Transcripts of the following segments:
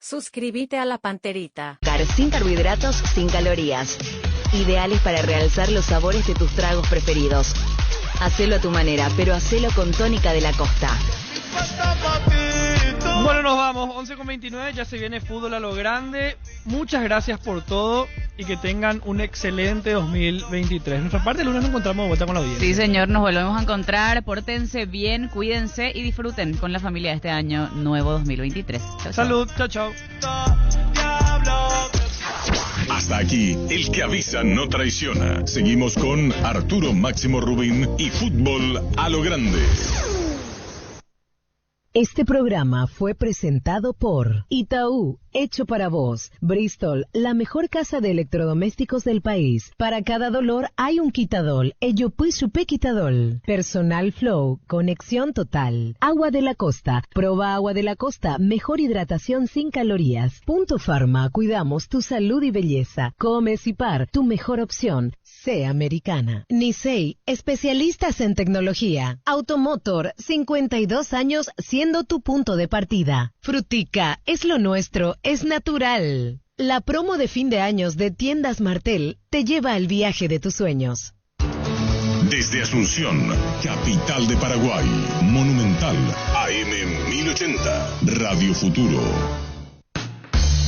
Suscríbete a La Panterita. Sin carbohidratos, sin calorías. Ideales para realzar los sabores de tus tragos preferidos. Hacelo a tu manera, pero hacelo con Tónica de la Costa. Bueno, nos vamos, 11:29, ya se viene fútbol a lo grande. Muchas gracias por todo y que tengan un excelente 2023. Nuestra parte, el lunes nos encontramos de vuelta con la audiencia. Sí, señor, nos volvemos a encontrar. Pórtense bien, cuídense y disfruten con la familia este año nuevo 2023. Chau, salud, chao, chao. Hasta aquí, el que avisa no traiciona. Seguimos con Arturo Máximo Rubín y fútbol a lo grande. Este programa fue presentado por Itaú, hecho para vos. Bristol, la mejor casa de electrodomésticos del país. Para cada dolor hay un quitadol. Ello pues supe quitadol. Personal Flow, conexión total. Agua de la Costa, proba Agua de la Costa, mejor hidratación sin calorías. Punto Pharma, cuidamos tu salud y belleza. Come Cipar, tu mejor opción. Sea americana. Nisei, especialistas en tecnología. Automotor, 52 años siendo tu punto de partida. Frutica, es lo nuestro, es natural. La promo de fin de años de Tiendas Martel te lleva al viaje de tus sueños. Desde Asunción, capital de Paraguay, Monumental, AM 1080, Radio Futuro.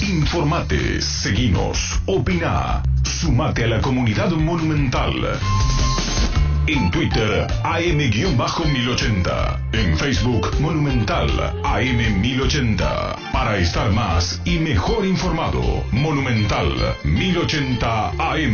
Informate, seguinos, opina, sumate a la comunidad Monumental. En Twitter, AM-1080. En Facebook, Monumental, AM1080. Para estar más y mejor informado, Monumental 1080 AM.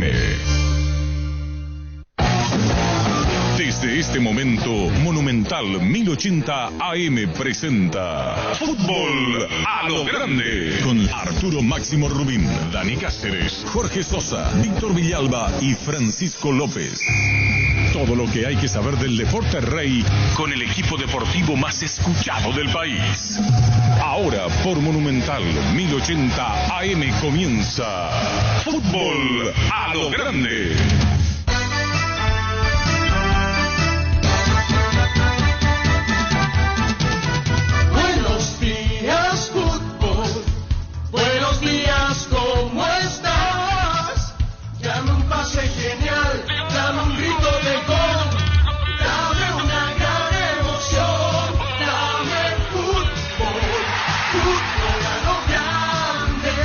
Desde este momento, Monumental 1080 AM presenta Fútbol a lo Grande con Arturo Máximo Rubín, Dani Cáceres, Jorge Sosa, Víctor Villalba y Francisco López. Todo lo que hay que saber del deporte rey con el equipo deportivo más escuchado del país. Ahora por Monumental 1080 AM comienza Fútbol a lo Grande. Buenos días, fútbol. Buenos días, ¿cómo estás? Dame un pase genial, dame un grito de gol, dame una gran emoción, dame fútbol, fútbol a lo grande.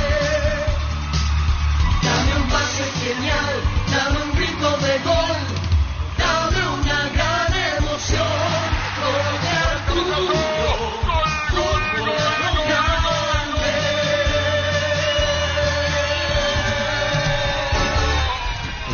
Dame un pase genial, dame un grito de gol, dame una gran emoción, gol de Arturo.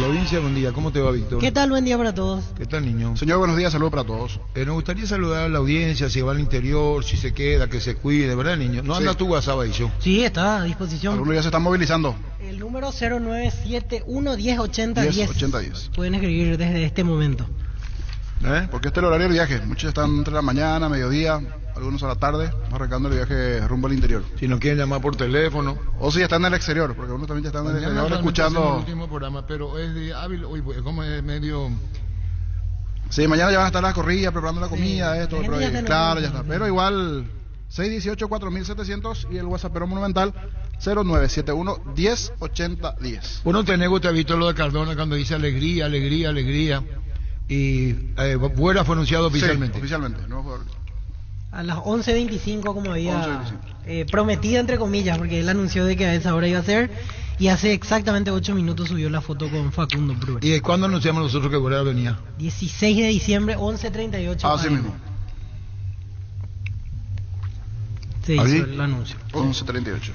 La audiencia, buen día. ¿Cómo te va, Víctor? ¿Qué tal? Buen día para todos. ¿Qué tal, niño? Señor, buenos días. Saludos para todos. Nos gustaría saludar a la audiencia, si va al interior, si se queda, que se cuide, ¿verdad, niño? ¿No anda tu WhatsApp ahí, yo? Sí, está a disposición. Algunos ya se están movilizando. El número 0971-1080-10. 1080-10. Pueden escribir desde este momento. Porque este es el horario del viaje. Muchos están entre la mañana, mediodía, algunos a la tarde, arrancando el viaje rumbo al interior. Si no quieren llamar por teléfono. O si están en el exterior, porque algunos también ya están en el exterior escuchando. El último programa, pero es de hábil, como es medio. Sí, mañana ya van a estar las corridas, preparando la comida, sí, esto, pero claro, ya está. Pero igual, 618-4700 y el WhatsAppero Monumental 0971-1080-10. Bueno, te gusta Víctor lo de Cardona cuando dice alegría, alegría, alegría. Y Buera fue anunciado oficialmente. Sí, oficialmente, nuevo jugador. A las 11:25 como había prometido entre comillas, porque él anunció de que a esa hora iba a ser, y hace exactamente 8 minutos subió la foto con Facundo Bruer. ¿Y cuándo anunciamos nosotros que Buera venía? 16 de diciembre, 11:38. Así mismo. Se hizo el anuncio. 11:38.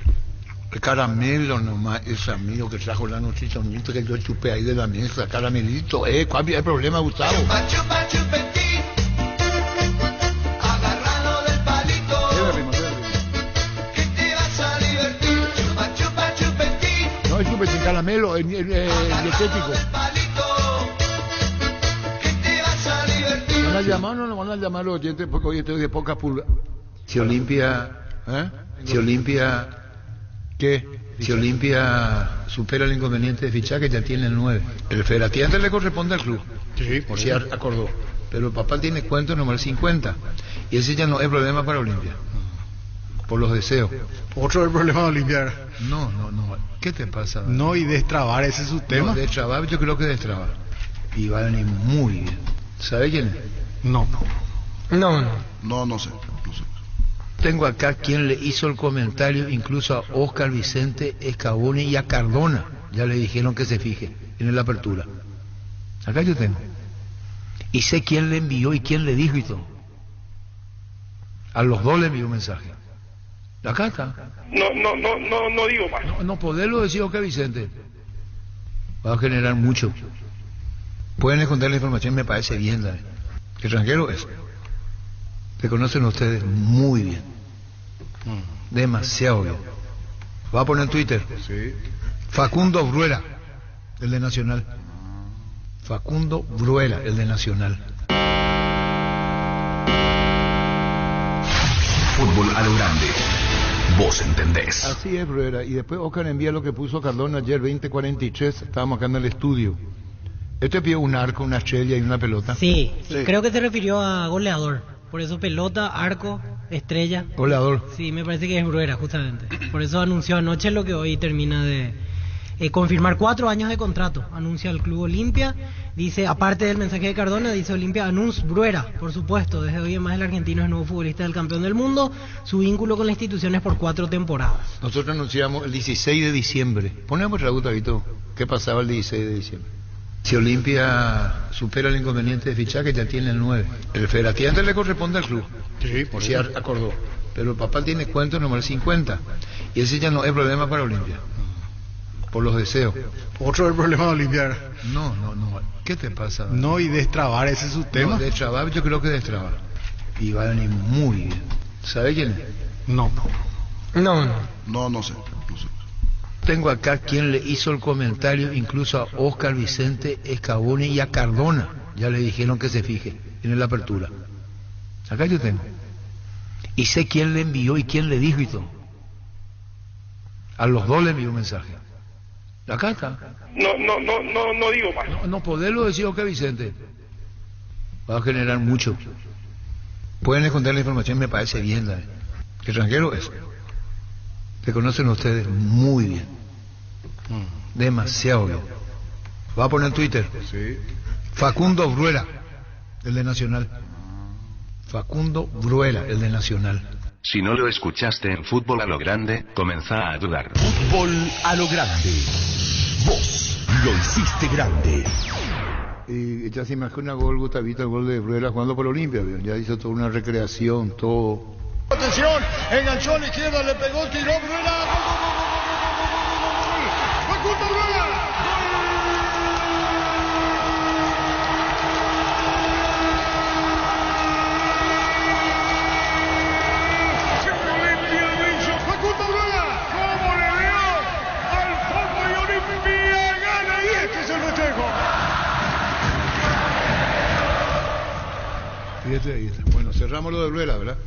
El caramelo nomás, ese amigo que trajo la noticia que yo chupé ahí de la mesa, caramelito, ¿cuál es el problema, Gustavo? Chupa, chupa, chupetín, agarrado del palito, que te vas a divertir. Chupa, chupa, chupetín, no es chupetín, caramelo, el dietético. Que te vas a divertir. ¿Van a llamar o no nos van a llamar los oyentes? Porque hoy estoy de poca pulga. Si Olimpia, ¿qué? Si Olimpia supera el inconveniente de fichaje, ya tiene el 9. El Feratiante le corresponde al club. Sí, por si acordó. Pero el papá tiene cuento número 50. Y ese ya no es problema para Olimpia. por los deseos. Otro del problema de Olimpia. No. ¿Qué te pasa? No, y destrabar, ese es su tema. No, destrabar, yo creo que destrabar. Y va a venir muy bien. ¿Sabe quién es? No. No. No sé. Tengo acá quien le hizo el comentario incluso a Oscar Vicente Escaboni y a Cardona. Ya le dijeron que se fije en la apertura. Acá yo tengo. Y sé quién le envió y quién le dijo y todo. A los dos le envió un mensaje. Acá está. No digo más. No poderlo decir Oscar Vicente. Va a generar mucho. Pueden esconder la información, me parece bien, ¿sabes? Extranjero es. Te conocen ustedes muy bien. Demasiado bien. Va a poner en Twitter. Sí. Facundo Bruela, el de Nacional. Facundo Bruela, el de Nacional. Fútbol a lo grande. Vos entendés. Así es, Bruela. Y después Oscar envía lo que puso Cardona ayer, 20:43. Estábamos acá en el estudio. Este pide un arco, una estrella y una pelota. Sí, creo que se refirió a goleador. Por eso pelota, arco, estrella. Goleador. Sí, me parece que es Bruera, justamente. Por eso anunció anoche lo que hoy termina de confirmar 4 años de contrato. Anuncia el Club Olimpia. Dice, aparte del mensaje de Cardona, dice Olimpia, anuncia Bruera, por supuesto. Desde hoy en más el argentino es nuevo futbolista del campeón del mundo. Su vínculo con la institución es por 4 temporadas. Nosotros anunciamos el 16 de diciembre. Ponemos la Gustavito. ¿Qué pasaba el 16 de diciembre? Si Olimpia supera el inconveniente de fichaje, ya tiene el 9. El federativo le corresponde al club. Sí, por si acordó. Pero el papá tiene cuento número 50. Y ese ya no es problema para Olimpia. Por los deseos. Otro del problema de Olimpia. No. ¿Qué te pasa? No, y destrabar, ese es su tema. No, destrabar, yo creo que destrabar. Y va a venir muy bien. ¿Sabe quién es? No. No. sé. Tengo acá quien le hizo el comentario incluso a Oscar Vicente Escaboni y a Cardona. Ya le dijeron que se fije en la apertura. Acá yo tengo. Y sé quién le envió y quién le dijo y todo. A los dos le envió un mensaje. Acá está. No digo más. No poderlo decir Oscar Vicente. Va a generar mucho. Pueden esconder la información, me parece bien, ¿sabes? Extranjero es. Te conocen ustedes muy bien. Demasiado bien. Va a poner en Twitter. Sí. Facundo Bruela, el de Nacional. Facundo Bruela, el de Nacional. Si no lo escuchaste en Fútbol a lo Grande, comenzá a dudar. Fútbol a lo grande. Vos lo hiciste grande. Y ya se imagina gol, Gustavito, el gol de Bruela jugando por Olimpia. Ya hizo toda una recreación, todo. Atención, enganchó a la izquierda, le pegó, tiró Bruela. Facundo Bruela. Facundo Bruela, ¿cómo le dio al fútbol y Olimpia gana? Y este es el festejo. Fíjate ahí. Bueno, cerramos lo de Bruela, ¿verdad?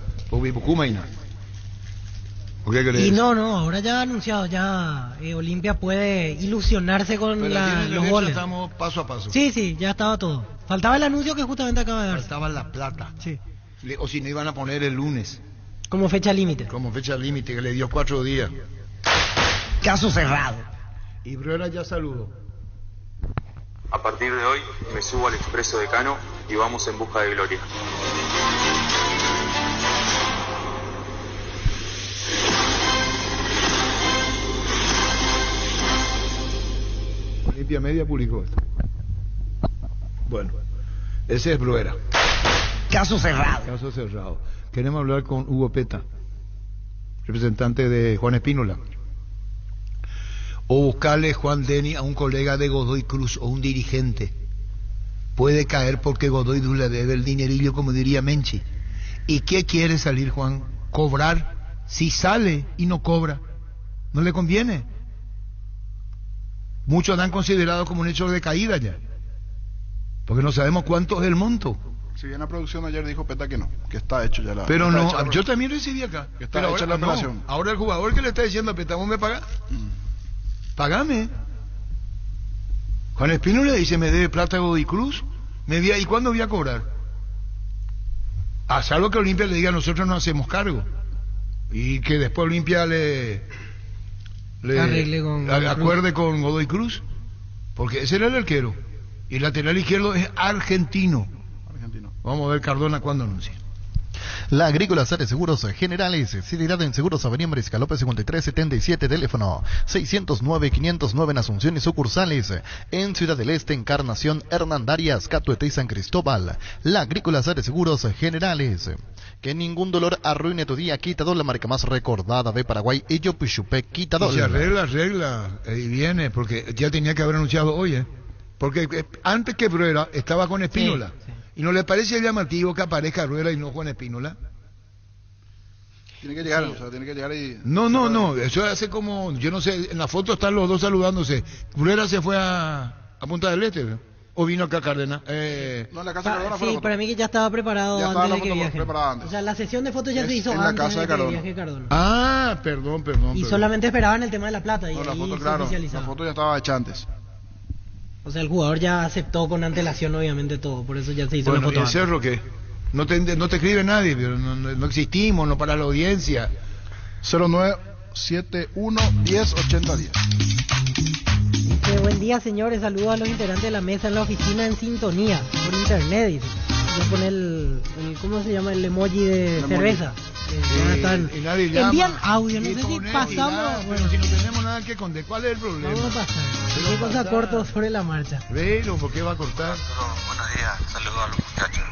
Y no, ahora ya ha anunciado, ya Olimpia puede ilusionarse con los goles. Estamos paso a paso. Sí, ya estaba todo. Faltaba el anuncio que justamente acaba de dar. Faltaba la plata. Sí. O si no iban a poner el lunes. Como fecha límite. Que le dio 4 días. Caso cerrado. Y Bruela ya saludó. A partir de hoy me subo al expreso de Cano y vamos en busca de gloria. Olimpia Media publicó esto. Bueno, ese es Bruera. Caso cerrado. Caso cerrado. Queremos hablar con Hugo Peta, representante de Juan Espínola. O buscarle Juan Deni a un colega de Godoy Cruz o un dirigente. Puede caer porque Godoy Cruz le debe el dinerillo, como diría Menchi. ¿Y qué quiere salir Juan? Cobrar. Si sale y no cobra, no le conviene. Muchos han considerado como un hecho de caída ya, porque no sabemos cuánto es el monto. Si bien la producción ayer dijo Peta que no, que está hecho ya la... Pero no, yo también recibí acá. Que está hecha la operación. Ahora el jugador que le está diciendo a Peta, ¿vos me pagás? Págame. Juan Espino le dice, me debe plata a Godoy Cruz. ¿Y cuándo voy a cobrar? A salvo que Olimpia le diga, nosotros no hacemos cargo. Y que después Olimpia le acuerde con Godoy Cruz, porque ese era el arquero. Y el lateral izquierdo es argentino. Vamos a ver Cardona cuándo anuncia. La Agrícola Sare Seguros Generales, Seriedad en Seguros, Avenida Mariscal López 5377, teléfono 609-509 en Asunción y sucursales. En Ciudad del Este, Encarnación, Hernandarias, Catuete y San Cristóbal. La Agrícola Sare Seguros Generales. Que ningún dolor arruine tu día. Quitadol, la marca más recordada de Paraguay. Ello Pichupec, Quitadol. Y se arregla, y viene, porque ya tenía que haber anunciado hoy, porque antes que Bruera estaba con Espínola. Sí. ¿Y no le parece llamativo que aparezca Rueda y no Juan Espínola? Tiene que llegar, o sea, tiene que llegar y... No, eso hace como, yo no sé, en la foto están los dos saludándose. Rueda se fue a Punta del Este, ¿no? ¿O vino acá a Cárdenas? No, en la casa de Cardona fue sí, para mí que ya estaba preparado ya antes de que viaje. O sea, la sesión de fotos ya se hizo en la antes casa de que viaje Cardona. Ah, perdón. Y solamente esperaban el tema de la plata. No, y la ahí foto, se claro, oficializaba. la foto ya estaba hecha antes. O sea, el jugador ya aceptó con antelación, obviamente, todo. Por eso ya se hizo la foto. ¿Y el Cerro qué? No te escribe nadie, pero no existimos, no para la audiencia. 0971-108010. Buen día, señores. Saludos a los integrantes de la mesa en la oficina en sintonía por internet. Dice. Yo poner el ¿cómo se llama? El emoji de cerveza. Envían audio, no sé si pasamos. Bueno, si no tenemos nada que contar, ¿cuál es el problema? Vamos a pasar. Qué cosa corto sobre la marcha. Pero, ¿por qué va a cortar? Buenos días, saludos a los muchachos.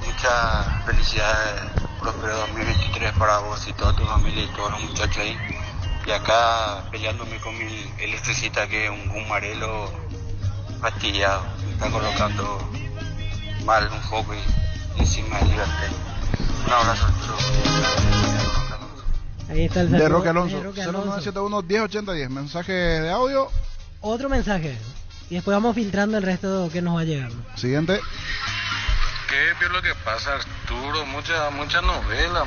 Muchas felicidades, próspero 2023 para vos y toda tu familia y todos los muchachos ahí. Y acá peleándome con mi electricista, que es un gumarelo fastidiado. Me está colocando mal un foco y encima de Libertad. Un abrazo. Ahí está el saludo de Roque Alonso. 0971-108010. Mensaje de audio. Otro mensaje. Y después vamos filtrando el resto que nos va a llegar. Siguiente. ¿Qué es lo que pasa, Arturo? Mucha novela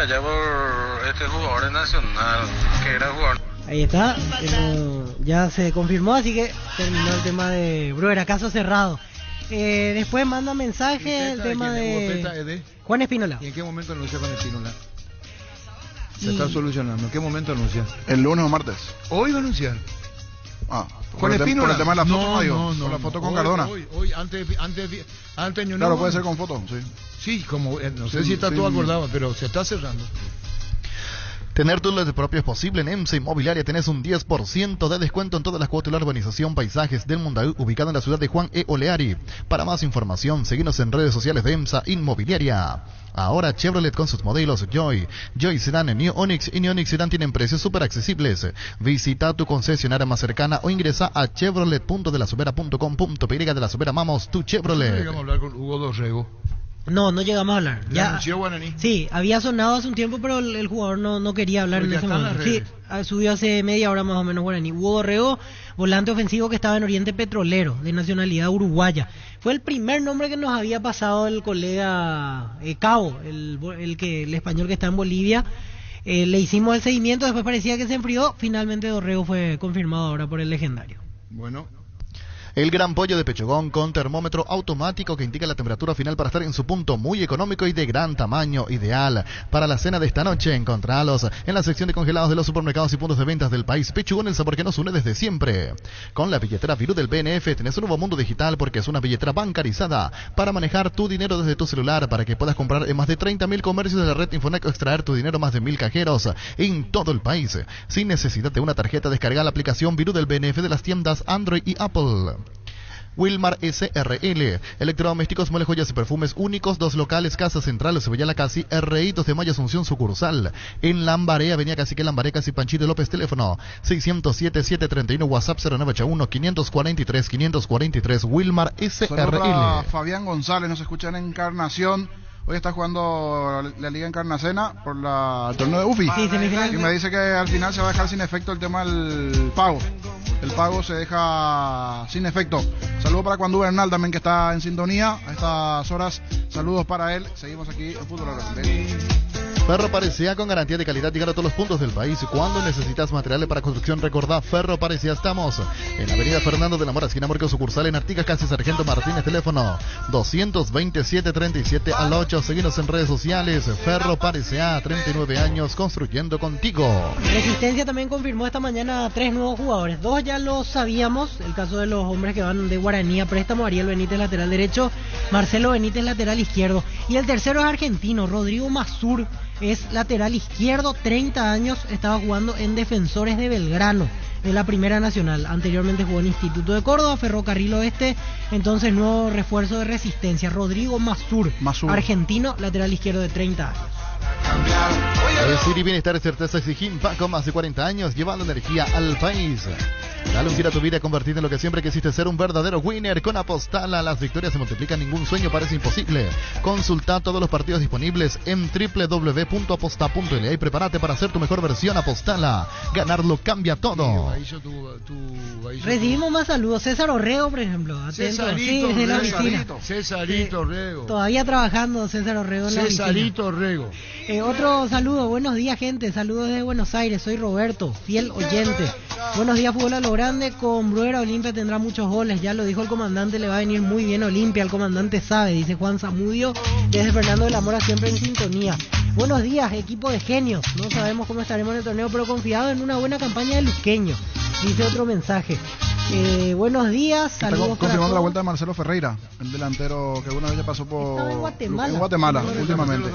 ya por este jugador nacional, que era jugador. Ahí está, ya se confirmó, así que terminó el tema de Bruera, caso cerrado. Después manda mensaje el tema de Juan Espínola. ¿Y en qué momento anuncia Juan Espínola? Se está solucionando. ¿En qué momento anuncia? El lunes o martes. ¿Hoy va a anunciar? Juan Espínola. Por el tema de la foto, no, la foto con Cardona. Hoy, antes claro, puede ser con foto, sí. Sí, como, no sé si está todo acordado, pero se está cerrando. Tener tu lote propio es posible. En EMSA Inmobiliaria tenés un 10% de descuento en todas las cuotas de la urbanización Paisajes del Mundaú, ubicada en la ciudad de Juan E. Oleari. Para más información, seguinos en redes sociales de EMSA Inmobiliaria. Ahora Chevrolet con sus modelos Joy Sedan, New Onix y New Onix Sedan tienen precios súper accesibles. Visita tu concesionaria más cercana o ingresa a chevrolet.delasubera.com.py. De la Subera, amamos tu Chevrolet. Llegamos a hablar con Hugo Dorrego. No llegamos a hablar. ¿Ya anunció Guaraní? Sí, había sonado hace un tiempo, pero el jugador no quería hablar en ese momento. Sí, subió hace media hora más o menos Guaraní. Hugo Dorrego, volante ofensivo que estaba en Oriente Petrolero, de nacionalidad uruguaya. Fue el primer nombre que nos había pasado el colega Cabo, el español que está en Bolivia. Le hicimos el seguimiento, después parecía que se enfrió. Finalmente Dorrego fue confirmado ahora por el legendario. Bueno. El gran pollo de Pechogón con termómetro automático que indica la temperatura final para estar en su punto, muy económico y de gran tamaño, ideal para la cena de esta noche. Encontralos en la sección de congelados de los supermercados y puntos de ventas del país. Pechugón, el sabor que nos une desde siempre. Con la billetera Virú del BNF tenés un nuevo mundo digital, porque es una billetera bancarizada para manejar tu dinero desde tu celular, para que puedas comprar en más de 30.000 comercios de la red Infonet o extraer tu dinero más de 1.000 cajeros en todo el país. Sin necesidad de una tarjeta, descarga la aplicación Virú del BNF de las tiendas Android y Apple. Wilmar SRL, electrodomésticos, muebles, joyas y perfumes únicos, 2 locales, Casa Central, Sevilla La Casi, RI, 2 de Mayo, Asunción, sucursal. En Lambaré, Avenida Cacique Lambaré, Casi Panchito López, teléfono 607-731, WhatsApp 0981-543-543, Wilmar SRL. Fabián González, nos escuchan en Encarnación. Hoy está jugando la Liga Encarnacena por el torneo de UFI. Sí, y me dice que al final se va a dejar sin efecto el tema del pago. El pago se deja sin efecto. Saludos para Cuandú Bernal también, que está en sintonía a estas horas. Saludos para él. Seguimos aquí en Fútbol Hablando. Ferro Parecía, con garantía de calidad, llegar a todos los puntos del país. Cuando necesitas materiales para construcción, recordá Ferro Parecía. Estamos en Avenida Fernando de la Mora, esquina Marcos, sucursal en Artigas, casi Sargento Martínez, teléfono 227-37 al 8. Seguinos en redes sociales. Ferro Parecía, 39 años construyendo contigo. Resistencia también confirmó esta mañana 3 nuevos jugadores. 2 ya lo sabíamos, el caso de los hombres que van de Guaraní a préstamo: Ariel Benítez, lateral derecho, Marcelo Benítez, lateral izquierdo. Y el tercero es argentino, Rodrigo Mazur, es lateral izquierdo, 30 años, estaba jugando en Defensores de Belgrano, de la Primera Nacional. Anteriormente jugó en Instituto de Córdoba, Ferrocarril Oeste. Entonces nuevo refuerzo de Resistencia, Rodrigo Mazur. Argentino, lateral izquierdo de 30 años. Decir bienestar, certeza, exigir Paco, más de 40 años llevando energía al país. Dale un giro a tu vida, convertirte en lo que siempre quisiste ser, un verdadero winner con Apostala. Las victorias se multiplican, ningún sueño parece imposible. Consulta todos los partidos disponibles en www.aposta.la y prepárate para ser tu mejor versión. Apostala, ganarlo cambia todo. Recibimos más saludos. César Orrego, por ejemplo, atento. Cesarito, de la oficina. Cesarito Orrego. Todavía trabajando César Orrego en la oficina. Cesarito Orrego. Otro saludo, buenos días, gente, saludos desde Buenos Aires, soy Roberto, fiel oyente. Buenos días, fútbol a lo grande. Con Bruera Olimpia tendrá muchos goles, ya lo dijo el comandante, le va a venir muy bien Olimpia, el comandante sabe, dice Juan Zamudio desde Fernando de la Mora, siempre en sintonía. Buenos días, equipo de genios, no sabemos cómo estaremos en el torneo, pero confiado en una buena campaña de Luqueño, dice otro mensaje. Buenos días, saludos. Está confirmando la vuelta de Marcelo Ferreira, el delantero que una vez ya pasó por Guatemala últimamente.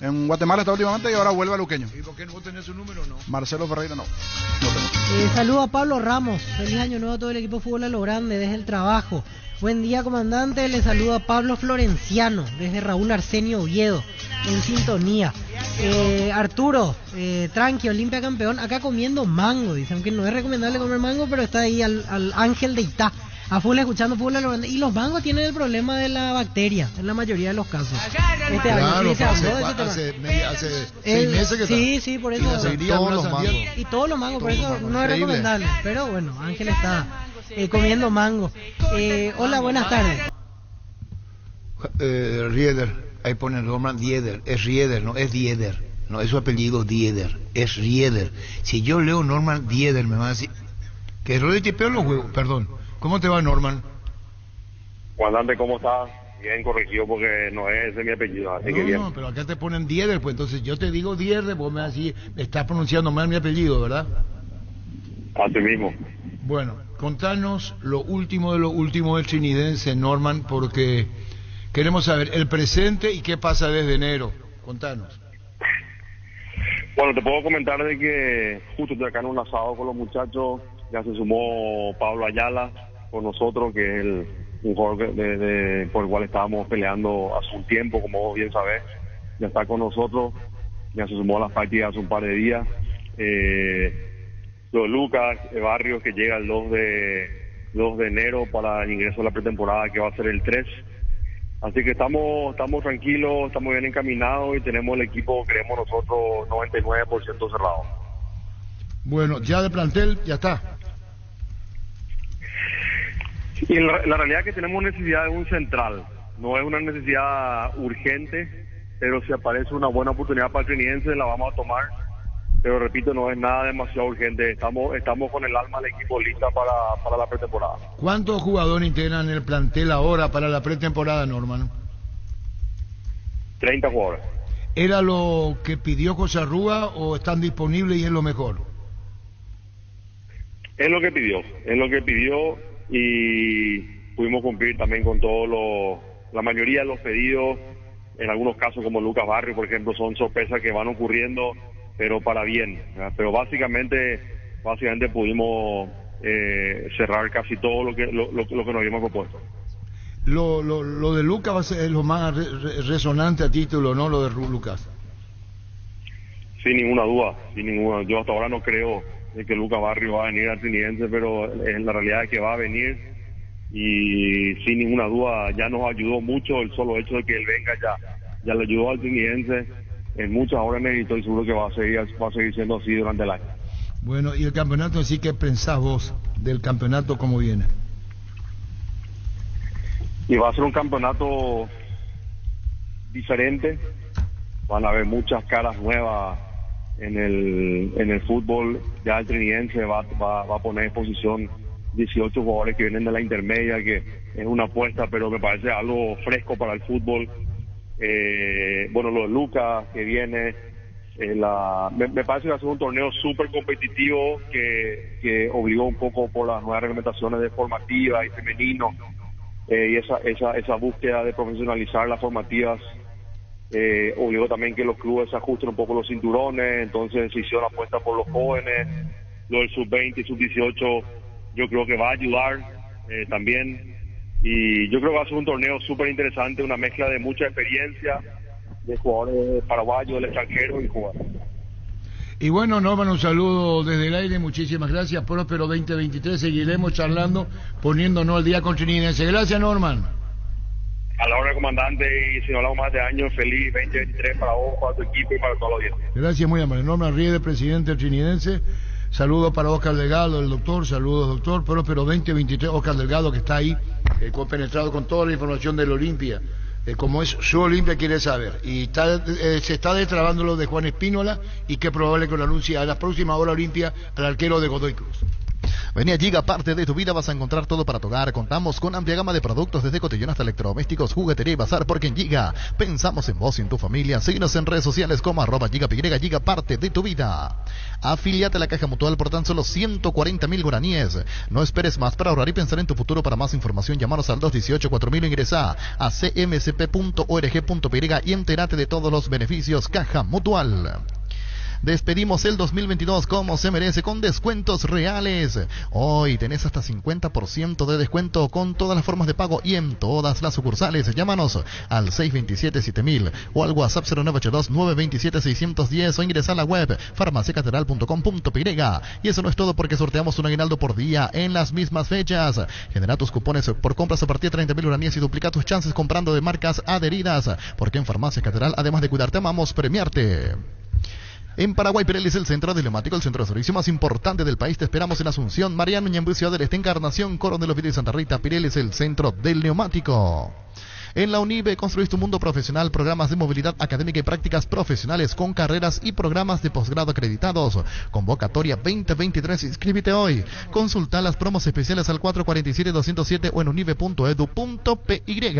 En Guatemala está últimamente y ahora vuelve a Luqueño. ¿Y por qué no tenés su número? No. Marcelo Ferreira no tengo. Saludo a Pablo Ramos, feliz año nuevo a todo el equipo de Fútbol a lo Grande desde el trabajo. Buen día, comandante, le saludo a Pablo Florenciano desde Raúl Arsenio Oviedo, en sintonía. Arturo, tranqui, Olimpia campeón, acá comiendo mango, dice, aunque no es recomendable comer mango, pero está ahí al Ángel de Itá, a full escuchando Fútbol a lo Grande. Y los mangos tienen el problema de la bacteria, en la mayoría de los casos. Claro, hace 6 meses que sí, por eso. Y todos los mangos, por eso no es recomendable. Pero bueno, Ángel está comiendo mango. Hola, buenas tardes. Rieder, ahí pone Norman Dieder, es Rieder, no es Dieder, no es su apellido Dieder, es Rieder. Si yo leo Norman Dieder me va a decir que es de tipeo los huevos, perdón. ¿Cómo te va, Norman? Comandante, ¿cómo estás? Bien corregido porque no es ese mi apellido, así que bien. No, pero acá te ponen Dieder, pues entonces yo te digo Dieder, vos me vas a decir, estás pronunciando mal mi apellido, ¿verdad? Así mismo. Bueno, contanos lo último de lo último del trinidense, Norman, porque queremos saber el presente y qué pasa desde enero. Contanos. Bueno, te puedo comentar de que justo estoy acá en un asado con los muchachos, ya se sumó Pablo Ayala con nosotros, que es un jugador por el cual estábamos peleando hace un tiempo, como vos bien sabés, ya está con nosotros, ya se sumó a las partidas hace un par de días. Lo de Lucas Barrios, que llega el 2 de enero para el ingreso a la pretemporada, que va a ser el 3. Así que estamos tranquilos, estamos bien encaminados y tenemos el equipo, creemos nosotros, 99% cerrado. Bueno, ya de plantel, ya está. Y la realidad es que tenemos necesidad de un central, no es una necesidad urgente, pero si aparece una buena oportunidad para el trinidense la vamos a tomar, pero repito, no es nada demasiado urgente, estamos con el alma del equipo lista para la pretemporada. ¿Cuántos jugadores integran el plantel ahora para la pretemporada, Norman? 30 jugadores. ¿Era lo que pidió José Arrúa o están disponibles y es lo mejor? Es lo que pidió y pudimos cumplir también con la mayoría de los pedidos. En algunos casos, como Lucas Barrio, por ejemplo, son sorpresas que van ocurriendo, pero para bien, ¿verdad? Pero básicamente pudimos cerrar casi todo lo que nos habíamos propuesto. Lo de Lucas va a ser lo más resonante a título, ¿no? Lo de Lucas. Sin ninguna duda. Yo hasta ahora no creo que Lucas Barrio va a venir al trinidense, pero en la realidad es que va a venir y sin ninguna duda ya nos ayudó mucho el solo hecho de que él venga, ya le ayudó al trinidense en muchas órdenes y estoy seguro que va a seguir siendo así durante el año. Bueno, y el campeonato en sí, ¿qué pensás vos del campeonato, cómo viene? Y va a ser un campeonato diferente, van a haber muchas caras nuevas en el fútbol. Ya el trinidense va a poner en posición 18 jugadores que vienen de la intermedia, que es una apuesta, pero me parece algo fresco para el fútbol. Bueno, lo de Lucas que viene, me parece que va a ser un torneo súper competitivo que obligó un poco por las nuevas reglamentaciones de formativa y femenino, y esa búsqueda de profesionalizar las formativas obligó también que los clubes se ajusten un poco los cinturones. Entonces se hicieron apuestas por los jóvenes. Lo del sub-20 y sub-18 yo creo que va a ayudar también, y yo creo que va a ser un torneo súper interesante, una mezcla de mucha experiencia de jugadores paraguayos, del extranjero y jugadores. Y bueno, Norman, un saludo desde el aire, muchísimas gracias, próspero 2023, seguiremos charlando, poniéndonos al día con Trinidad. Gracias, Norman. A la hora, comandante, y si no hablamos más de años, feliz 2023 para vos, para tu equipo y para todos los días. Gracias, muy amable. Norman Riede, presidente trinidense. Saludos para Oscar Delgado, el doctor, saludos, doctor. Próspero 2023, Oscar Delgado, que está ahí, compenetrado con toda la información del Olimpia. Como es su Olimpia, quiere saber. Y se está destrabando lo de Juan Espínola, y que probable que lo anuncie a la próxima hora Olimpia al arquero de Godoy Cruz. Vení a Giga, parte de tu vida, vas a encontrar todo para tu hogar. Contamos con amplia gama de productos desde cotillón hasta electrodomésticos, juguetería y bazar, porque en Giga pensamos en vos y en tu familia. Síguenos en redes sociales como @GigaPY, Giga, parte de tu vida. Afiliate a la Caja Mutual por tan solo 140.000 guaraníes. No esperes más para ahorrar y pensar en tu futuro. Para más información, llámanos al 218-4000 o ingresa a cmsp.org.py y entérate de todos los beneficios. Caja Mutual. Despedimos el 2022 como se merece, con descuentos reales. Hoy tenés hasta 50% de descuento con todas las formas de pago y en todas las sucursales. Llámanos al 627-7000 o al WhatsApp 0982-927-610 o ingresa a la web farmaciacatedral.com.py. Y eso no es todo, porque sorteamos un aguinaldo por día en las mismas fechas. Genera tus cupones por compras a partir de 30.000 guaraníes y duplica tus chances comprando de marcas adheridas, porque en Farmacia Catedral, además de cuidarte, amamos premiarte. En Paraguay, Pirelli es el centro de neumático, el centro de servicio más importante del país. Te esperamos en Asunción, Mariano, Ñemby, Ciudad del Este, Encarnación, Coronel Oviedo y Santa Rita. Pirelli es el centro del neumático. En la UNIBE construís tu mundo profesional, programas de movilidad académica y prácticas profesionales con carreras y programas de posgrado acreditados. Convocatoria 2023, inscríbete hoy. Consulta las promos especiales al 447-207 o en unibe.edu.py.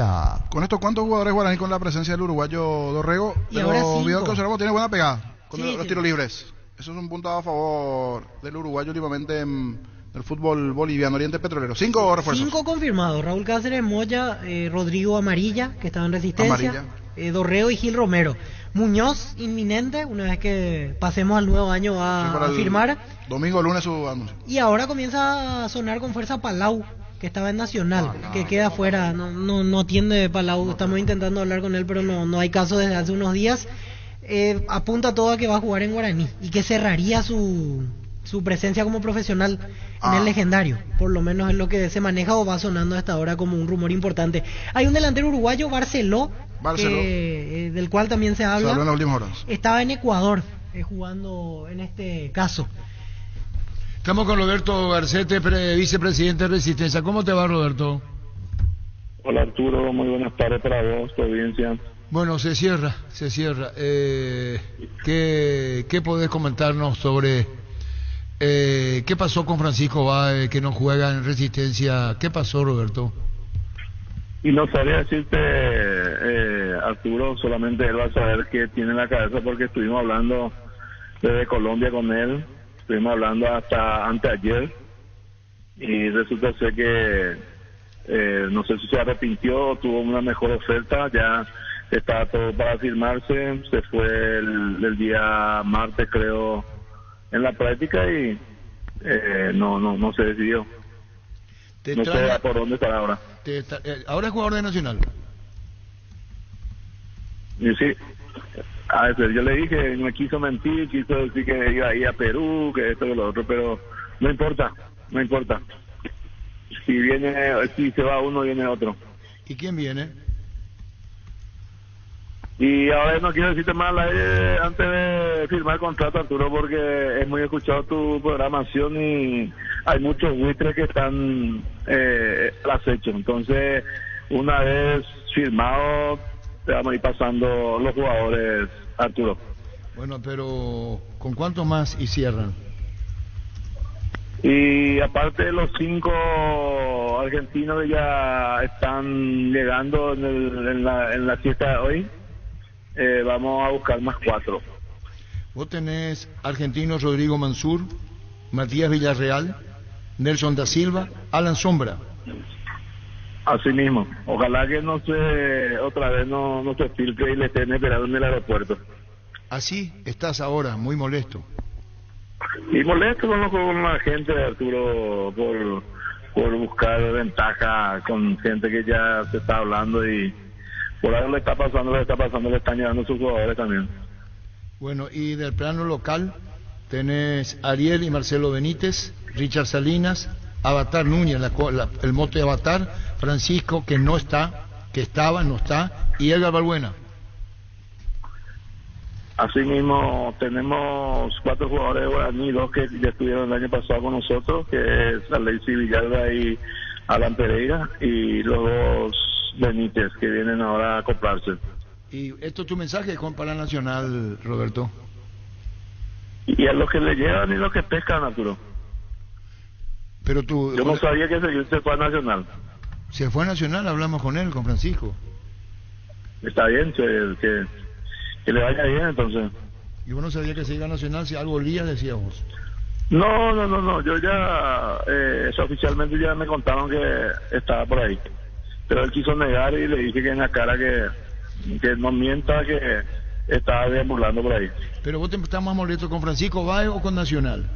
Con esto, ¿cuántos jugadores guaraní con la presencia del uruguayo Dorrego? Y ahora los 5. videos que observamos tiene buena pegada con Sí, los sí. tiros libres. Eso es un punto a favor del uruguayo últimamente en el fútbol boliviano. Oriente Petrolero. 5 refuerzos. 5 confirmados: Raúl Cáceres, Moya, Rodrigo Amarilla, que estaba en Resistencia, Dorrego y Gil Romero. Muñoz, inminente, una vez que pasemos al nuevo año va a firmar. Domingo, lunes su anuncio. Y ahora comienza a sonar con fuerza Palau, que estaba en Nacional, que queda fuera, no atiende Palau. Estamos intentando hablar con él, pero no hay caso desde hace unos días. Apunta todo a que va a jugar en Guaraní y que cerraría su presencia como profesional en el legendario. Por lo menos es lo que se maneja o va sonando hasta ahora como un rumor importante. Hay un delantero uruguayo, Barceló. Del cual también se habla. Se habló en las últimas horas. Estaba en Ecuador jugando en este caso. Estamos con Roberto Garcete, vicepresidente de Resistencia. ¿Cómo te va, Roberto? Hola, Arturo, muy buenas tardes para vos, tu audiencia. Bueno, se cierra. ¿Qué podés comentarnos sobre qué pasó con Francisco Báez, que no juega en Resistencia? ¿Qué pasó, Roberto? Y no sabría decirte, Arturo, solamente él va a saber qué tiene en la cabeza, porque estuvimos hablando desde Colombia con él, estuvimos hablando hasta anteayer, y resulta ser que no sé si se arrepintió o tuvo una mejor oferta. Ya estaba todo para firmarse, se fue el día martes, creo, en la práctica, y no se decidió. No sé por dónde estará ahora. Ahora es jugador de Nacional. Y sí, a veces yo le dije, me quiso mentir, quiso decir que iba a ir a Perú, que esto, que lo otro, pero no importa. Si se va uno, viene otro. ¿Y quién viene? Y ahora no quiero decirte más antes de firmar el contrato, Arturo, porque es muy escuchado tu programación y hay muchos buitres que están al acecho. Entonces, una vez firmado, te vamos a ir pasando los jugadores, Arturo. Bueno, pero ¿con cuánto más y cierran? Y aparte de los 5 argentinos que ya están llegando en la fiesta de hoy, vamos a buscar más 4. Vos tenés argentinos Rodrigo Mansur, Matías Villarreal, Nelson da Silva, Alan Sombra. Así mismo. Ojalá que otra vez no se filtre y le estén esperando en el aeropuerto. Así estás ahora, muy molesto. Y molesto con la gente, Arturo, por buscar ventaja con gente que ya se está hablando y por algo le está pasando, le están llegando sus jugadores también. Bueno, y del plano local tenés Ariel y Marcelo Benítez, Richard Salinas, Avatar Núñez, el mote de Avatar, Francisco, que no está, que estaba, no está, y Edgar Balbuena. Así mismo tenemos 4 jugadores de Guaraní, 2 que ya estuvieron el año pasado con nosotros, que es Alexis Villalba y Alan Pereira, y los 2 Benítez que vienen ahora a acoplarse. Y esto es tu mensaje para la Nacional, Roberto. Y a los que le llevan y los que pescan, Arturo. Pero tú... Yo no sabía que se fue a Nacional. Se fue a Nacional, hablamos con él, con Francisco. Está bien, que le vaya bien entonces. ¿Y vos no sabías que se iba a Nacional si algo olía, decía vos? No, yo ya, oficialmente ya me contaron que estaba por ahí. Pero él quiso negar y le dije que en la cara que no mienta, que estaba deambulando por ahí. ¿Pero vos estás más molesto con Francisco Báez o con Nacional?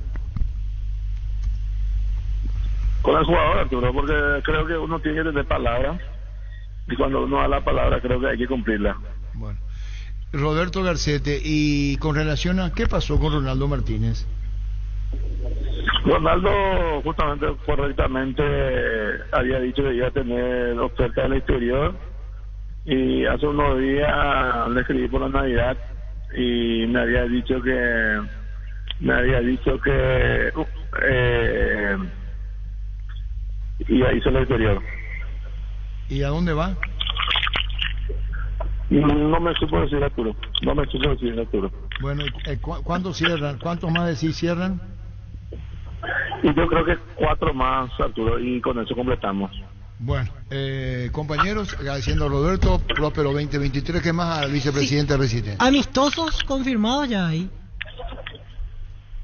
Con el jugador, Arturo, porque creo que uno tiene que tener palabra y cuando uno da la palabra creo que hay que cumplirla. Bueno, Roberto Garcete, y con relación a qué pasó con Ronaldo Martínez. Ronaldo justamente correctamente había dicho que iba a tener oferta del exterior y hace unos días le escribí por la Navidad y me había dicho que iba a irse al exterior. ¿Y a dónde va? No me supo decir, Arturo. Bueno, ¿cuándo cierran? ¿Cuántos más decís cierran? Y yo creo que 4 más, Arturo, y con eso completamos. Bueno, compañeros, agradeciendo a Roberto, próspero 2023, ¿qué más al vicepresidente Resistente? Amistosos confirmados ya ahí.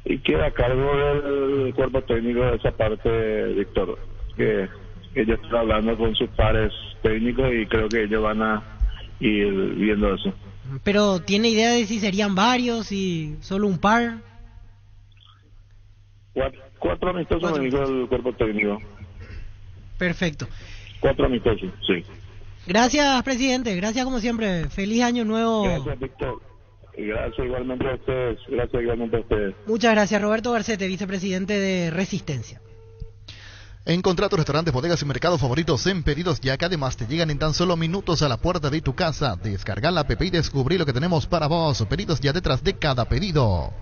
Y queda a cargo del cuerpo técnico de esa parte, Víctor, que ellos están hablando con sus pares técnicos y creo que ellos van a ir viendo eso. Pero ¿tiene idea de si serían varios y solo un par? 4 amistosos me dijo el cuerpo técnico. Perfecto. 4 amistosos, sí. Gracias, presidente. Gracias como siempre. Feliz año nuevo. Gracias, Víctor. Y gracias igualmente a ustedes. Muchas gracias, Roberto Garcete, vicepresidente de Resistencia. Encontrá tus restaurantes, bodegas y mercados favoritos en Pedidos Ya, que además te llegan en tan solo minutos a la puerta de tu casa. Descarga la app y descubrí lo que tenemos para vos. Pedidos Ya, detrás de cada pedido.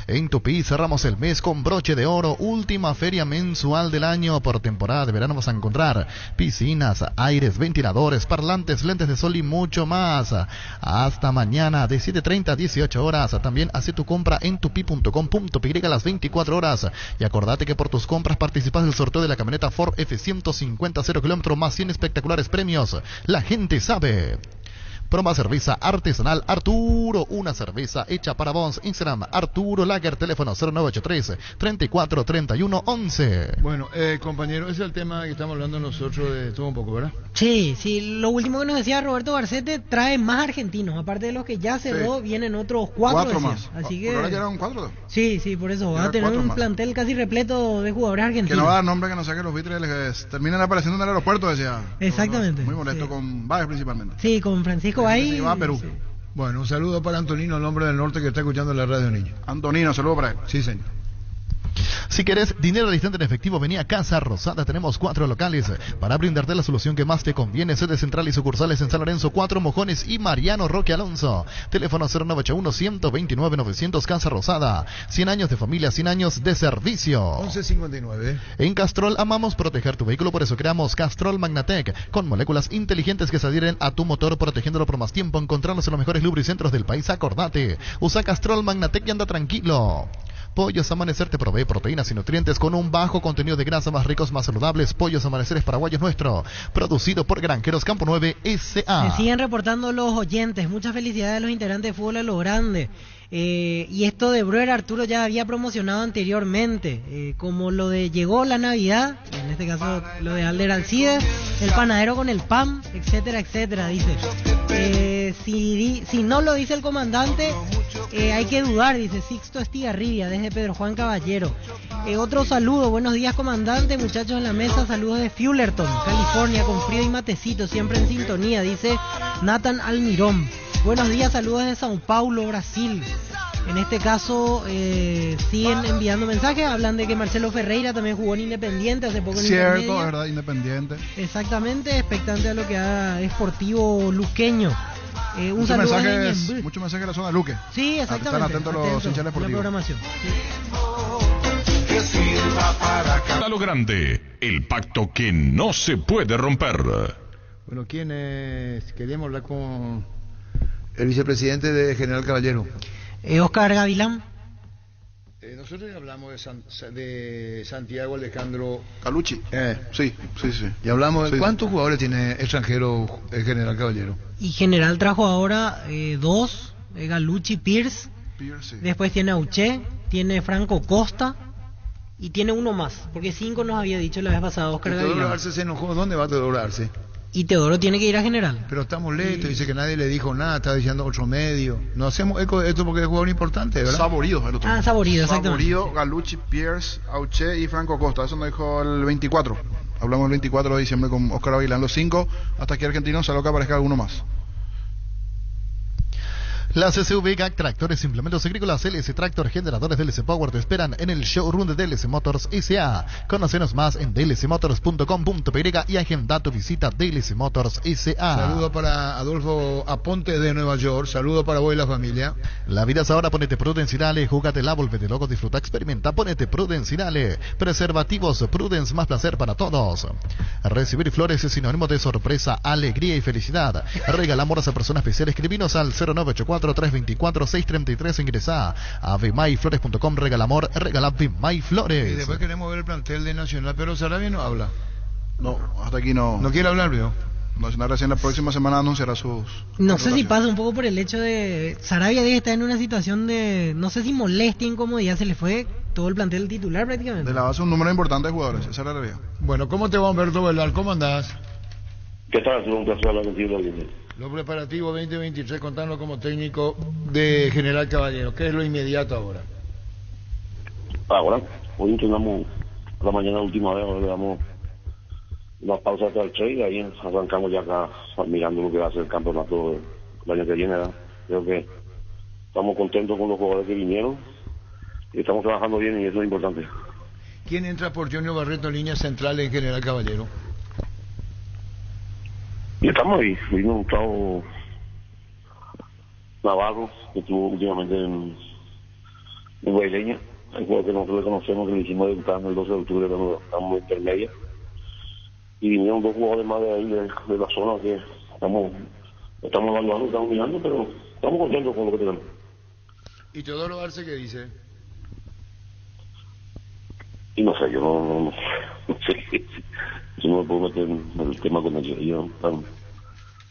En Tupi cerramos el mes con broche de oro, última feria mensual del año. Por temporada de verano vas a encontrar piscinas, aires, ventiladores, parlantes, lentes de sol y mucho más. Hasta mañana de 7:30 a 18 horas. También hace tu compra en tupi.com.py a las 24 horas. Y acordate que por tus compras participas del sorteo de la camioneta Ford F-150 0 km más 100 espectaculares premios. La gente sabe. Proba cerveza artesanal Arturo, una cerveza hecha para vos. Instagram Arturo Lager, teléfono 0983 34 31 11. Bueno, compañero, ese es el tema que estamos hablando nosotros de todo un poco, ¿verdad? Sí, lo último que nos decía Roberto Garcete, trae más argentinos, aparte de los que ya cerró, vienen otros 4 más. Así que... ¿Por ahora ya eran 4? Sí, por eso va a tener un plantel casi repleto de jugadores argentinos. Que no va a dar nombre, que no sea que los vitres les terminan apareciendo en el aeropuerto, decía. Exactamente. Muy molesto con Báez principalmente. Sí, con Francisco Báez. Va a Perú. Sí. Bueno, un saludo para Antonino, el hombre del norte que está escuchando la radio, niño. Antonino, saludo para él. Sí, señor. Si querés dinero al instante en efectivo, vení a Casa Rosada. Tenemos 4 locales para brindarte la solución que más te conviene. Sede central y sucursales en San Lorenzo, 4 Mojones y Mariano Roque Alonso. Teléfono 0981-129-900. Casa Rosada. 100 años de familia, 100 años de servicio. 11:59. En Castrol amamos proteger tu vehículo, por eso creamos Castrol Magnatec, con moléculas inteligentes que se adhieren a tu motor, protegiéndolo por más tiempo. Encontrarlos en los mejores lubricentros del país. Acordate, usa Castrol Magnatec y anda tranquilo. Pollos Amanecer te provee proteínas y nutrientes con un bajo contenido de grasa, más ricos, más saludables. Pollos Amaneceres Paraguayos nuestro, producido por Granjeros Campo 9 S.A. Se siguen reportando los oyentes. Muchas felicidades a los integrantes de Fútbol a lo Grande. Y esto de Breuer Arturo ya había promocionado anteriormente, como lo de llegó la Navidad, en este caso lo de Alder Alcides, el panadero con el pan, etcétera, etcétera, dice. Si no lo dice el comandante, hay que dudar, dice Sixto Estigarribia, desde Pedro Juan Caballero. Otro saludo, buenos días comandante, muchachos en la mesa, saludos de Fullerton, California, con frío y matecito, siempre en sintonía, dice Nathan Almirón. Buenos días, saludos de Sao Paulo, Brasil. En este caso siguen enviando mensajes, hablan de que Marcelo Ferreira también jugó en Independiente hace poco en Cierto, Intermedia. ¿verdad? Independiente. Exactamente, expectante a lo que haga Sportivo Luqueño. Un saludo Muchos mensajes de la zona de Luque. Sí, exactamente. Están atentos los hinchas a la deportivos. programación. A lo grande, el pacto que no se puede romper. Bueno, ¿quién es? Queríamos hablar con el vicepresidente de General Caballero. Oscar Gavilán. Nosotros ya hablamos de Santiago Alejandro Calucci. Sí. Y hablamos de Sí. cuántos jugadores tiene extranjero el General Caballero. Y General trajo ahora 2, Galucci, Pierce. Sí. Después tiene Auché, tiene Franco Costa y tiene uno más, porque 5 nos había dicho la vez pasada Oscar Teodoro Gavilán. Arce se enojó. ¿Dónde va Teodoro Arce? Y Teodoro tiene que ir a General. Pero está molesto, dice que nadie le dijo nada, está diciendo otro medio. No hacemos eco de esto porque es jugador importante, ¿verdad? Saborido, el otro. Saborido, exactamente. Saborido, Galucci, Pierce, Auché y Franco Costa. Eso nos dijo el 24. Hablamos el 24 de diciembre con Oscar Aguilán. Los 5, hasta aquí argentinos, salvo que aparezca alguno más. La CCV GAC Tractores, Implementos Agrícolas, LS Tractor, Generadores DLC Power te esperan en el showroom de DLC Motors S.A. Conocenos más en dlcmotors.com.py y agenda tu visita DLC Motors S.A. Saludo para Adolfo Aponte de Nueva York. Saludo para vos y la familia. La vida es ahora, ponete Prudence y dale, júgatela, volvete loco, disfruta, experimenta, ponete Prudence y dale. Preservativos Prudence, más placer para todos. Recibir flores es sinónimo de sorpresa, alegría y felicidad. Regala amor a persona especial, escribinos al 0984-324-633, ingresá a vmayflores.com, regala amor, regala Vmayflores. Y después queremos ver el plantel de Nacional, pero Sarabia no habla. No, hasta aquí no. ¿No quiere hablar, vio? Nacional recién la próxima semana anunciará sus... No sé si pasa un poco por el hecho de... Sarabia debe estar en una situación de... No sé si molestia, incomodidad, se le fue todo el plantel titular prácticamente. De la base un número importante de jugadores, esa es la realidad. Bueno, ¿cómo te va Humberto Velar? ¿Cómo andás? ¿Qué tal? Es un placer hablar contigo. Los preparativos 2023, contanos como técnico de General Caballero. ¿Qué es lo inmediato ahora? Ahora, hoy entrenamos la mañana última vez, ahora le damos una pausa hasta el trade y ahí arrancamos ya acá mirando lo que va a ser el campeonato el año que viene, ¿verdad? Creo que estamos contentos con los jugadores que vinieron y estamos trabajando bien y eso es importante. ¿Quién entra por Junior Barreto en línea central en General Caballero? Y estamos ahí, vino Gustavo Navarro, que estuvo últimamente en Guayleña, el jugador que nosotros le conocemos, que le hicimos debutar el 12 de octubre, cuando estamos en intermedia. Y vinieron 2 jugadores más de ahí, de la zona, que estamos evaluando, estamos mirando, pero estamos contentos con lo que tenemos. ¿Y Teodoro Arce qué dice? Y no sé, yo no sé, yo no me puedo meter en el tema con ellos, ellos están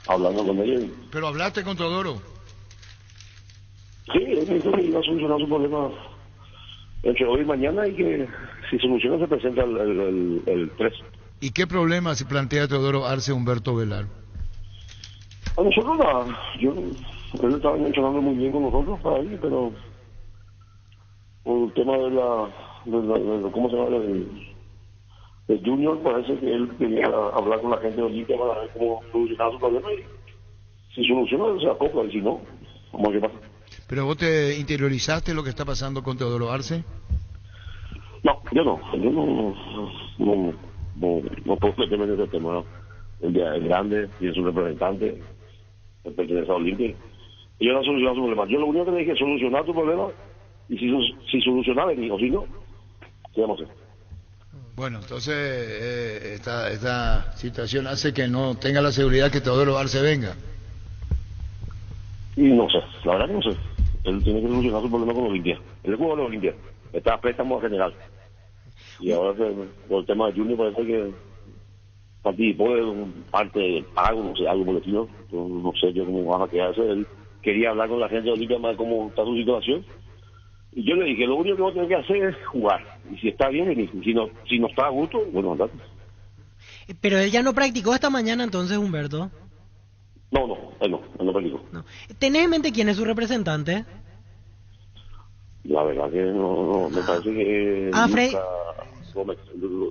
hablando con ellos. ¿Pero hablaste con Teodoro? Sí, él me dijo que iba a solucionar su problema entre hoy y mañana y que si soluciona se presenta el 3. ¿Y qué problema se plantea Teodoro Arce Humberto Velar? A nosotros nada, él estaba entrenando muy bien con nosotros para ahí, pero por el tema de ¿cómo se llama? El Junior, parece que él quería hablar con la gente de Olimpia para ver cómo solucionar su problema y si soluciona se acopla y si no, vamos a ver qué pasa. ¿Pero vos te interiorizaste lo que está pasando con Teodoro Arce? No, Yo no puedo meterme en ese tema, ¿no? El día es grande, tiene su representante, pertenece a Olimpia. Y yo no solucionar su problema. Yo lo único que le dije es solucionar tu problema, y si solucionar, vení, o si no, ¿qué vamos a hacer? Bueno, entonces esta situación hace que no tenga la seguridad que Teodoro Arce venga. Y no sé, la verdad que no sé. Él tiene que solucionar su problema con Olimpia. Él es jugador de Olimpia, está a préstamo a general. Y ahora por el tema de Junior parece que participó de parte del pago, no sé, algo por el estilo. No sé yo cómo van a quedarse. Él quería hablar con la gente de Olimpia más cómo está su situación. Y yo le dije, lo único que vos tenés que hacer es jugar. Y si está bien, venís. Si no está a gusto, bueno, andate. Pero él ya no practicó esta mañana entonces, Humberto. No, él no practicó. No. ¿Tenés en mente quién es su representante? La verdad que no me parece que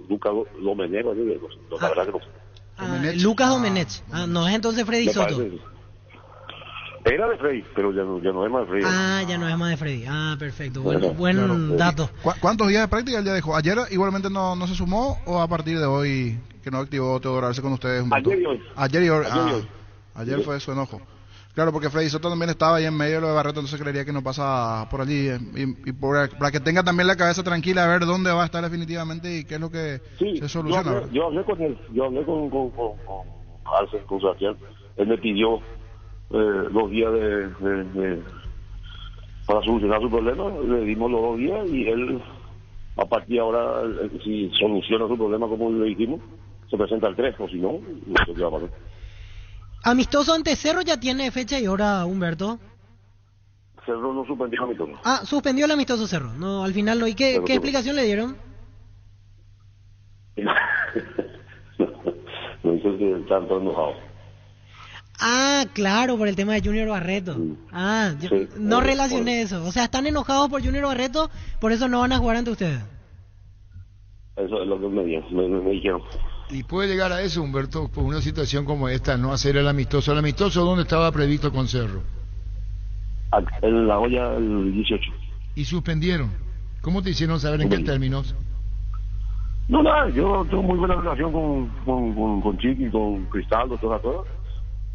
Lucas Domenech, la verdad que no sé. Lucas Domenech. No es entonces Freddy Me Soto. parece que era de Freddy, pero ya no es más de Freddy. Ya no es más de Freddy. Perfecto. Buen dato. ¿Cuántos días de práctica él ya dejó? ¿Ayer igualmente no se sumó o a partir de hoy que no activó Teodoro Arce con ustedes? Ayer y hoy. Ayer fue su enojo. Claro, porque Freddy Soto también estaba ahí en medio de lo de Barreto, entonces creería que no pasa por allí. Y para que tenga también la cabeza tranquila a ver dónde va a estar definitivamente y qué es lo que se soluciona. Yo hablé con él, yo hablé con Arce, con Sebastián. Él me pidió 2 días para solucionar su problema. Le dimos los 2 días y él, a partir de ahora, si soluciona su problema como le dijimos, se presenta el 3, o si no, no sé qué va a pasar. Amistoso ante Cerro ya tiene fecha y hora, Humberto. Cerro no suspendió el amistoso. Suspendió el amistoso Cerro. No, al final no. ¿Y qué explicación le dieron? Me dice que están todos enojados. Claro, por el tema de Junior Barreto. Yo no relacioné eso. O sea, están enojados por Junior Barreto, por eso no van a jugar ante ustedes. Eso es lo que me dijeron. Y puede llegar a eso, Humberto, por una situación como esta, no hacer el amistoso. ¿El amistoso dónde estaba previsto con Cerro? En La Hoya, el 18. ¿Y suspendieron? ¿Cómo te hicieron saber en qué términos? No, nada, yo tengo muy buena relación con Chiqui, con Cristaldo, todas.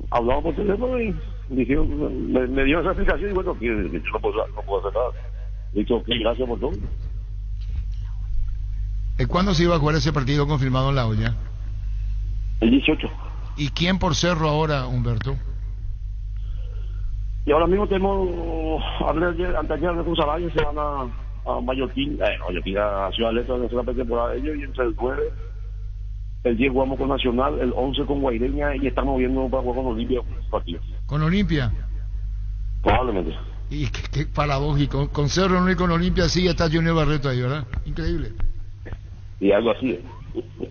Hablamos por teléfono y dijeron, me dio esa explicación y bueno, yo no puedo hacer nada. Dicho, gracias por todo. ¿Cuándo se iba a jugar ese partido confirmado en La Hoya? El 18. ¿Y quién por Cerro ahora, Humberto? Y ahora mismo tenemos, anteayer con Salario, se van a Mallorquín, a Ciudad Letra, en la pretemporada de ellos, y entre el 9, el 10 jugamos con Nacional, el 11 con Guaireña, y estamos viendo para jugar con Olimpia partidos. ¿Con Olimpia? Probablemente. Y qué paradójico, con Cerro no y con Olimpia sí está Junior Barreto ahí, ¿verdad? Increíble. Y algo así.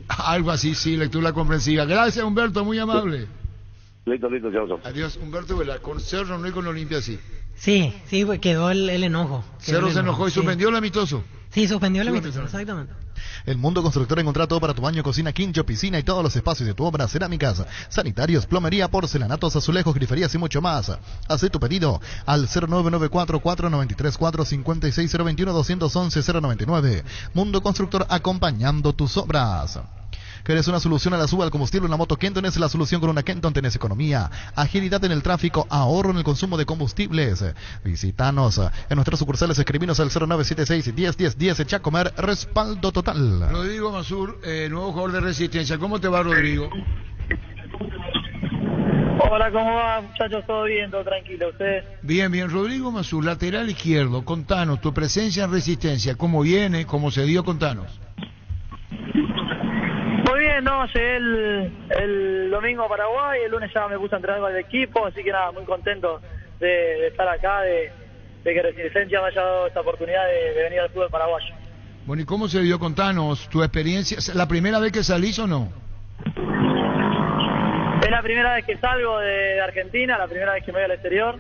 Algo así, sí, lectura comprensiva. Gracias, Humberto, muy amable. Listo, chao. Adiós, Humberto Vela, con Cerro no y con Olimpia sí. Sí, pues quedó el enojo. Cerro se enojó y suspendió el amistoso. Sí, suspendió el amistoso, exactamente. El Mundo Constructor encontrará todo para tu baño, cocina, quincho, piscina y todos los espacios de tu obra, cerámicas, sanitarios, plomería, porcelanatos, azulejos, griferías y mucho más. Haz tu pedido al 0994-493-456-021-211-099. Mundo Constructor, acompañando tus obras. ¿Querés una solución a la suba del combustible? Una moto Kenton es la solución. Con una Kenton tenés economía, agilidad en el tráfico, ahorro en el consumo de combustibles. Visítanos en nuestras sucursales, escribinos al 0976-101010, Chacomer, respaldo total. Rodrigo Mazur, nuevo jugador de Resistencia. ¿Cómo te va, Rodrigo? Hola, ¿cómo va, muchachos? ¿Todo bien? ¿Todo tranquilo? ¿Ustedes? Bien. Rodrigo Mazur, lateral izquierdo. Contanos, tu presencia en Resistencia. ¿Cómo viene? ¿Cómo se dio? Contanos. Muy bien, llegué el domingo a Paraguay, el lunes ya me puse a entrenar con el equipo, así que nada, muy contento de estar acá, de que Resistencia me haya dado esta oportunidad de venir al fútbol paraguayo. Bueno, ¿y cómo se dio? Contanos tu experiencia. ¿La primera vez que salís o no? Es la primera vez que salgo de Argentina, la primera vez que me voy al exterior.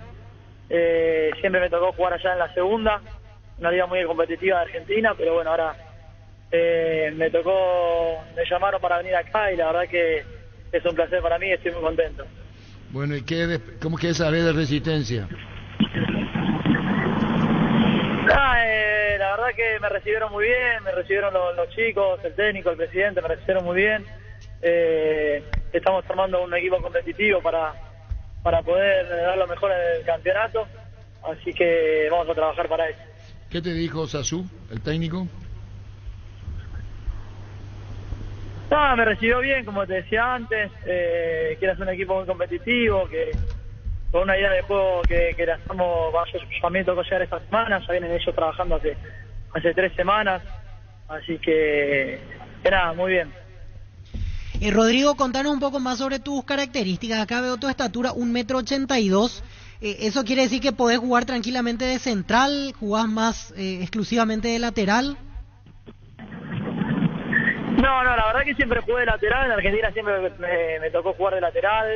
Siempre me tocó jugar allá en la segunda, una liga muy competitiva de Argentina, pero bueno, ahora me llamaron para venir acá y la verdad que es un placer para mí y estoy muy contento. Bueno, ¿y cómo quieres saber de Resistencia? La verdad verdad que me recibieron muy bien, me recibieron los chicos, el técnico, el presidente, me recibieron muy bien. Estamos formando un equipo competitivo para poder dar lo mejor en el campeonato, así que vamos a trabajar para eso. ¿Qué te dijo Sasú, el técnico? No, me recibió bien, como te decía antes, quiere hacer un equipo muy competitivo, que con una idea de juego que la estamos, yo a mí me tocó llegar esta semana, ya vienen ellos trabajando hace 3 semanas, así que nada, muy bien. Rodrigo, contanos un poco más sobre tus características. Acá veo tu estatura, 1,82 m. ¿Eso quiere decir que podés jugar tranquilamente de central? ¿Jugás más exclusivamente de lateral? No, la verdad que siempre jugué de lateral. En Argentina siempre me tocó jugar de lateral.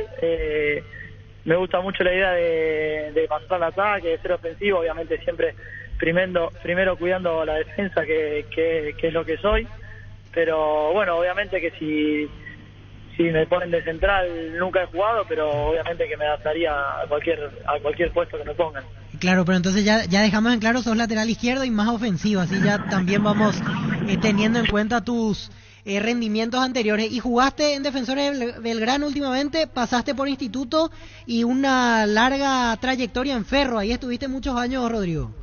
Me gusta mucho la idea de pasar al ataque, de ser ofensivo. Obviamente siempre primero cuidando la defensa, que es lo que soy. Pero bueno, obviamente que si me ponen de central nunca he jugado, pero obviamente que me adaptaría a cualquier puesto que me pongan. Claro, pero entonces ya dejamos en claro, sos lateral izquierdo y más ofensivo, así ya también vamos teniendo en cuenta tus rendimientos anteriores. Y jugaste en Defensores Belgrano últimamente, pasaste por Instituto y una larga trayectoria en Ferro, ahí estuviste muchos años, Rodrigo.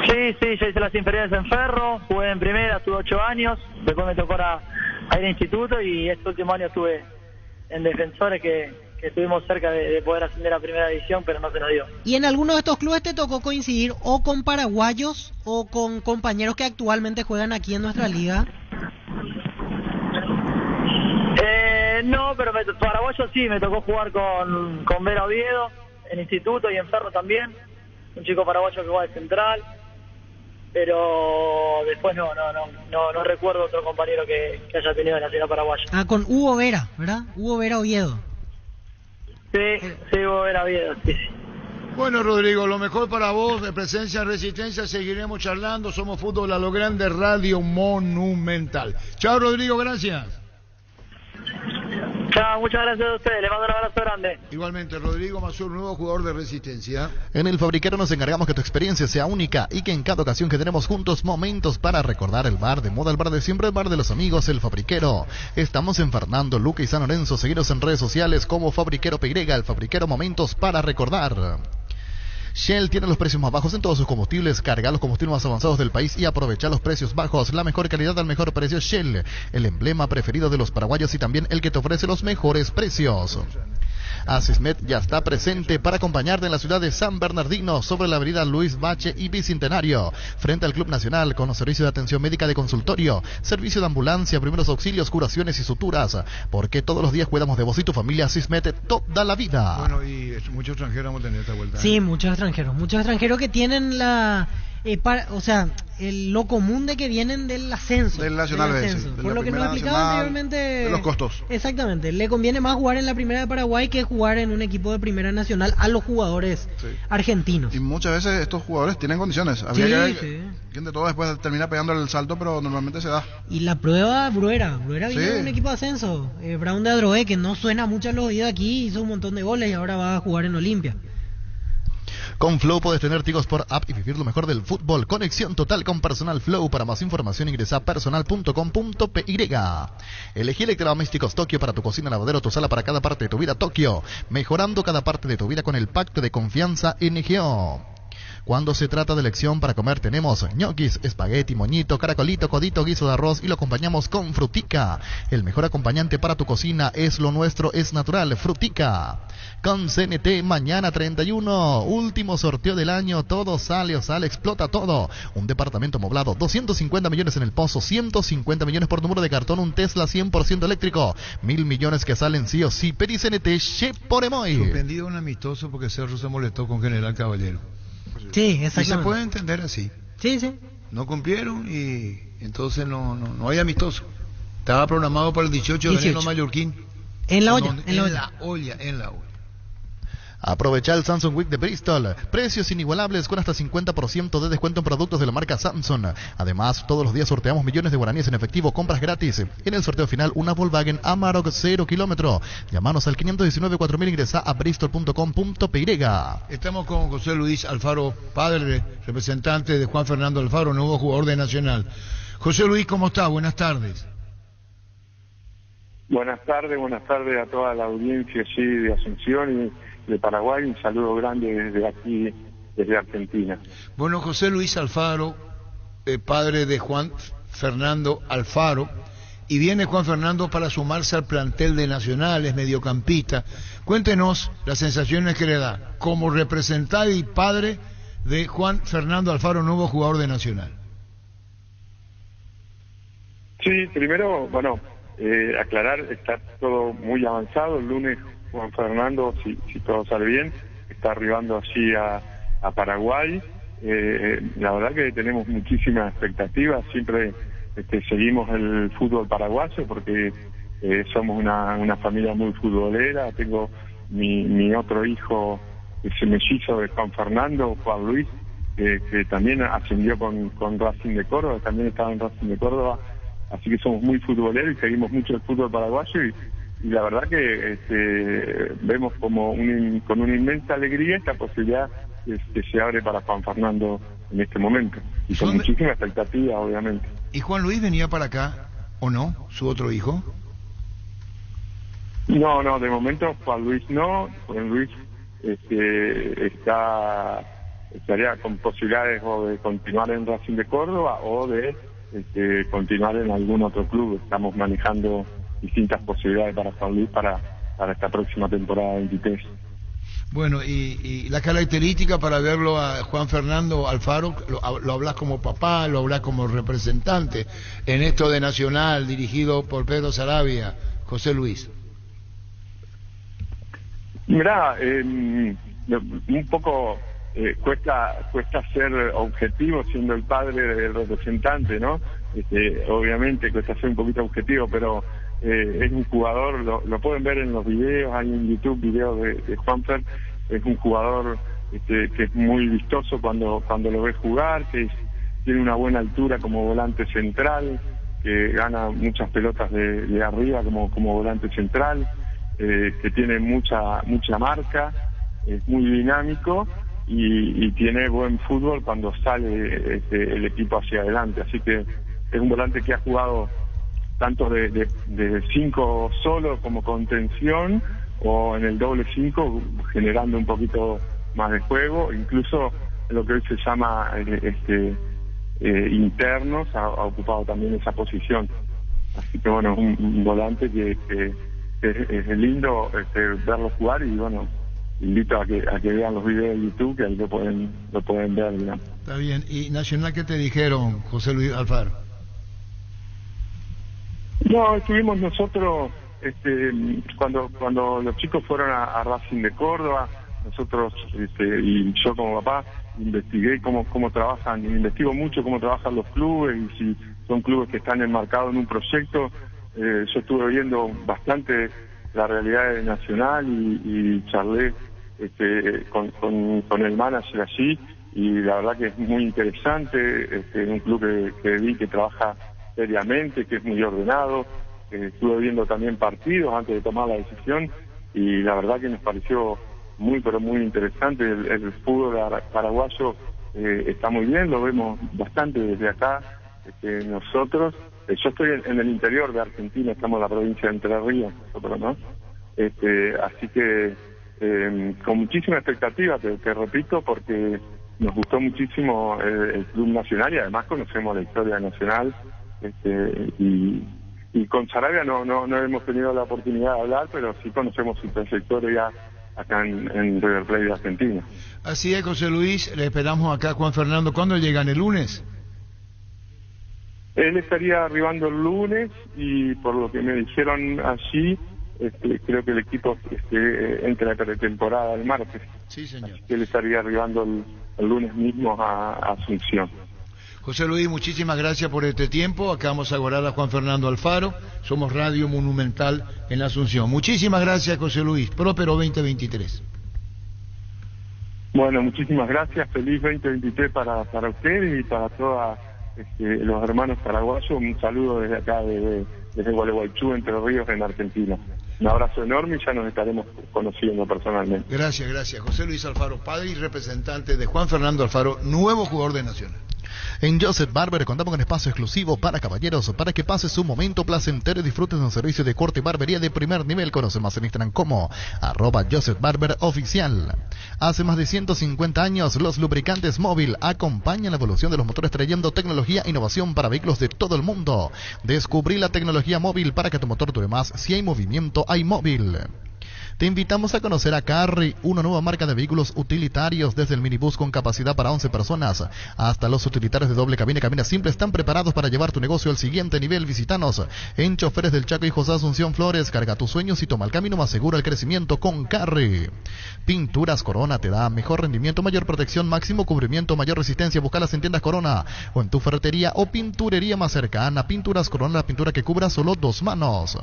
Sí, yo hice las inferiores en Ferro, jugué en primera, estuve 8 años, después me tocó ir a Instituto y este último año estuve en Defensores, que estuvimos cerca de poder ascender a primera división, pero no se nos dio. ¿Y en alguno de estos clubes te tocó coincidir o con paraguayos o con compañeros que actualmente juegan aquí en nuestra liga? No, pero paraguayos sí, me tocó jugar con Vera Oviedo en Instituto y en Ferro también, un chico paraguayo que juega de central. Pero después no recuerdo otro compañero que haya tenido en la Nacional Paraguaya. Con Hugo Vera, ¿verdad? Hugo Vera Oviedo. Sí, Hugo Vera Oviedo, sí. Bueno, Rodrigo, lo mejor para vos, de Presencia en Resistencia, seguiremos charlando, somos Fútbol a lo Grande, Radio Monumental. Chao, Rodrigo, gracias. Chao, muchas gracias a ustedes, les mando un abrazo grande. Igualmente, Rodrigo Mazur, nuevo jugador de Resistencia. En El Fabriquero nos encargamos que tu experiencia sea única y que en cada ocasión que tenemos juntos momentos para recordar el bar de moda, el bar de siempre, el bar de los amigos, El Fabriquero. Estamos en Fernando, Luque y San Lorenzo. Seguiros en redes sociales como Fabriquero PY, El Fabriquero, momentos para recordar. Shell tiene los precios más bajos en todos sus combustibles. Carga los combustibles más avanzados del país y aprovecha los precios bajos. La mejor calidad al mejor precio. Shell, el emblema preferido de los paraguayos y también el que te ofrece los mejores precios. Asismed ya está presente para acompañarte en la ciudad de San Bernardino, sobre la avenida Luis Bache y Bicentenario, frente al Club Nacional, con los servicios de atención médica de consultorio, servicio de ambulancia, primeros auxilios, curaciones y suturas, porque todos los días cuidamos de vos y tu familia. Asismed toda la vida. Bueno, y muchos extranjeros vamos a tener esta vuelta. Sí, muchos extranjeros que tienen lo común de que vienen del ascenso. Del Nacional B, sí, por lo que nos explicaba anteriormente. De los costos. Exactamente, le conviene más jugar en la primera de Paraguay que jugar en un equipo de primera nacional a los jugadores argentinos. Y muchas veces estos jugadores tienen condiciones. Había que de todo después termina pegando el salto, pero normalmente se da. Y la prueba, Bruera viene de un equipo de ascenso. Brown de Adroé, que no suena mucho a los oídos aquí, hizo un montón de goles y ahora va a jugar en Olimpia. Con Flow puedes tener Tigo Sport App y vivir lo mejor del fútbol. Conexión total con Personal Flow. Para más información ingresa a personal.com.py. Elegí electrodomésticos Tokio para tu cocina, lavadero o tu sala, para cada parte de tu vida. Tokio, mejorando cada parte de tu vida con el pacto de confianza NGO. Cuando se trata de elección para comer tenemos ñoquis, espagueti, moñito, caracolito, codito, guiso de arroz y lo acompañamos con Frutica. El mejor acompañante para tu cocina es lo nuestro, es natural. Frutica. Con CNT, mañana 31, último sorteo del año, todo sale, explota todo. Un departamento amoblado, 250 millones en el pozo, 150 millones por número de cartón, un Tesla 100% eléctrico, 1.000 millones que salen sí o sí. Pedi CNT, Che por Emoy. Suspendido un amistoso porque Cerro se molestó con General Caballero. Sí, exactamente. Y se puede entender así. Sí. No cumplieron y entonces no hay amistoso. Estaba programado para el 18 de enero Mallorquín. En la olla. En la olla. Aprovecha el Samsung Week de Bristol. Precios inigualables con hasta 50% de descuento en productos de la marca Samsung. Además, todos los días sorteamos millones de guaraníes en efectivo, compras gratis. En el sorteo final, una Volkswagen Amarok 0 kilómetro. Llámanos al 519-4000, ingresa a bristol.com.py. Estamos con José Luis Alfaro, padre, representante de Juan Fernando Alfaro, nuevo jugador de Nacional. José Luis, ¿cómo está? Buenas tardes. Buenas tardes a toda la audiencia allí de Asunción y de Paraguay. Un saludo grande desde aquí, desde Argentina. Bueno, José Luis Alfaro, padre de Juan Fernando Alfaro, y viene Juan Fernando para sumarse al plantel de Nacional, es mediocampista. Cuéntenos las sensaciones que le da como representante y padre de Juan Fernando Alfaro, nuevo jugador de Nacional. Sí, primero, aclarar, está todo muy avanzado. El lunes Juan Fernando, si todo sale bien, está arribando allí a Paraguay. La verdad que tenemos muchísimas expectativas. Siempre seguimos el fútbol paraguayo porque somos una familia muy futbolera. Tengo mi otro hijo, ese mellizo de Juan Fernando, Juan Luis, que también ascendió con Racing de Córdoba, también estaba en Racing de Córdoba. Así que somos muy futboleros y seguimos mucho el fútbol paraguayo y la verdad que vemos como con una inmensa alegría esta posibilidad que se abre para Juan Fernando en este momento. Y con muchísima expectativa, obviamente. ¿Y Juan Luis venía para acá o no, su otro hijo? No, de momento Juan Luis no. Juan Luis estaría con posibilidades o de continuar en Racing de Córdoba o de continuar en algún otro club. Estamos manejando distintas posibilidades para Juan Luis para esta próxima temporada 23. Bueno, y la característica para verlo a Juan Fernando Alfaro, lo hablas como papá, lo hablas como representante en esto de Nacional, dirigido por Pedro Sarabia, José Luis. Mirá, un poco cuesta ser objetivo siendo el padre del representante, ¿no? Obviamente cuesta ser un poquito objetivo, pero es un jugador, lo pueden ver en los videos, hay en YouTube videos de Juanfer. Es un jugador que es muy vistoso cuando lo ves jugar, que tiene una buena altura como volante central, que gana muchas pelotas de arriba como volante central, que tiene mucha marca, es muy dinámico y tiene buen fútbol cuando sale el equipo hacia adelante. Así que es un volante que ha jugado tanto de 5 solo como contención o en el doble 5, generando un poquito más de juego, incluso lo que hoy se llama internos, ha ocupado también esa posición. Así que bueno, un volante que es lindo verlo jugar y bueno, invito a que vean los videos de YouTube, que ahí lo pueden ver, digamos. Está bien. ¿Y Nacional qué te dijeron, José Luis Alfaro? No, estuvimos nosotros cuando los chicos fueron a Racing de Córdoba, nosotros y yo como papá investigué cómo trabajan, investigo mucho cómo trabajan los clubes y si son clubes que están enmarcados en un proyecto. Yo estuve viendo bastante la realidad de Nacional y charlé con el manager allí y la verdad que es muy interesante, un club que vi que trabaja seriamente, que es muy ordenado. Estuve viendo también partidos antes de tomar la decisión y la verdad que nos pareció muy interesante. El fútbol paraguayo está muy bien, lo vemos bastante desde acá. Nosotros, yo estoy en el interior de Argentina, estamos en la provincia de Entre Ríos, nosotros, ¿no? Así que con muchísima expectativa, te repito, porque nos gustó muchísimo el Club Nacional y además conocemos la historia de Nacional. Y con Sarabia no hemos tenido la oportunidad de hablar, pero sí conocemos su trayectoria acá en River Plate de Argentina. Así es, José Luis, le esperamos acá a Juan Fernando. ¿Cuándo llegan? ¿El lunes? Él estaría arribando el lunes y por lo que me dijeron allí, creo que el equipo entra a pretemporada el martes. Sí, señor. Así que él estaría arribando el lunes mismo a Asunción. José Luis, muchísimas gracias por este tiempo. Acá vamos a guardar a Juan Fernando Alfaro. Somos Radio Monumental en Asunción. Muchísimas gracias, José Luis. Próspero 2023. Bueno, muchísimas gracias. Feliz 2023 para ustedes y para todos los hermanos paraguayos. Un saludo desde acá, desde Gualeguaychú, Entre Ríos, en Argentina. Un abrazo enorme y ya nos estaremos conociendo personalmente. Gracias. José Luis Alfaro, padre y representante de Juan Fernando Alfaro, nuevo jugador de Nacional. En Joseph Barber contamos con espacio exclusivo para caballeros, para que pases un momento placentero y disfrutes de un servicio de corte y barbería de primer nivel. Conoce más en Instagram como @JosephBarberOficial. Hace más de 150 años, los lubricantes Móvil acompañan la evolución de los motores, trayendo tecnología e innovación para vehículos de todo el mundo. Descubrí la tecnología Móvil para que tu motor dure más. Si hay movimiento, hay Móvil. Te invitamos a conocer a Carry, una nueva marca de vehículos utilitarios, desde el minibús con capacidad para 11 personas hasta los utilitarios de doble cabina y cabina simple. Están preparados para llevar tu negocio al siguiente nivel. Visítanos en Choferes del Chaco y José Asunción Flores. Carga tus sueños y toma el camino más seguro al crecimiento con Carry. Pinturas Corona te da mejor rendimiento, mayor protección, máximo cubrimiento, mayor resistencia. Búscalas en tiendas Corona o en tu ferretería o pinturería más cercana. Pinturas Corona, la pintura que cubra solo 2 manos.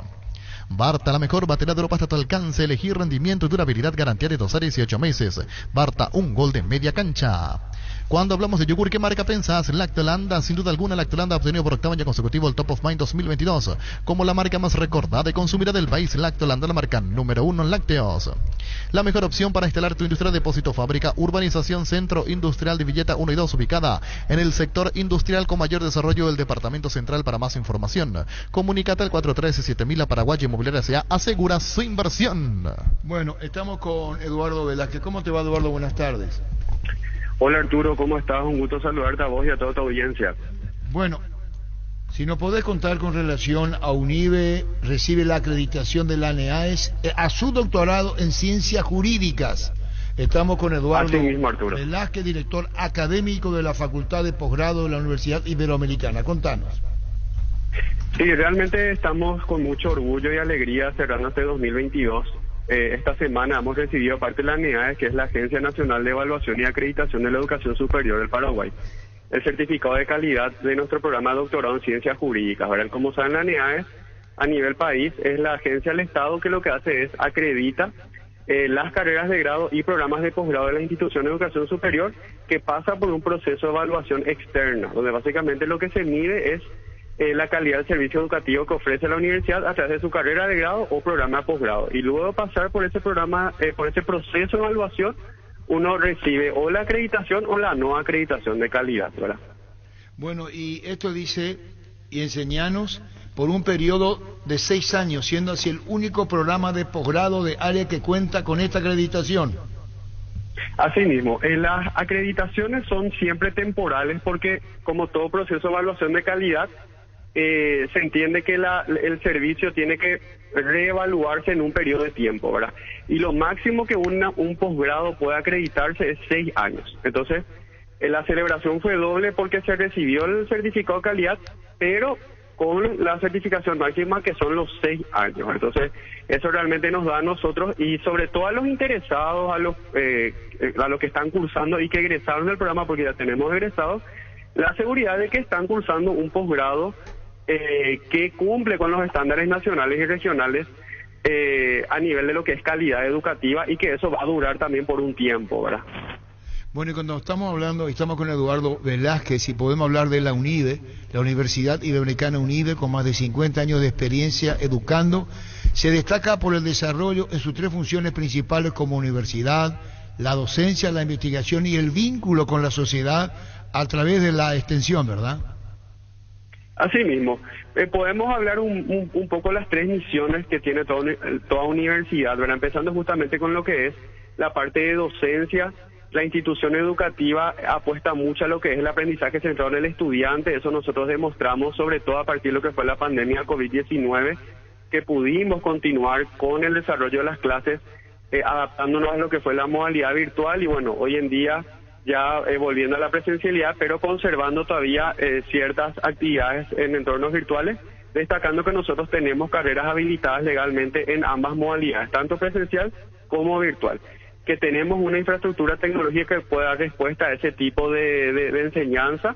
Barta, la mejor batería de Europa hasta tu alcance. Elegir rendimiento y durabilidad, garantía de 2 a 18 meses. Barta, un gol de media cancha. Cuando hablamos de yogur, ¿qué marca pensás? Lactolanda, sin duda alguna. Lactolanda ha obtenido por 8º año consecutivo el Top of Mind 2022 como la marca más recordada y consumida del país. Lactolanda, la marca número 1 en lácteos. La mejor opción para instalar tu industria, depósito fábrica, urbanización Centro Industrial de Villeta 1 y 2, ubicada en el sector industrial con mayor desarrollo del Departamento Central. Para más información, comunícate al 413-7000. A Paraguay Inmobiliaria S.A. asegura su inversión. Bueno, estamos con Eduardo Velázquez. ¿Cómo te va, Eduardo? Buenas tardes. Hola Arturo, ¿cómo estás? Un gusto saludarte a vos y a toda tu audiencia. Bueno, si nos podés contar con relación a UNIBE, recibe la acreditación de la ANEAES a su doctorado en Ciencias Jurídicas. Estamos con Eduardo Velázquez, director académico de la Facultad de Posgrado de la Universidad Iberoamericana. Contanos. Sí, realmente estamos con mucho orgullo y alegría cerrando este 2022. Esta semana hemos recibido parte de la ANEAES, que es la Agencia Nacional de Evaluación y Acreditación de la Educación Superior del Paraguay, el certificado de calidad de nuestro programa de doctorado en Ciencias Jurídicas. Ahora, como saben, la ANEAES a nivel país es la agencia del Estado que lo que hace es acredita las carreras de grado y programas de posgrado de la institución de educación superior, que pasa por un proceso de evaluación externa, donde básicamente lo que se mide es la calidad del servicio educativo que ofrece la universidad a través de su carrera de grado o programa de posgrado. Y luego de pasar por ese programa, por ese proceso de evaluación, uno recibe o la acreditación o la no acreditación de calidad, ¿verdad? Bueno, y esto dice, y enseñanos por un periodo de 6 años, siendo así el único programa de posgrado de área que cuenta con esta acreditación. Así mismo, las acreditaciones son siempre temporales porque, como todo proceso de evaluación de calidad, se entiende que el servicio tiene que reevaluarse en un periodo de tiempo, ¿verdad? Y lo máximo que un posgrado puede acreditarse es 6 años. Entonces, la celebración fue doble porque se recibió el certificado de calidad, pero con la certificación máxima, que son los 6 años. Entonces, eso realmente nos da a nosotros, y sobre todo a los interesados, a los que están cursando y que egresaron del programa, porque ya tenemos egresados, la seguridad de que están cursando un posgrado que cumple con los estándares nacionales y regionales a nivel de lo que es calidad educativa, y que eso va a durar también por un tiempo, ¿verdad? Bueno, y cuando estamos hablando, estamos con Eduardo Velázquez, y podemos hablar de la UNIBE, la Universidad Iberoamericana UNIBE, con más de 50 años de experiencia educando, se destaca por el desarrollo en sus 3 funciones principales como universidad: la docencia, la investigación y el vínculo con la sociedad a través de la extensión, ¿verdad? Así mismo, podemos hablar un poco de las 3 misiones que tiene toda universidad, ¿verdad? Empezando justamente con lo que es la parte de docencia. La institución educativa apuesta mucho a lo que es el aprendizaje centrado en el estudiante. Eso nosotros demostramos, sobre todo a partir de lo que fue la pandemia COVID-19, que pudimos continuar con el desarrollo de las clases, adaptándonos a lo que fue la modalidad virtual, y bueno, hoy en día ya volviendo a la presencialidad, pero conservando todavía ciertas actividades en entornos virtuales, destacando que nosotros tenemos carreras habilitadas legalmente en ambas modalidades, tanto presencial como virtual, que tenemos una infraestructura tecnológica que pueda dar respuesta a ese tipo de enseñanza.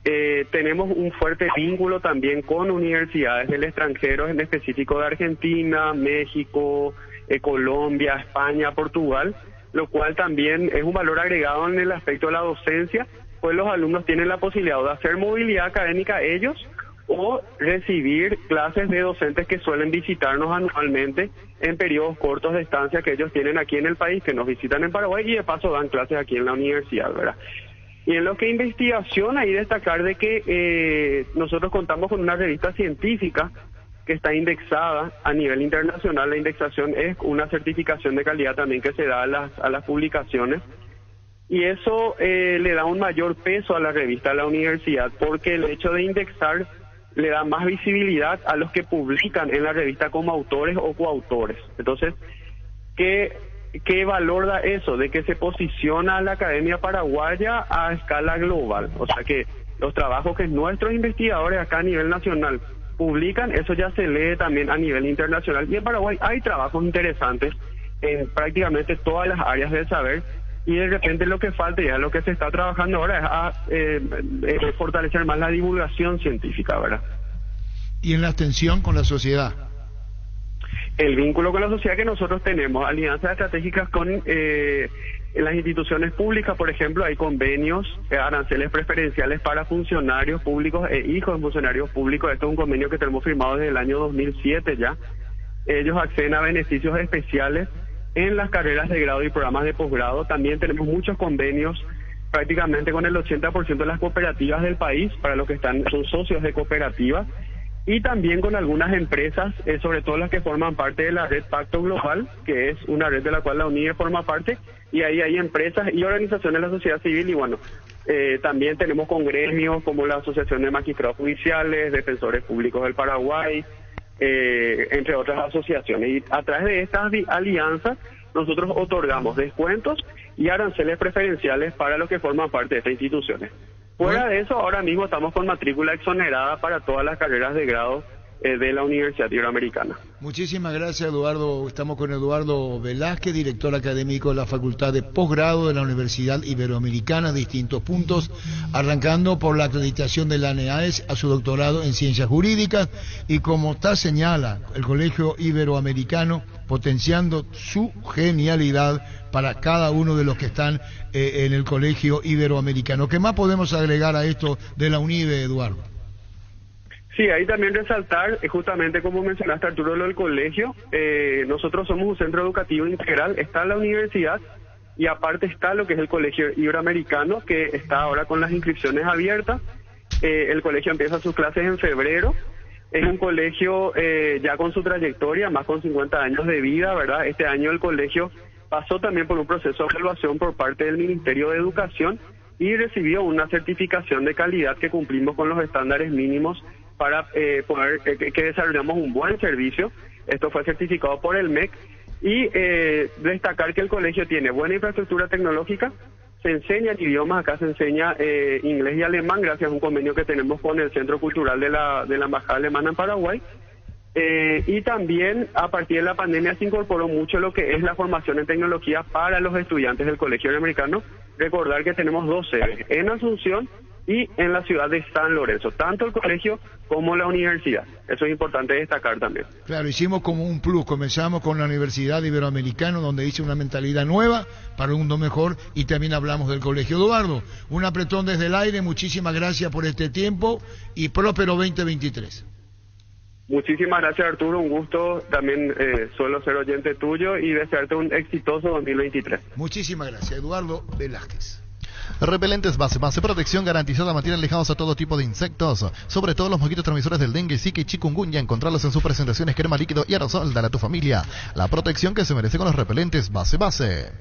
Tenemos un fuerte vínculo también con universidades del extranjero, en específico de Argentina, México, Colombia, España, Portugal, lo cual también es un valor agregado en el aspecto de la docencia, pues los alumnos tienen la posibilidad de hacer movilidad académica ellos o recibir clases de docentes que suelen visitarnos anualmente en periodos cortos de estancia que ellos tienen aquí en el país, que nos visitan en Paraguay y de paso dan clases aquí en la universidad, ¿verdad? Y en lo que investigación, ahí destacar de que nosotros contamos con una revista científica que está indexada a nivel internacional. La indexación es una certificación de calidad también que se da a las publicaciones, y eso le da un mayor peso a la revista, a la universidad, porque el hecho de indexar le da más visibilidad a los que publican en la revista como autores o coautores. Entonces, ¿qué valor da eso? De que se posiciona a la Academia Paraguaya a escala global. O sea que los trabajos que nuestros investigadores acá a nivel nacional publican, eso ya se lee también a nivel internacional. Y en Paraguay hay trabajos interesantes en prácticamente todas las áreas del saber, y de repente lo que falta, ya lo que se está trabajando ahora es fortalecer más la divulgación científica, ¿verdad? Y en la extensión con la sociedad. El vínculo con la sociedad que nosotros tenemos, alianzas estratégicas con las instituciones públicas, por ejemplo, hay convenios, aranceles preferenciales para funcionarios públicos e hijos de funcionarios públicos. Esto es un convenio que tenemos firmado desde el año 2007 ya. Ellos acceden a beneficios especiales en las carreras de grado y programas de posgrado. También tenemos muchos convenios prácticamente con el 80% de las cooperativas del país, para los que son socios de cooperativas, y también con algunas empresas, sobre todo las que forman parte de la red Pacto Global, que es una red de la cual la UNIVE forma parte, y ahí hay empresas y organizaciones de la sociedad civil. Y bueno, también tenemos congremios como la Asociación de Magistrados Judiciales, Defensores Públicos del Paraguay, entre otras asociaciones. Y a través de estas alianzas nosotros otorgamos descuentos y aranceles preferenciales para los que forman parte de estas instituciones. Fuera de eso, ahora mismo estamos con matrícula exonerada para todas las carreras de grado de la Universidad Iberoamericana. Muchísimas gracias, Eduardo. Estamos con Eduardo Velázquez, director académico de la Facultad de Posgrado de la Universidad Iberoamericana, distintos puntos, arrancando por la acreditación de la ANEAES a su doctorado en Ciencias Jurídicas, y como está señala el Colegio Iberoamericano, potenciando su genialidad para cada uno de los que están en el Colegio Iberoamericano. ¿Qué más podemos agregar a esto de la UNIVE, Eduardo? Sí, ahí también resaltar, justamente como mencionaste, Arturo, lo del colegio. Nosotros somos un centro educativo integral, está la universidad y aparte está lo que es el Colegio Iberoamericano, que está ahora con las inscripciones abiertas. El colegio empieza sus clases en febrero. Es un colegio ya con su trayectoria, más con 50 años de vida, ¿verdad? Este año el colegio pasó también por un proceso de evaluación por parte del Ministerio de Educación y recibió una certificación de calidad que cumplimos con los estándares mínimos para poder que desarrollamos un buen servicio. Esto fue certificado por el MEC. Y destacar que el colegio tiene buena infraestructura tecnológica, se enseñan idiomas, acá se enseña inglés y alemán gracias a un convenio que tenemos con el Centro Cultural de la Embajada Alemana en Paraguay. Y también a partir de la pandemia se incorporó mucho lo que es la formación en tecnología para los estudiantes del Colegio Iberoamericano. Recordar que tenemos 2 sedes, en Asunción y en la ciudad de San Lorenzo, tanto el colegio como la universidad. Eso es importante destacar también. Claro, hicimos como un plus, comenzamos con la Universidad Iberoamericana, donde hice una mentalidad nueva para un mundo mejor, y también hablamos del colegio. Eduardo, un apretón desde el aire, muchísimas gracias por este tiempo y próspero 2023. Muchísimas gracias, Arturo, un gusto, también suelo ser oyente tuyo y desearte un exitoso 2023. Muchísimas gracias, Eduardo Velázquez. Repelentes base, protección garantizada, mantienen alejados a todo tipo de insectos, sobre todo los mosquitos transmisores del dengue, zika y chikungunya. Encontrarlos en sus presentaciones crema líquido y aerosol. Dale a tu familia la protección que se merece con los repelentes base.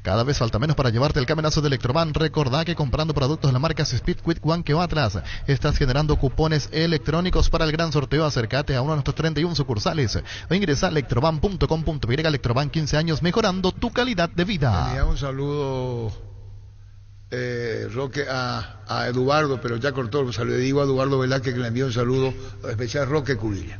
Cada vez falta menos para llevarte el camionazo de Electroban. Recordá que comprando productos de la marca Speed, Quick, One o Atlas estás generando cupones electrónicos para el gran sorteo. Acércate a uno de nuestros 31 sucursales o ingresa a electroban.com.y. Electroban, 15 años mejorando tu calidad de vida. Tenía un saludo Roque a Eduardo, pero ya cortó. Le digo a Eduardo Velázquez que le envío un saludo especial a Roque Cubilla.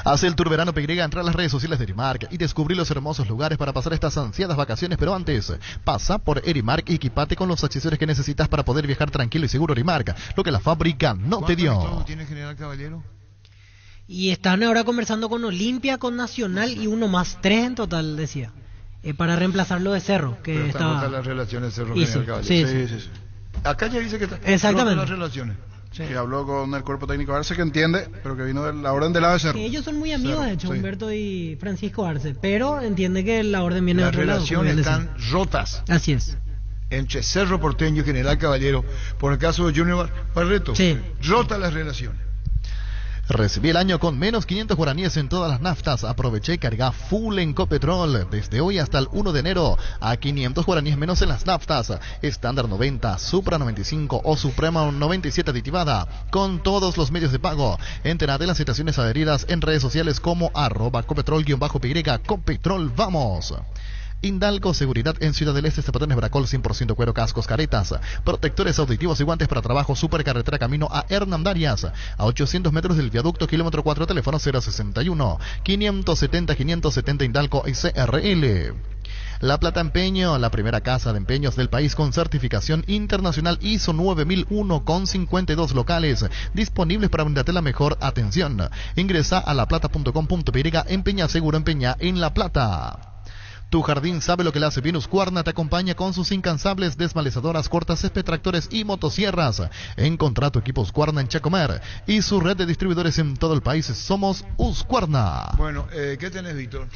Haz el Tour Verano PY, entra a las redes sociales de Erimark y descubrí los hermosos lugares para pasar estas ansiadas vacaciones. Pero antes, pasa por Erimark y equipate con los accesorios que necesitas para poder viajar tranquilo y seguro. Erimark, lo que la fábrica no te dio. ¿Cuántos tiene General Caballero? Y están ahora conversando con Olimpia, con Nacional y uno más, 3 en total, decía. para reemplazarlo de Cerro, que Pero están estaba... rotas las relaciones Cerro Y General sí, Caballero. sí. Acá ya dice que está Exactamente. rotas las relaciones. Que habló con el cuerpo técnico Arce, que entiende, pero que vino de la orden del lado de Cerro. Que ellos son muy amigos, Cerro, de hecho, sí. Humberto y Francisco Arce, pero entiende que la orden viene de Las otro lado. relaciones como bien están decía. rotas. Así es. Entre Cerro Porteño y General Caballero, por el caso de Junior Barreto. Sí. Rotas las relaciones. Recibí el año con menos 500 guaraníes en todas las naftas. Aproveché y carga full en Copetrol. Desde hoy hasta el 1 de enero a 500 guaraníes menos en las naftas. Estándar 90, Supra 95 o Suprema 97 aditivada. Con todos los medios de pago. Entérate de las citaciones adheridas en redes sociales como @Copetrol_PY. Copetrol, vamos. Indalco Seguridad en Ciudad del Este, zapatones Bracol 100% cuero, cascos, caretas, protectores auditivos y guantes para trabajo. Supercarretera camino a Hernandarias, a 800 metros del viaducto, kilómetro 4, teléfono 061 570 570 Indalco SRL. La Plata Empeño, la primera casa de empeños del país con certificación internacional ISO 9001 con 52 locales disponibles para brindarte la mejor atención. Ingresa a laplata.com.py, empeña seguro, empeña en La Plata. Tu jardín sabe lo que le hace bien. Husqvarna te acompaña con sus incansables desmalezadoras, cortas, césped, tractores y motosierras. Encontrá tu equipo Husqvarna en Chacomer y su red de distribuidores en todo el país. Somos Husqvarna. Bueno, ¿qué tenés, Víctor?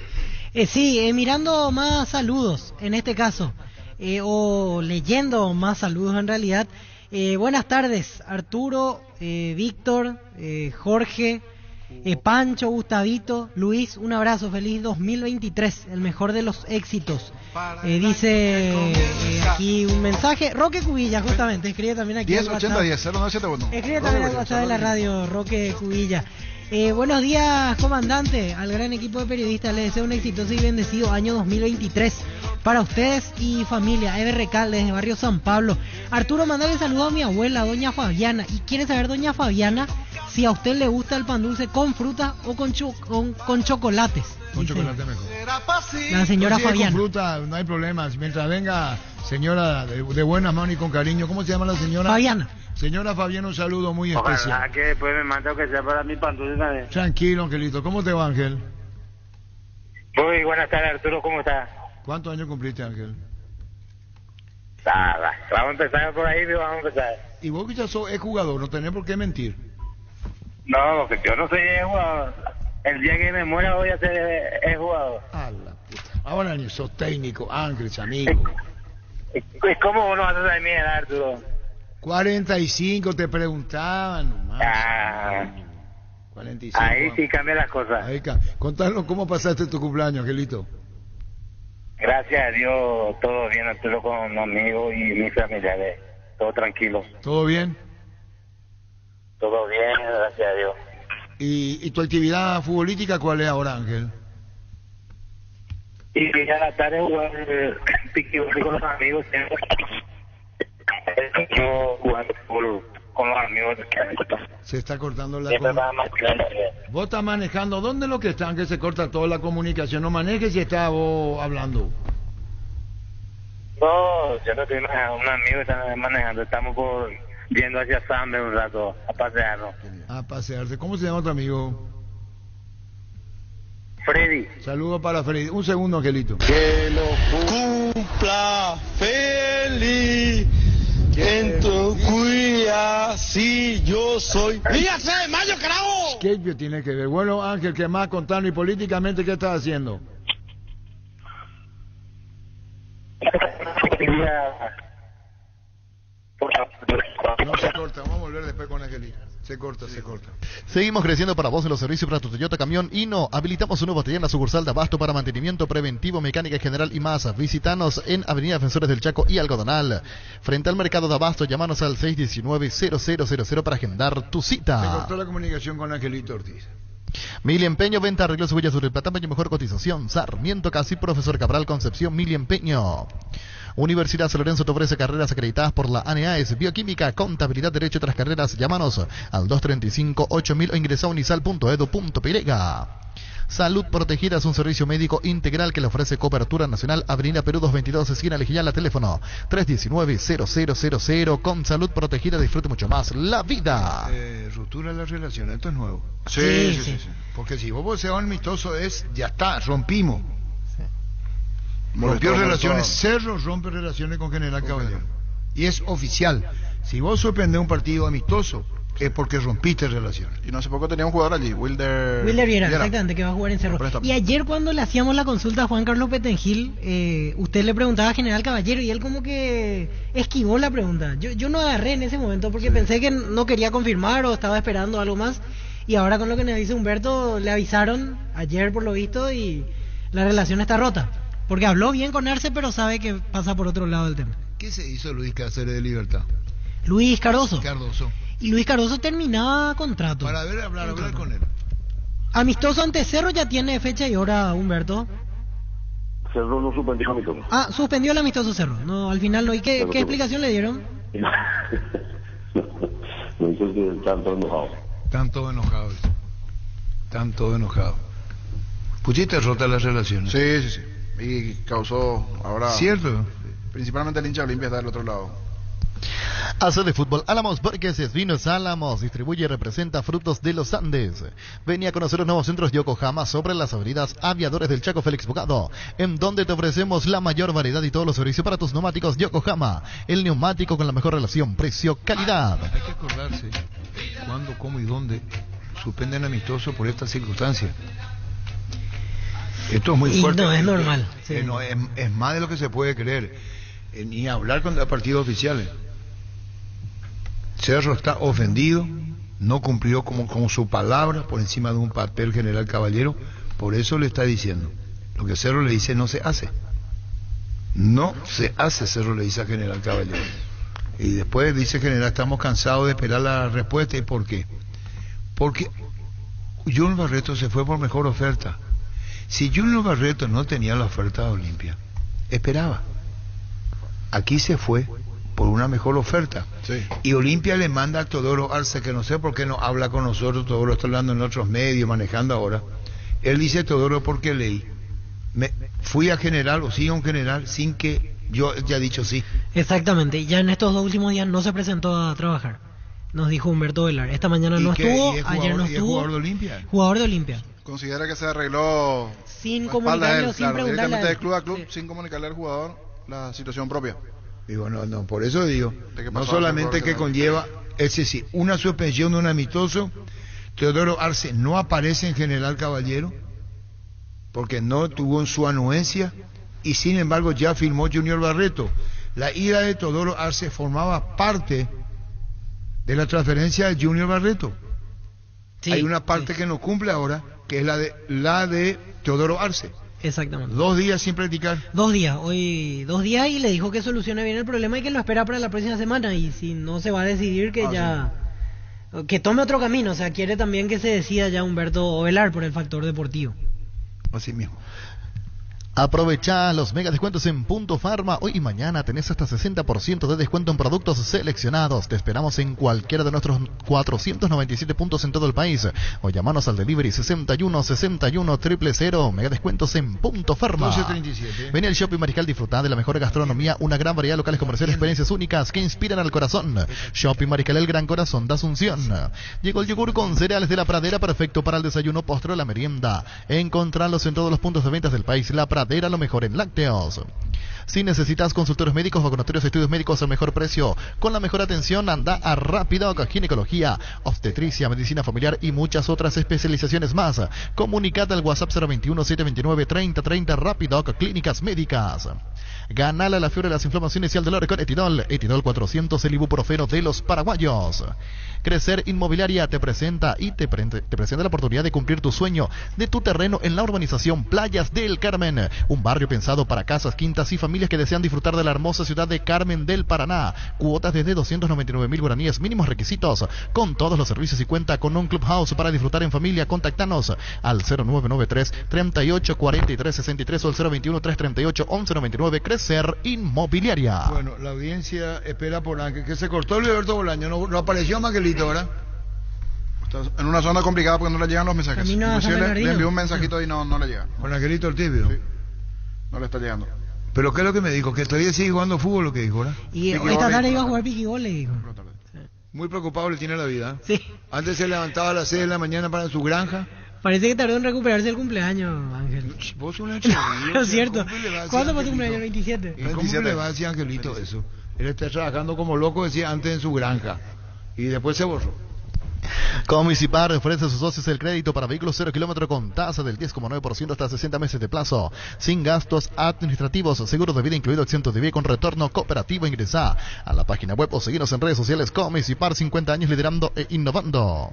Sí, mirando más saludos, en este caso, o leyendo más saludos en realidad. Buenas tardes, Arturo, Víctor, Jorge, Pancho, Gustavito, Luis, un abrazo, feliz 2023, el mejor de los éxitos. Dice aquí un mensaje, Roque Cubilla, justamente, escribe también aquí 1080 10 0971. Escribe también al WhatsApp de la radio, Roque Cubilla. Buenos días, comandante, al gran equipo de periodistas, les deseo un exitoso y bendecido año 2023 para ustedes y familia. Ever Recalde, desde Barrio San Pablo. Arturo, mandale saludo a mi abuela, doña Fabiana, y quiere saber, doña Fabiana, si a usted le gusta el pan dulce con fruta o con chocolates. Con chocolate mejor. La señora Pues sí, Fabiana. con fruta no hay problema, mientras venga señora de buenas manos y con cariño. ¿Cómo se llama la señora? Fabiana. Señora Fabiana, un saludo muy especial. Ojalá que después me mande que sea para mi pan dulce también. Tranquilo, Angelito. ¿Cómo te va, Ángel? Muy buenas tardes, Arturo, ¿cómo estás? ¿Cuántos años cumpliste, Ángel? Nada, vamos a empezar por ahí, vamos a empezar. Y vos que ya sos jugador, no tenés por qué mentir. No, que yo no soy jugador. El día que me muera voy a ser jugador. A la puta. Ahora ni sos técnico, Ángel, amigo. ¿Cómo uno va a hacer mi edad, Arturo? 45 te preguntaban nomás. 45. Ahí sí cambian las cosas. Contanos cómo pasaste tu cumpleaños, Angelito. Gracias a Dios, todo bien, Arturo, con amigos y mis familiares. Todo tranquilo. ¿Todo bien? Todo bien, gracias a Dios. ¿Y tu actividad futbolística cuál es ahora, Ángel? Y ya la tarde jugar piquibol con los amigos. Yo jugando fútbol con los amigos. Se está cortando la Siempre va más claro. Vos estás manejando. ¿Dónde es lo que están? Que se corta toda la comunicación. No manejes si está vos hablando. No, yo no estoy manejando. Un amigo está manejando. Estamos viendo hacia Sambe un rato a pasearnos. A pasearse. ¿Cómo se llama tu amigo? Freddy. Saludos para Freddy. Un segundo, Angelito. Que lo cumpla feliz. Quien te cuida, si yo soy. ¡Dígase de mayo, carajo! ¿Qué tiene que ver? Bueno, Ángel, ¿qué más contarnos? Y políticamente, ¿qué estás haciendo? No se corta, vamos a volver después con Angelito. Se corta. Seguimos creciendo para vos en los servicios para tu Toyota Camión Hino. Habilitamos un nuevo taller en la sucursal de Abasto para mantenimiento preventivo, mecánica general y más. Visítanos en Avenida Defensores del Chaco y Algodonal. Frente al mercado de Abasto, llámanos al 619-0000 para agendar tu cita. Se cortó la comunicación con Angelito Ortiz. Mili Empeño, venta, arreglos, huellas sobre el platano y mejor cotización. Sarmiento, Casi, Profesor Cabral, Concepción, Mili Empeño. Universidad San Lorenzo te ofrece carreras acreditadas por la ANEAES, Bioquímica, Contabilidad, Derecho y otras carreras. Llámanos al 235-8000 o ingresa a unisal.edu.py. Salud Protegida es un servicio médico integral que le ofrece cobertura nacional. Avenida Perú 222, esquina Lejillala, teléfono 319-0000. Con Salud Protegida disfrute mucho más la vida. Ruptura de la relación, esto es nuevo. Sí. Porque si vos seas amistoso ya está, rompimos. Rompió relaciones, Cerro rompe relaciones con General Caballero. Y es oficial. Si vos suspendés un partido amistoso, es porque rompiste relaciones. Y no hace poco tenía un jugador allí, Wilder Viera, exactamente, que va a jugar en Cerro. Y ayer cuando le hacíamos la consulta a Juan Carlos Petengil, usted le preguntaba a General Caballero y él como que esquivó la pregunta. Yo no agarré en ese momento porque pensé que no quería confirmar o estaba esperando algo más. Y ahora con lo que nos dice Humberto, le avisaron ayer por lo visto y la relación está rota. Porque habló bien con Arce, pero sabe que pasa por otro lado del tema. ¿Qué se hizo Luis Cáceres de Libertad? Luis Cardoso. Y Luis Cardoso terminaba contrato. Para hablar con él. Amistoso ante Cerro ya tiene fecha y hora, Humberto. Cerro no suspendió amistoso. Suspendió el amistoso Cerro. No, al final no. ¿Y qué explicación le dieron? Me dice que están todos enojados. Están todos enojados. ¿Pusiste rota las relaciones? Sí. Y causó ahora... ¿Cierto? Principalmente el hincha Olimpia está del otro lado. Hace de fútbol Álamos Burgueses Vinos Álamos distribuye y representa Frutos de los Andes. Venía a conocer los nuevos centros Yokohama sobre las avenidas Aviadores del Chaco Félix Bogado, en donde te ofrecemos la mayor variedad y todos los servicios para tus neumáticos Yokohama, el neumático con la mejor relación precio-calidad. Hay que acordarse cuándo, cómo y dónde suspenden amistosos por esta circunstancia. Esto es muy fuerte. No es normal. Sí. Es más de lo que se puede creer. Ni hablar con los partidos oficiales. Cerro está ofendido, no cumplió con su palabra por encima de un papel General Caballero, por eso le está diciendo. Lo que Cerro le dice no se hace. No se hace, Cerro le dice a General Caballero. Y después dice General, estamos cansados de esperar la respuesta. ¿Y por qué? Porque Junior Barreto se fue por mejor oferta. Si Junior Barreto no tenía la oferta de Olimpia, esperaba. Aquí se fue por una mejor oferta. Sí. Y Olimpia le manda a Teodoro Arce, que no sé por qué no habla con nosotros, Teodoro está hablando en otros medios, manejando ahora. Él dice, Teodoro, porque leí. Fui a General o sigo a un General sin que yo haya dicho sí. Exactamente, ya en estos 2 últimos días no se presentó a trabajar. Nos dijo Humberto Velar. Esta mañana no estuvo, ayer no estuvo. ¿Jugador de Olimpia? Jugador de Olimpia. Considera que se arregló sin comunicarle, sin preguntarle. Directamente de club a club, sin comunicarle al jugador la situación propia. Digo, no, por eso digo, no solamente que conlleva, es decir, una suspensión de un amistoso, Teodoro Arce no aparece en General Caballero, porque no tuvo en su anuencia, y sin embargo ya firmó Junior Barreto. La ida de Teodoro Arce formaba parte de la transferencia de Junior Barreto. Sí, hay una parte que no cumple ahora, que es la de Teodoro Arce. Exactamente. 2 días sin practicar. 2 días, hoy 2 días y le dijo que solucione bien el problema y que lo espera para la próxima semana y si no se va a decidir que que tome otro camino, o sea, quiere también que se decida ya Humberto Velar por el factor deportivo. Así mismo. Aprovecha los mega descuentos en Punto Farma. Hoy y mañana tenés hasta 60% de descuento en productos seleccionados. Te esperamos en cualquiera de nuestros 497 puntos en todo el país. O llamanos al delivery 61 61 000. Mega descuentos en Punto Farma. 12:37. Ven al Shopping Mariscal, disfrutar de la mejor gastronomía, una gran variedad de locales comerciales, experiencias únicas que inspiran al corazón. Shopping Mariscal, el gran corazón de Asunción. Llegó el yogur con cereales de La Pradera, perfecto para el desayuno, postre o la merienda. Encontralos en todos los puntos de ventas del país. La Pradera, lo mejor en lácteos. Si necesitas consultorios médicos, vacunatorios, estudios médicos al mejor precio, con la mejor atención, anda a Rapidoc, ginecología, obstetricia, medicina familiar y muchas otras especializaciones más. Comunicate al WhatsApp 021-729-3030, Rapidoc, clínicas médicas. Ganale a la fiebre de las inflamaciones y al dolor con Etidol 400, el ibuprofeno de los paraguayos. Crecer Inmobiliaria te presenta la oportunidad de cumplir tu sueño de tu terreno en la urbanización Playas del Carmen, un barrio pensado para casas, quintas y familias que desean disfrutar de la hermosa ciudad de Carmen del Paraná. Cuotas desde 299.000 guaraníes, mínimos requisitos, con todos los servicios y cuenta con un clubhouse para disfrutar en familia. Contactanos al 0993 38 43 63 o al 021 338 11 99. Crecer Inmobiliaria. Bueno, la audiencia espera por Ángel, que se cortó el Alberto Bolaño, no apareció Maquelito, ¿verdad? Está en una zona complicada porque no le llegan los mensajes. Le envió un mensajito y no le llega. Con Angelito el Tibio. Sí. No le está llegando. Pero ¿qué es lo que me dijo? Que todavía sigue jugando fútbol, lo que dijo, ¿verdad? Y esta tarde iba a jugar piquigol, le dijo. Muy preocupado le tiene la vida. Sí. Antes se levantaba a las 6 de la mañana para su granja Parece que tardó en recuperarse el cumpleaños, Ángel. Vos una No es cierto. ¿Cuándo fue tu cumpleaños? ¿El 27? ¿Y cómo le va a decir Angelito eso? Él está trabajando como loco, decía antes en su granja. Y después se borró. Comunicipar ofrece a sus socios el crédito para vehículos 0 kilómetro con tasa del 10,9% hasta 60 meses de plazo, sin gastos administrativos, seguro de vida incluido, exento de IVA con retorno cooperativo. Ingresa a la página web o seguirnos en redes sociales. Comunicipar, 50 años liderando e innovando.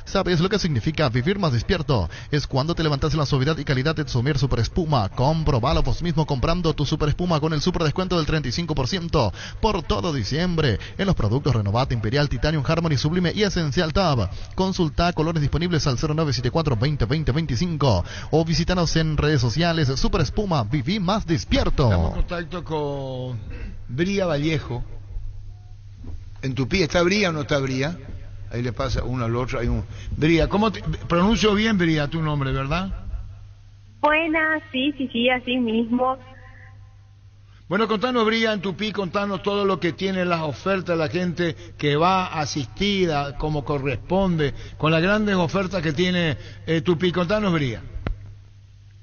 ¿Sabes lo que significa vivir más despierto? Es cuando te levantas en la suavidad y calidad de Somier Super Espuma. Comprobalo vos mismo comprando tu Super Espuma con el super descuento del 35% por todo diciembre en los productos Renovate, Imperial, Titanium, Harmony, Sublime y Esencial Tab. Consulta colores disponibles al 0974 20 25 o visítanos en redes sociales. Super Espuma, viví más despierto. Estamos en contacto con Bría Vallejo. En Tupí, ¿está Bría o no está Bría? Ahí le pasa uno al otro. Hay un... Bría, ¿cómo pronuncio bien, Bría, tu nombre, verdad? Buenas, sí, así mismo. Bueno, contanos, Bría, en Tupí, contanos todo lo que tiene las ofertas, la gente que va asistida como corresponde, con las grandes ofertas que tiene Tupí. Contanos, Bría.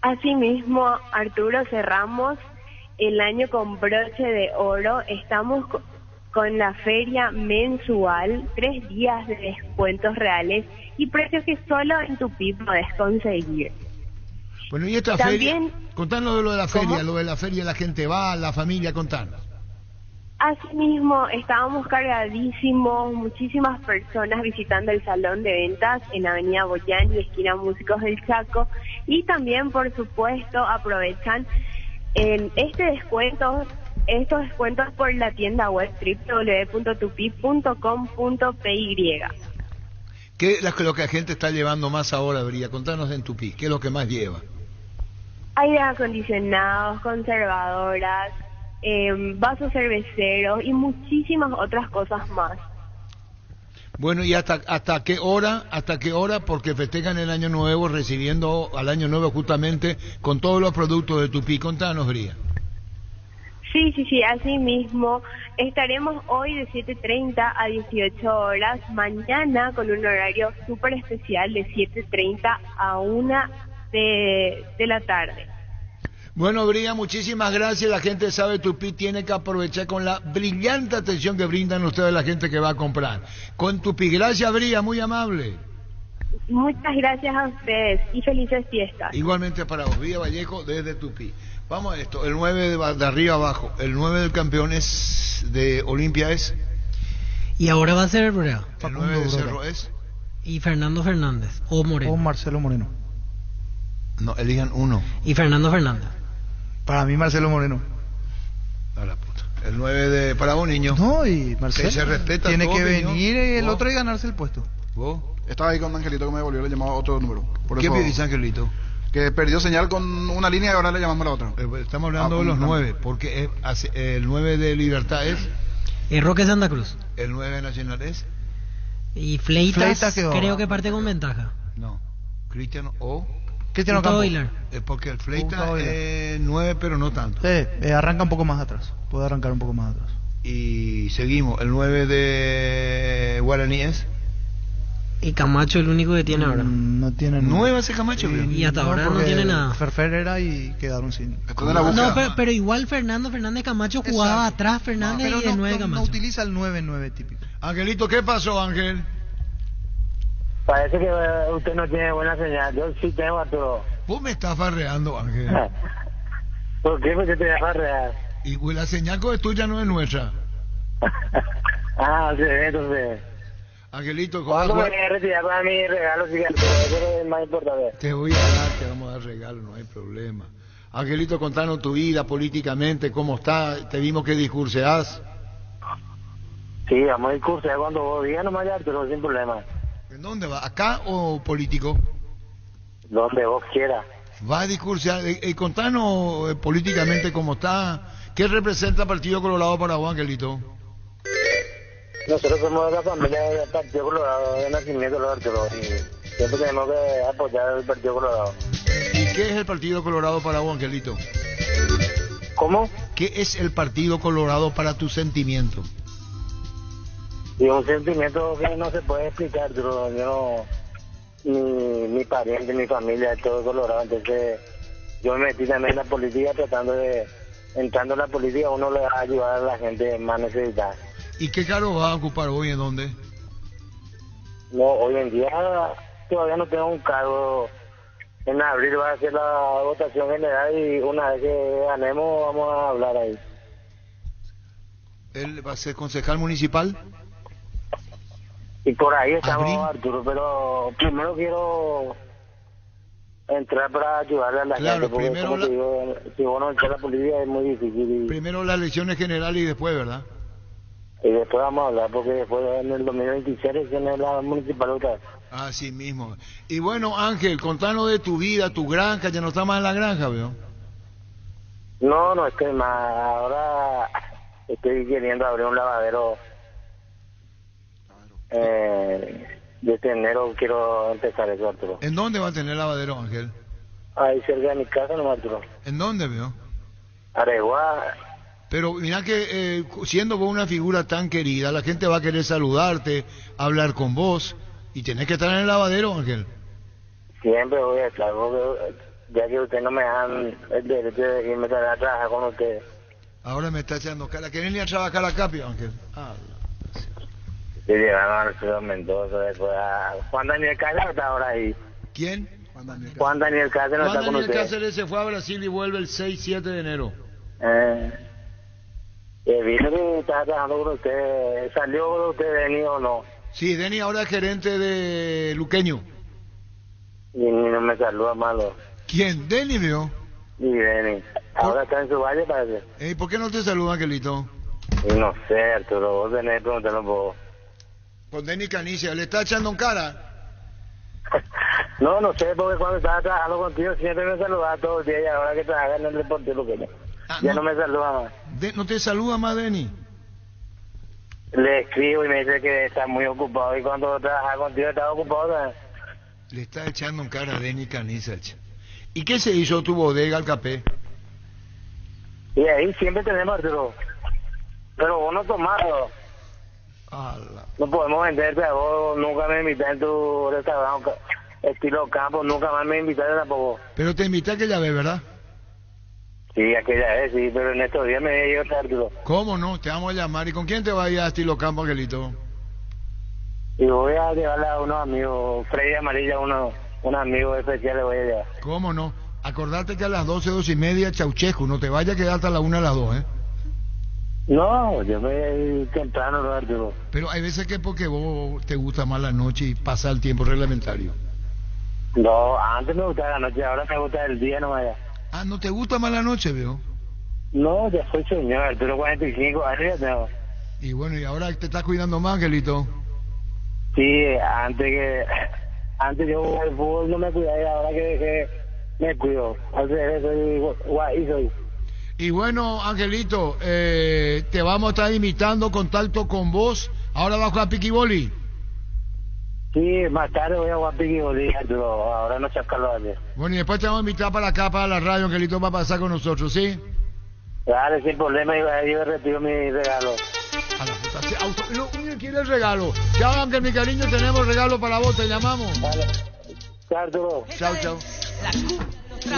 Así mismo, Arturo, cerramos el año con broche de oro. Estamos con la feria mensual, 3 días de descuentos reales y precios que solo en Tupí podés conseguir. Bueno, y esta También, feria, contanos de lo de la ¿cómo? feria, lo de la feria, la gente va, la familia, contanos. Asimismo, estábamos cargadísimos, muchísimas personas visitando el salón de ventas en Avenida Boyán y esquina Músicos del Chaco, y también, por supuesto, aprovechan estos descuentos por la tienda web www.tupi.com.py. ¿Qué es lo que la gente está llevando más ahora, Bría? Contanos en Tupí, ¿qué es lo que más lleva? Aires acondicionados, conservadoras, vasos cerveceros y muchísimas otras cosas más. Bueno, ¿y hasta qué hora? Porque festejan el Año Nuevo, recibiendo al Año Nuevo justamente con todos los productos de Tupí. Contanos, Bría. Sí, así mismo. Estaremos hoy de 7:30 a 18 horas, mañana con un horario súper especial de 7:30 a 1 de la tarde. Bueno, Bría, muchísimas gracias. La gente sabe Tupí tiene que aprovechar con la brillante atención que brindan ustedes a la gente que va a comprar. Con Tupí, gracias, Bría, muy amable. Muchas gracias a ustedes y felices fiestas. Igualmente para vos, Bría Vallejo desde Tupí. Vamos a esto, el 9 de arriba abajo, el 9 del campeón es de Olimpia es. Y ahora va a ser Brea. El 9 de Cerro es. Y Fernando Fernández o Moreno. O Marcelo Moreno. No, elijan uno. Y Fernando Fernández. Para mí Marcelo Moreno. A la puta. El 9 de para un niño. No, y Marcelo. Que se respeta tiene todo, que venir el ¿Vos? otro y ganarse el puesto. ¿Vos? Estaba ahí con Angelito que me devolvió, le llamaba otro número. Por ¿Qué eso, me dice Angelito? Que perdió señal con una línea y ahora le llamamos a la otra. Estamos hablando de los 9, porque el 9 de Libertad es. Roque Santa Cruz. El 9 de Nacional es. Y Fleitas quedó. creo que parte con ventaja. No. Cristiano o. Cristiano Gustavo Campos. Aguilar. Porque el Fleitas es 9, pero no tanto. Arranca un poco más atrás. Puede arrancar un poco más atrás. Y seguimos. El 9 de Guaraní es. Y Camacho el único que tiene ahora. No tiene nada. 9 ese Camacho. Y hasta ahora no tiene nada. Ferfer era y quedaron sin. No, pero igual Fernando Fernández Camacho jugaba atrás Fernández pero y de 9 Camacho. No utiliza el 9-9 típico. Angelito, ¿qué pasó, Ángel? Parece que usted no tiene buena señal. Yo sí tengo a todo. Vos me estás farreando, Ángel. ¿Por qué? Porque te voy a farrear. Y la señal que es tuya no es nuestra. Sí, entonces. Angelito, ¿cuándo me voy a retirar para mi regalo? Eso es más importante. Te voy a dar, te vamos a dar regalo, no hay problema. Angelito, contanos tu vida políticamente, cómo está. Te vimos que discurseás. Sí, vamos a discursear cuando vos digas nomás ya, pero sin problema. ¿En dónde va? ¿Acá o político? Donde vos quieras. Va a discursear. Contanos políticamente cómo está. ¿Qué representa el Partido Colorado para vos, Angelito? Nosotros somos de la familia del Partido Colorado de nacimiento, los Arturo, y siempre tenemos que apoyar al Partido Colorado. ¿Y qué es el Partido Colorado para vos, Angelito? ¿Cómo? ¿Qué es el Partido Colorado para tu sentimiento? Y un sentimiento que no se puede explicar, pero yo no, mi mis parientes, mi familia, todo Colorado. Entonces yo me metí también en la política entrando en la política uno le va a ayudar a la gente más necesitada. ¿Y qué cargo vas a ocupar hoy en dónde? No, hoy en día todavía no tengo un cargo. En abril va a ser la votación general y una vez que ganemos vamos a hablar ahí. ¿Él va a ser concejal municipal? Y por ahí estamos, ¿Abril? Arturo, pero primero quiero entrar para ayudarle a la Claro, gente, porque primero como te digo, si vos no entras a la política es muy difícil. Primero las elecciones generales y después, ¿verdad? Y después vamos a hablar, porque después en el 2026 elecciones la municipal otra vez. Así mismo. Y bueno, Ángel, contanos de tu vida, tu granja, ya no estás más en la granja, ¿veo? No estoy más. Ahora estoy queriendo abrir un lavadero. De este enero quiero empezar eso, Arturo. ¿En dónde va a tener lavadero, Ángel? Ahí cerca de mi casa, no, Arturo. ¿En dónde, veo? Areguá. Pero mira que siendo vos una figura tan querida, la gente va a querer saludarte, hablar con vos, y tenés que estar en el lavadero, Ángel. Siempre voy a estar, porque ya que ustedes no me dan el derecho de irme a trabajar con ustedes. Ahora me está echando cara. ¿Querés ir a trabajar a Capio, Ángel? Se llegaron a Alfredo Mendoza, después a Juan Daniel Cáceres está ahora ahí. ¿Quién? Juan Daniel Cáceres no está con Daniel ustedes. Cáceres se fue a Brasil y vuelve el 6-7 de enero. Vino que estaba trabajando con usted. ¿Salió con usted, Denny, o no? Sí, Denny ahora es gerente de Luqueño. Y no me saluda malo. ¿Quién? ¿Denny, vio? Y Denny. Ahora está en su valle, parece. ¿Por qué no te saluda, Angelito? Y no sé, Arturo, vos tenés que preguntarlo un poco. Con Denny Canicia, ¿le está echando en cara? No sé, porque cuando estaba trabajando contigo siempre me saludaba todo el día y ahora que trabaja en el Deportivo Luqueño, ya no me saluda más. ¿No te saluda más, Denny? Le escribo y me dice que está muy ocupado y cuando trabajaba contigo estaba ocupado también. Le está echando en cara a Denny Canicia. ¿Y qué se hizo tu bodega al café? Y ahí siempre tenemos, Arturo. Pero vos no tomás, no podemos venderte a vos, nunca me invitaste en tu restaurante estilo campo, nunca más me invitaste tampoco. Pero te invité aquella vez, ¿verdad? Sí, aquella vez, sí, pero en estos días me llegó tarde, Arturo. ¿Cómo no? Te vamos a llamar. ¿Y con quién te vas a ir a estilo campo, Angelito? Y voy a llevarle a unos amigos, Freddy Amarilla, unos amigos especiales voy a llevar. ¿Cómo no? Acordate que a las 12, 12:30, Chauchescu, no te vayas a quedar hasta la 1 a las 2, ¿eh? No, yo me voy a ir temprano, ¿no, Arturo? Pero hay veces que porque vos te gusta más la noche y pasa el tiempo reglamentario. No, antes me gustaba la noche, ahora me gusta el día nomás ya. Ah, ¿no te gusta más la noche, veo? No, ya soy señor, Arturo, 45 años ya tengo. Y bueno, ¿y ahora te estás cuidando más, Angelito? Sí, antes yo el fútbol no me cuidaba y ahora que dejé, me cuido. Hacer eso y soy. Y bueno, Angelito, te vamos a estar invitando contacto con vos. Ahora vas a jugar piquiboli. Sí, más tarde voy a jugar piquiboli, Arturo. Ahora no chascarlo antes. Bueno, y después te vamos a invitar para acá, para la radio, Angelito, va a pasar con nosotros, ¿sí? Dale, sin problema, yo retiro mi regalo. A la puta, lo único que quiere el regalo. Chao, Ángel, mi cariño, tenemos regalo para vos, te llamamos. Vale. Chao, Arturo. Chao, chao.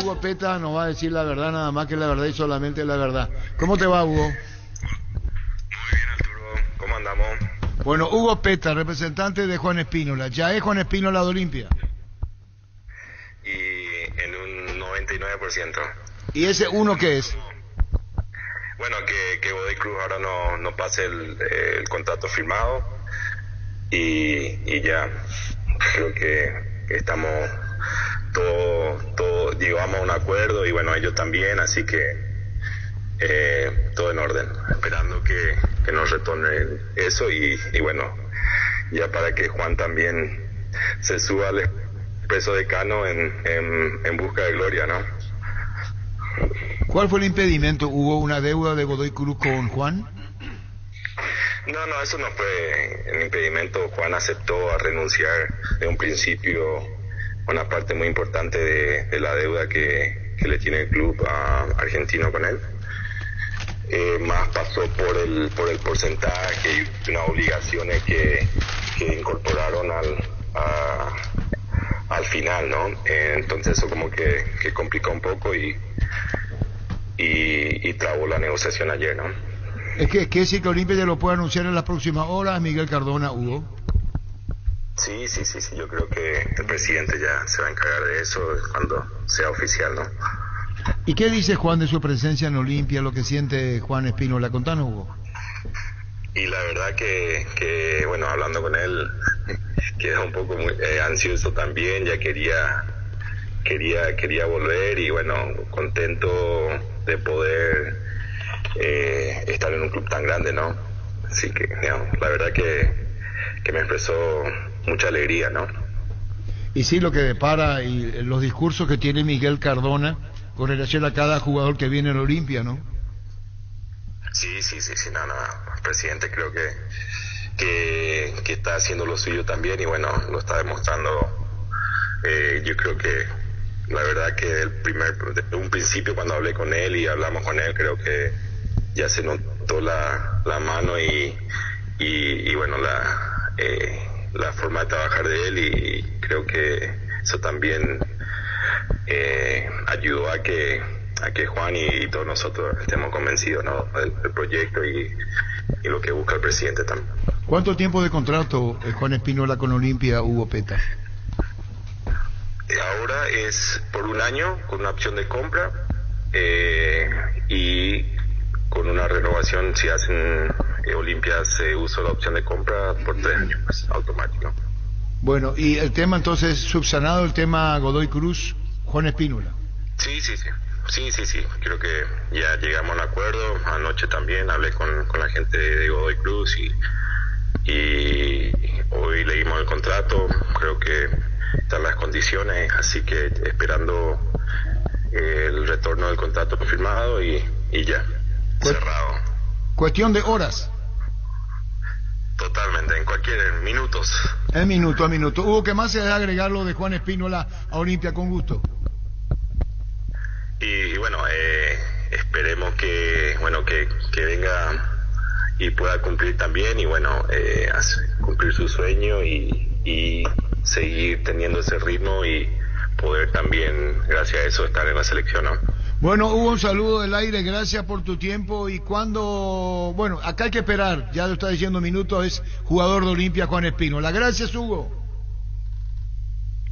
Hugo Peta nos va a decir la verdad, nada más que la verdad y solamente la verdad. ¿Cómo te va, Hugo? Muy bien, Arturo. ¿Cómo andamos? Bueno, Hugo Peta, representante de Juan Espínola. ¿Ya es Juan Espínola de Olimpia? Y en un 99%. ¿Y ese uno qué es? Bueno, que Godoy Cruz ahora no pase el contrato firmado y ya creo que estamos todo llegamos a un acuerdo y bueno, ellos también, así que todo en orden, esperando que nos retorne eso y bueno, ya para que Juan también se suba al expreso de Cano en busca de gloria, ¿no? ¿Cuál fue el impedimento? ¿Hubo una deuda de Godoy Cruz con Juan? No, eso no fue el impedimento. Juan aceptó a renunciar de un principio una parte muy importante de la deuda que le tiene el club argentino con él. Más pasó por el porcentaje y unas obligaciones que incorporaron al final, ¿no? Entonces eso como que complicó un poco y trabó la negociación ayer, ¿no? Es que decir que Olimpia ya lo puede anunciar en las próximas horas, Miguel Cardona, Hugo. Sí, yo creo que el presidente ya se va a encargar de eso cuando sea oficial, ¿no? ¿Y qué dice Juan de su presencia en Olimpia, lo que siente Juan Espínola? Contanos, Hugo. Y la verdad que bueno, hablando con él, quedó un poco muy ansioso también, ya quería volver y bueno, contento de poder estar en un club tan grande, ¿no? Así que, digamos, la verdad que me expresó mucha alegría, ¿no? Y sí, lo que depara y los discursos que tiene Miguel Cardona con relación a cada jugador que viene en Olimpia, ¿no? Sí, no, el presidente creo que está haciendo lo suyo también y bueno, lo está demostrando. Yo creo que la verdad que desde un principio cuando hablé con él y hablamos con él, creo que ya se notó la mano y bueno, la forma de trabajar de él y creo que eso también ayudó a que Juan y todos nosotros estemos convencidos, ¿no? del proyecto y lo que busca el presidente también. ¿Cuánto tiempo de contrato Juan Espínola con Olimpia, Hugo Peta? Ahora es por 1 año con una opción de compra y con una renovación si hacen Olimpia se usa la opción de compra por 3 años más, automático. Bueno, y el tema entonces subsanado, el tema Godoy Cruz, Juan Espínola. Sí, creo que ya llegamos a un acuerdo. Anoche también hablé con la gente de Godoy Cruz y hoy leímos el contrato, creo que están las condiciones, así que esperando el retorno del contrato firmado y ya, cerrado. Cuestión de horas. Totalmente, en minutos. En minuto. Hugo, ¿qué más se debe agregar lo de Juan Espínola a Olimpia? Con gusto. Y bueno, esperemos que venga y pueda cumplir también y bueno, cumplir su sueño y seguir teniendo ese ritmo y poder también, gracias a eso, estar en la selección, ¿no? Bueno, Hugo, un saludo del aire, gracias por tu tiempo y bueno, acá hay que esperar, ya lo está diciendo minutos, es jugador de Olimpia Juan Espínola. Gracias, Hugo.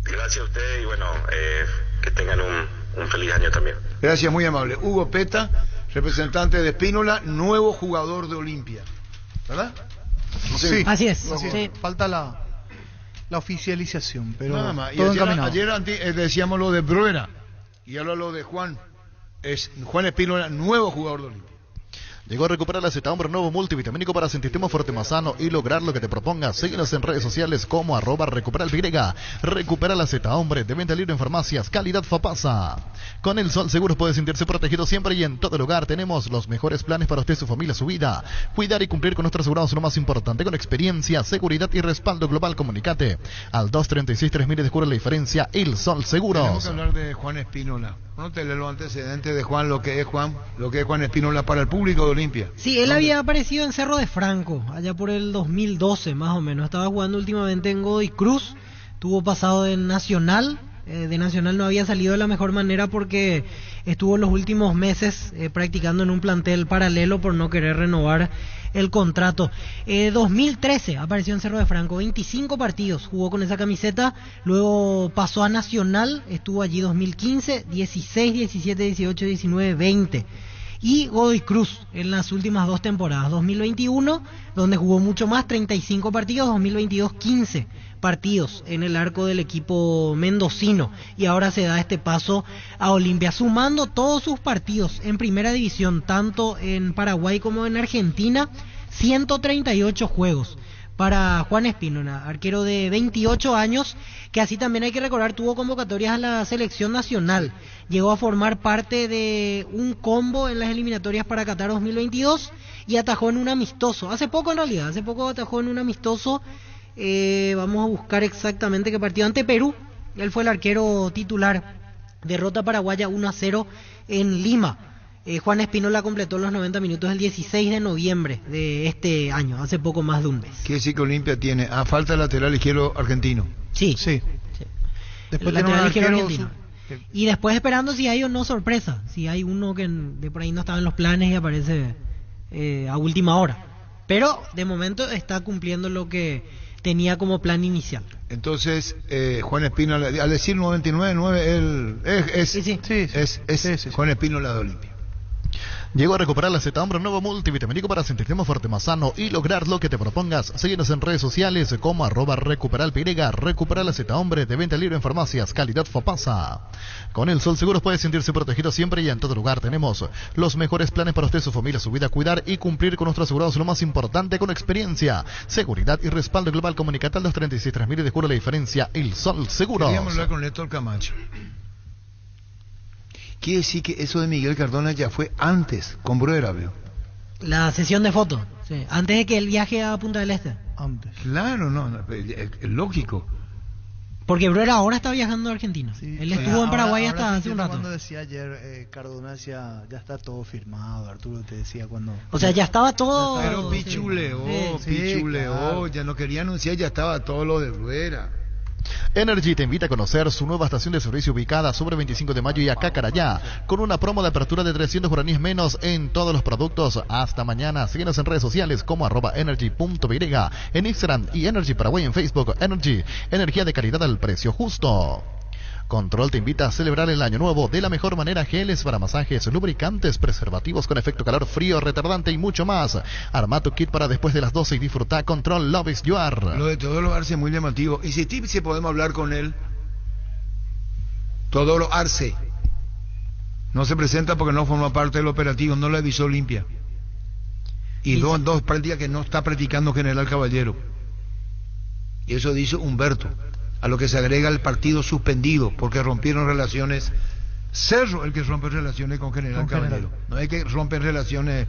Gracias a usted y bueno, que tengan un feliz año también. Gracias, muy amable. Hugo Peta, representante de Espínola, nuevo jugador de Olimpia, ¿verdad? Sí, así es. Sí. Falta la oficialización, pero nada más. todo Y encaminado. ayer decíamos lo de Bruera y ahora lo de Juan. Es Juan Espínola, nuevo jugador de Olimpia. Llegó a recuperar la Zeta-Hombre nuevo multivitamínico para sentirte más fuerte, más sano y lograr lo que te propongas. Síguenos en redes sociales como @recuperalpy. Recupera la Zeta-Hombre de venta libre en farmacias, calidad Fapasa. Con el Sol Seguros puede sentirse protegido siempre y en todo lugar. Tenemos los mejores planes para usted, su familia, su vida. Cuidar y cumplir con nuestros asegurados es lo más importante. Con experiencia, seguridad y respaldo global, comunicate al 236-3000 y descubre la diferencia. El Sol Seguros. Tenemos que hablar de Juan Espínola. No te leo los antecedentes de Juan, lo que es Juan Espínola para el público de Olimpia. Sí, él había aparecido en Cerro de Franco, allá por el 2012 más o menos. Estaba jugando últimamente en Godoy Cruz, tuvo pasado en Nacional. De Nacional no había salido de la mejor manera porque estuvo los últimos meses practicando en un plantel paralelo por no querer renovar el contrato. 2013 apareció en Cerro de Franco, 25 partidos jugó con esa camiseta, luego pasó a Nacional, estuvo allí 2015, 16, 17, 18, 19, 20. Y Godoy Cruz en las últimas 2 temporadas, 2021, donde jugó mucho más, 35 partidos, 2022, 15 partidos en el arco del equipo mendocino. Y ahora se da este paso a Olimpia, sumando todos sus partidos en primera división, tanto en Paraguay como en Argentina, 138 juegos. Para Juan Espínola, arquero de 28 años, que así también hay que recordar, tuvo convocatorias a la selección nacional. Llegó a formar parte de un combo en las eliminatorias para Qatar 2022 y atajó en un amistoso. Hace poco atajó en un amistoso. Vamos a buscar exactamente qué partido. Ante Perú, él fue el arquero titular. Derrota paraguaya 1-0 en Lima. Juan Espínola completó los 90 minutos el 16 de noviembre de este año, hace poco más de un mes. ¿Qué decir que Olimpia tiene? Falta el lateral izquierdo argentino. Sí. Después el tiene un lateral izquierdo arquero argentino. Y después esperando si hay o no sorpresa, si hay uno que de por ahí no estaba en los planes y aparece a última hora. Pero de momento está cumpliendo lo que tenía como plan inicial. Entonces, Juan Espínola, al decir 99-9, él es Juan Espínola de Olimpia. Llegó a recuperar la Z Hombre, nuevo multivitamínico para sentirte más fuerte, más sano y lograr lo que te propongas. Síguenos en redes sociales como @recuperalpirega. Recupera la Z Hombre, de venta libre en farmacias, calidad Fopasa. Con el Sol Seguros puede sentirse protegido siempre y en todo lugar. Tenemos los mejores planes para usted, su familia, su vida, cuidar y cumplir con nuestros asegurados. Lo más importante, con experiencia, seguridad y respaldo global. Comunicate al 236-3000 y descubre la diferencia. El Sol Seguros. Queríamos hablar con Néstor Camacho. Quiere decir que eso de Miguel Cardona ya fue antes, con Bruera, veo. La sesión de fotos, sí, antes de que él viaje a Punta del Este. Antes. Claro, es lógico. Porque Bruera ahora está viajando a Argentina. Sí, él estuvo en Paraguay ahora hasta hace un rato. Cuando decía ayer, Cardona decía, ya está todo firmado. Arturo te decía cuando... O sea, ya estaba todo... Pero pichuleó, claro. Ya no quería anunciar, ya estaba todo lo de Bruera. Energy te invita a conocer su nueva estación de servicio ubicada sobre 25 de mayo y Acacarayá, con una promo de apertura de 300 guaraníes menos en todos los productos. Hasta mañana. Síguenos en redes sociales como @energy.virg en Instagram y Energy Paraguay en Facebook. Energy, energía de calidad al precio justo. Control te invita a celebrar el año nuevo de la mejor manera. Geles para masajes, lubricantes, preservativos con efecto calor, frío, retardante y mucho más. Arma tu kit para después de las 12 y disfruta. Control, love is you are. Lo de Teodoro Arce es muy llamativo. Y si podemos hablar con él. Teodoro Arce no se presenta porque no forma parte del operativo, no le avisó Olimpia. Y dos prácticas que no está practicando General Caballero. Y eso dice Humberto. A lo que se agrega el partido suspendido porque rompieron relaciones. Cerro el que rompe relaciones con General Caballero. No es que rompen relaciones,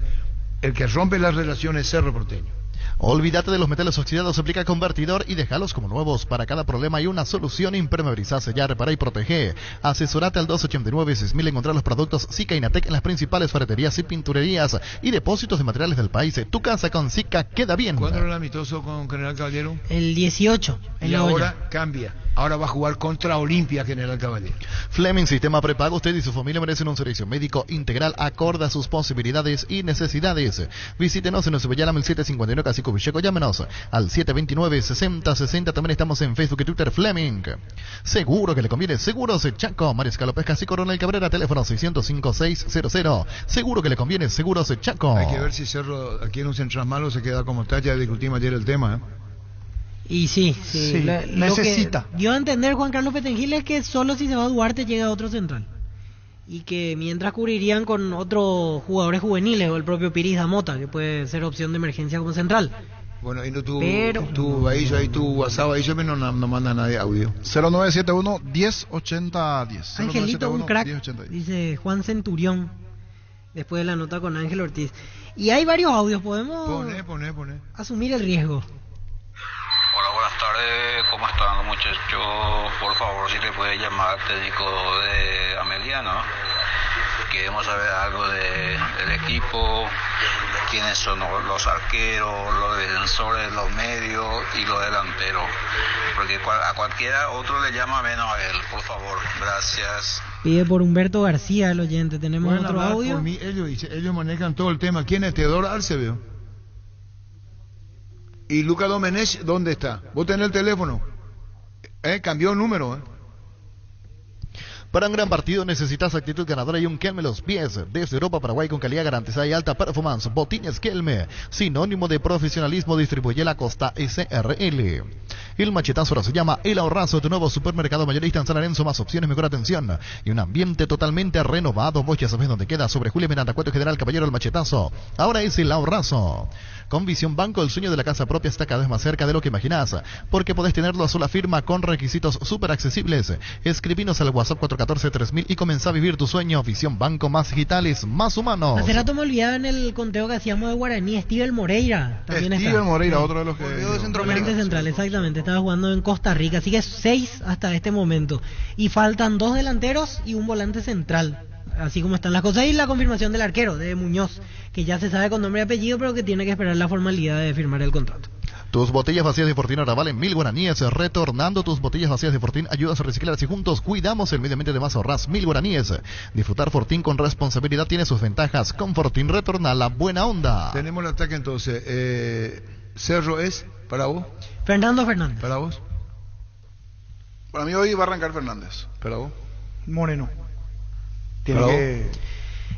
el que rompe las relaciones es Cerro Porteño. Olvídate de los metales oxidados, aplica convertidor y déjalos como nuevos. Para cada problema hay una solución. Impermeabiliza, sellar, repara y protege. Asesorate al 289-6000. Encontrar los productos Sica Inatec en las principales ferreterías y pinturerías y depósitos de materiales del país. Tu casa con Sica queda bien. ¿Cuándo era el amistoso con General Caballero? El 18. Y ahora cambia. Ahora va a jugar contra Olimpia General Caballero. Fleming Sistema Prepago. Usted y su familia merecen un servicio médico integral acorde a sus posibilidades y necesidades. Visítenos en nuestro Bellam el 751 Casico Villeco. Llámenos al 729-6060. También estamos en Facebook y Twitter. Fleming. Seguro que le conviene. Seguros Chaco. Mariscal López Casi Coronel Cabrera. Teléfono 605-600. Seguro que le conviene. Seguros Chaco. Hay que ver si Cerro aquí en un central malo se queda como está. Ya discutimos ayer el tema, Y sí, necesita. Lo que dio a entender Juan Carlos Petengil es que solo si se va a Duarte llega otro central. Y que mientras cubrirían con otros jugadores juveniles o el propio Piris Damota, que puede ser opción de emergencia como central. Bueno, y no tu WhatsApp, ahí no manda nadie audio. 0971-1080-10. Angelito, un crack, 1080-10. dice Juan Centurión, después de la nota con Ángel Ortiz. Y hay varios audios, podemos poner. asumir el riesgo. Hola, buenas tardes, ¿cómo están muchachos? Por favor, si le puede llamar al técnico de Ameliano. Queremos saber algo del equipo, quiénes son los arqueros, los defensores, los medios y los delanteros. Porque a cualquiera otro le llama menos a él, por favor, gracias. Pide por Humberto García el oyente, tenemos otro audio. Por mí, ellos manejan todo el tema. ¿Quién es? Teodoro Arce, veo. ¿Y Luca Domenech dónde está? ¿Vos tenés el teléfono? Cambió el número, Para un gran partido necesitas actitud ganadora y un Kelme los pies. Desde Europa, Paraguay, con calidad garantizada y alta performance. Botines Kelme, sinónimo de profesionalismo, distribuye la Costa SRL. El machetazo ahora se llama El Ahorrazo, tu nuevo supermercado mayorista en San Lorenzo. Más opciones, mejor atención y un ambiente totalmente renovado. Vos ya sabés dónde queda, sobre Julio Miranda, 4 General Caballero. El machetazo ahora es El Ahorrazo. Con Visión Banco, el sueño de la casa propia está cada vez más cerca de lo que imaginás, porque podés tenerlo a sola firma con requisitos súper accesibles. Escribinos al WhatsApp 414-3000 y comenzá a vivir tu sueño. Visión Banco, más digitales, más humanos. Hace rato me olvidaba en el conteo que hacíamos de Guaraní, Steven Moreira también está. Steven Moreira, otro de los que... de Centroamérica. Central, exactamente, estaba jugando en Costa Rica, así que 6 hasta este momento. Y faltan 2 delanteros y un volante central. Así como están las cosas, y la confirmación del arquero, de Muñoz, que ya se sabe con nombre y apellido, pero que tiene que esperar la formalidad de firmar el contrato. Tus botellas vacías de Fortín ahora valen 1000 guaraníes. Retornando tus botellas vacías de Fortín, ayudas a reciclar. Si juntos cuidamos el medio ambiente, además ahorras 1000 guaraníes. Disfrutar Fortín con responsabilidad tiene sus ventajas. Con Fortín retorna la buena onda. Tenemos el ataque entonces. Cerro es para vos. Fernando Fernández. Para vos. Para mí hoy va a arrancar Fernández. Para vos. Moreno. Tiene Para que...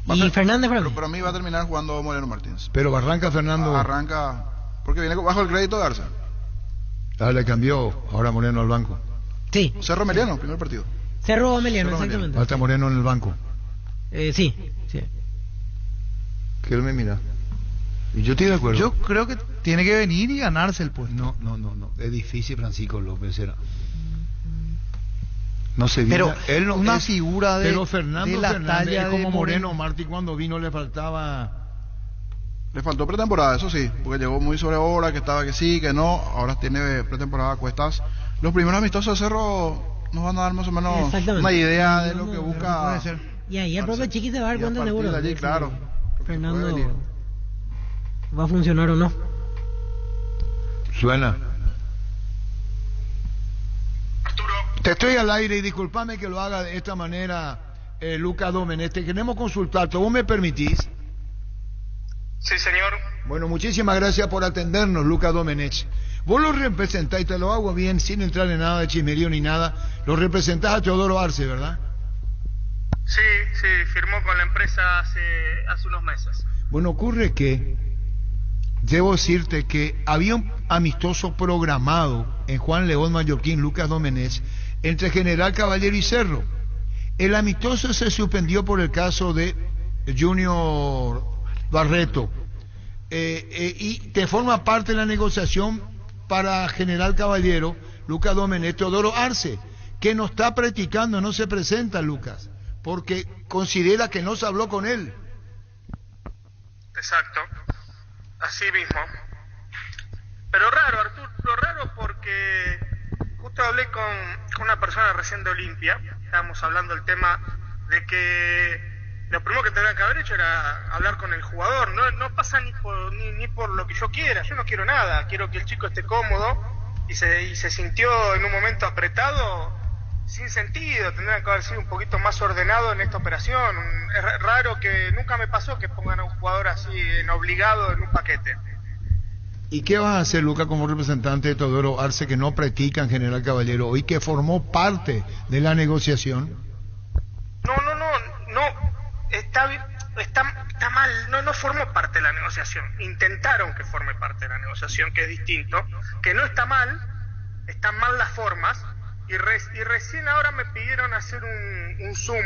Y Fernández para mí. Pero para mí va a terminar jugando Moreno Martínez. Pero arranca Fernando. Arranca porque viene bajo el crédito de Arce. Le cambió ahora Moreno al banco. Sí. Cerro Meliano, primer partido. Cerro Meliano, exactamente. Hasta Moreno en el banco. Sí. Que él me mira. Y yo estoy de acuerdo. Yo creo que tiene que venir y ganarse el puesto. No. Es difícil, Francisco López. No se viene. Pero él no una es, figura de, pero Fernando de la Fernández talla es como de Moreno Martí cuando vino le faltaba. Le faltó pretemporada, eso sí, porque llegó muy sobre hora, que estaba que sí, que no. Ahora tiene pretemporada a cuestas. Los primeros amistosos de Cerro nos van a dar más o menos una idea de lo que busca. Y ahí el propio Chiqui se va a dar cuenta seguro. De allí, claro. Fernando va a funcionar o no. Suena. Te estoy al aire y discúlpame que lo haga de esta manera, Luca Domenech. Te queremos consultarte. ¿Vos me permitís? Sí, señor. Bueno, muchísimas gracias por atendernos, Luca Domenech. Vos lo representás, y te lo hago bien, sin entrar en nada de chismerío ni nada. Lo representás a Teodoro Arce, ¿verdad? Sí, firmó con la empresa hace unos meses. Bueno, ocurre que debo decirte que había un amistoso programado en Juan León Mallorquín, Lucas Domenech, entre General Caballero y Cerro. El amistoso se suspendió por el caso de Junior Barreto, y te forma parte de la negociación para General Caballero, Lucas Domenech, Teodoro Arce, que no está practicando, no se presenta, Lucas, porque considera que no se habló con él. Exacto, así mismo. Pero raro, Arturo, raro porque justo hablé con una persona recién de Olimpia, estábamos hablando del tema de que lo primero que tendría que haber hecho era hablar con el jugador. No pasa ni por lo que yo quiera, yo no quiero nada, quiero que el chico esté cómodo y se sintió en un momento apretado sin sentido, tendría que haber sido un poquito más ordenado en esta operación. Es raro, que nunca me pasó que pongan a un jugador así en obligado en un paquete. ¿Y qué vas a hacer, Luca, como representante de Teodoro Arce, que no practica en General Caballero y que formó parte de la negociación? Está mal, no formó parte de la negociación. Intentaron que forme parte de la negociación, que es distinto, que no está mal, están mal las formas, y recién ahora me pidieron hacer un Zoom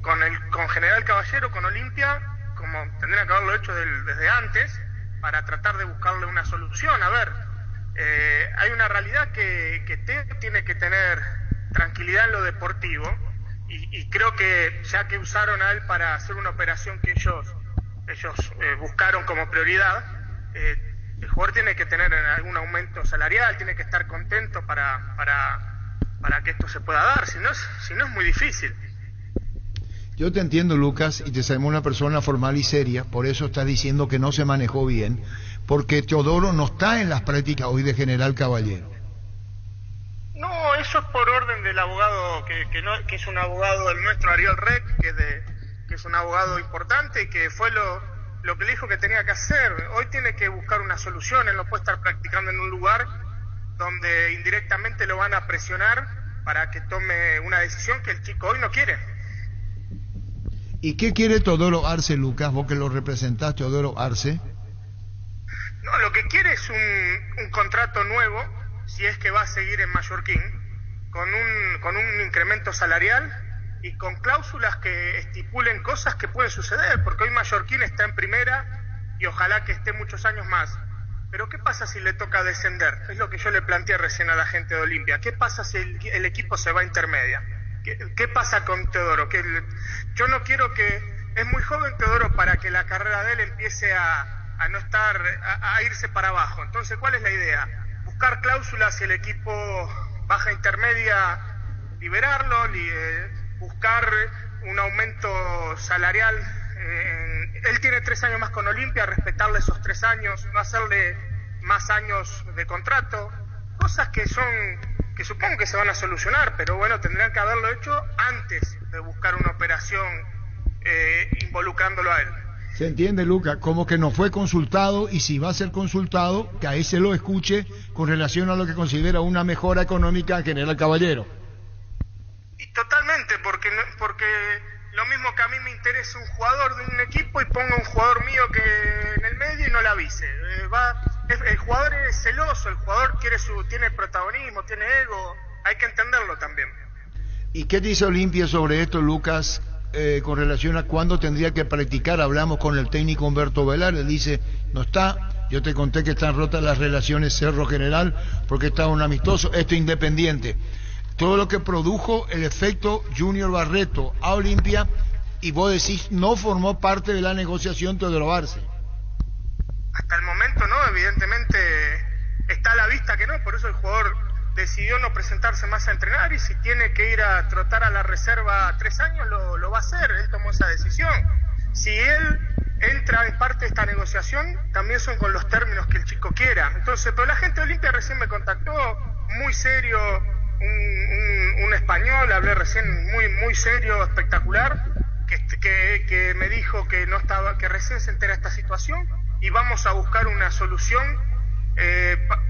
con General Caballero, con Olimpia, como tendrían que haberlo hecho desde antes, para tratar de buscarle una solución. A ver, hay una realidad que tiene que tener tranquilidad en lo deportivo, y creo que ya que usaron a él para hacer una operación que ellos buscaron como prioridad, el jugador tiene que tener algún aumento salarial, tiene que estar contento para que esto se pueda dar, si no es muy difícil. Yo te entiendo, Lucas, y te sabemos una persona formal y seria, por eso estás diciendo que no se manejó bien, porque Teodoro no está en las prácticas hoy de General Caballero. No, eso es por orden del abogado, que es un abogado, el nuestro Ariel Rec, que es un abogado importante y que fue lo que le dijo que tenía que hacer. Hoy tiene que buscar una solución, él no puede estar practicando en un lugar donde indirectamente lo van a presionar para que tome una decisión que el chico hoy no quiere. ¿Y qué quiere Teodoro Arce, Lucas, vos que lo representás, Teodoro Arce? No, lo que quiere es un contrato nuevo, si es que va a seguir en Mallorquín, con un incremento salarial y con cláusulas que estipulen cosas que pueden suceder, porque hoy Mallorquín está en primera y ojalá que esté muchos años más. Pero ¿qué pasa si le toca descender? Es lo que yo le planteé recién a la gente de Olimpia. ¿Qué pasa si el equipo se va a intermedia? ¿Qué pasa con Teodoro? Yo no quiero es muy joven Teodoro para que la carrera de él empiece a no estar, a irse para abajo. Entonces, ¿cuál es la idea? Buscar cláusulas, si el equipo baja intermedia, liberarlo, buscar un aumento salarial. Él tiene 3 años más con Olimpia, respetarle esos 3 años, no hacerle más años de contrato, cosas que supongo que se van a solucionar, pero bueno, tendrían que haberlo hecho antes de buscar una operación involucrándolo a él. Se entiende, Luca, como que no fue consultado, y si va a ser consultado, que ahí se lo escuche con relación a lo que considera una mejora económica en General Caballero. Y totalmente, porque lo mismo que a mí me interesa un jugador de un equipo y pongo un jugador mío que en el medio y no le avise. El jugador es celoso, el jugador tiene protagonismo, tiene ego, hay que entenderlo también. ¿Y qué dice Olimpia sobre esto, Lucas, con relación a cuándo tendría que practicar? Hablamos con el técnico Humberto Velar, él dice, no está, yo te conté que están rotas las relaciones Cerro General porque está un amistoso, esto Independiente. Todo lo que produjo el efecto Junior Barreto a Olimpia, y vos decís, no formó parte de la negociación Teodoro Arce. Hasta el momento no, evidentemente está a la vista que no, por eso el jugador decidió no presentarse más a entrenar, y si tiene que ir a trotar a la reserva 3 años, lo va a hacer, él tomó esa decisión. Si él entra en parte de esta negociación, también son con los términos que el chico quiera. Entonces, pero la gente de Olimpia recién me contactó, muy serio, un español, hablé recién, muy serio, espectacular, que me dijo que no estaba, que recién se entera de esta situación y vamos a buscar una solución.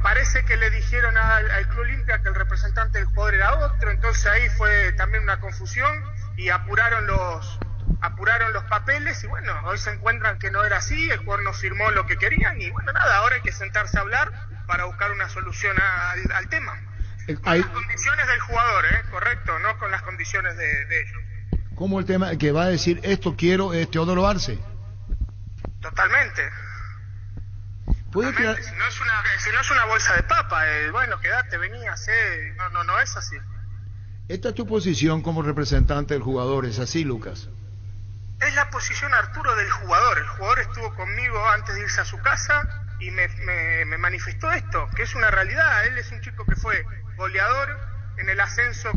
Parece que le dijeron al Club Olimpia que el representante del jugador era otro, entonces ahí fue también una confusión y apuraron los papeles, y bueno, hoy se encuentran que no era así, el jugador no firmó lo que querían, y bueno, nada, ahora hay que sentarse a hablar para buscar una solución al tema. Con las condiciones del jugador, correcto, no con las condiciones de ellos. ¿Cómo el tema que va a decir esto quiero es Teodoro Arce? Totalmente. Crear... Si no es una bolsa de papa, bueno, quédate, vení, hacé, no es así. Esta es tu posición como representante del jugador, ¿es así, Lucas? Es la posición, Arturo, del jugador. El jugador estuvo conmigo antes de irse a su casa y me manifestó esto, que es una realidad. Él es un chico que fue goleador en el ascenso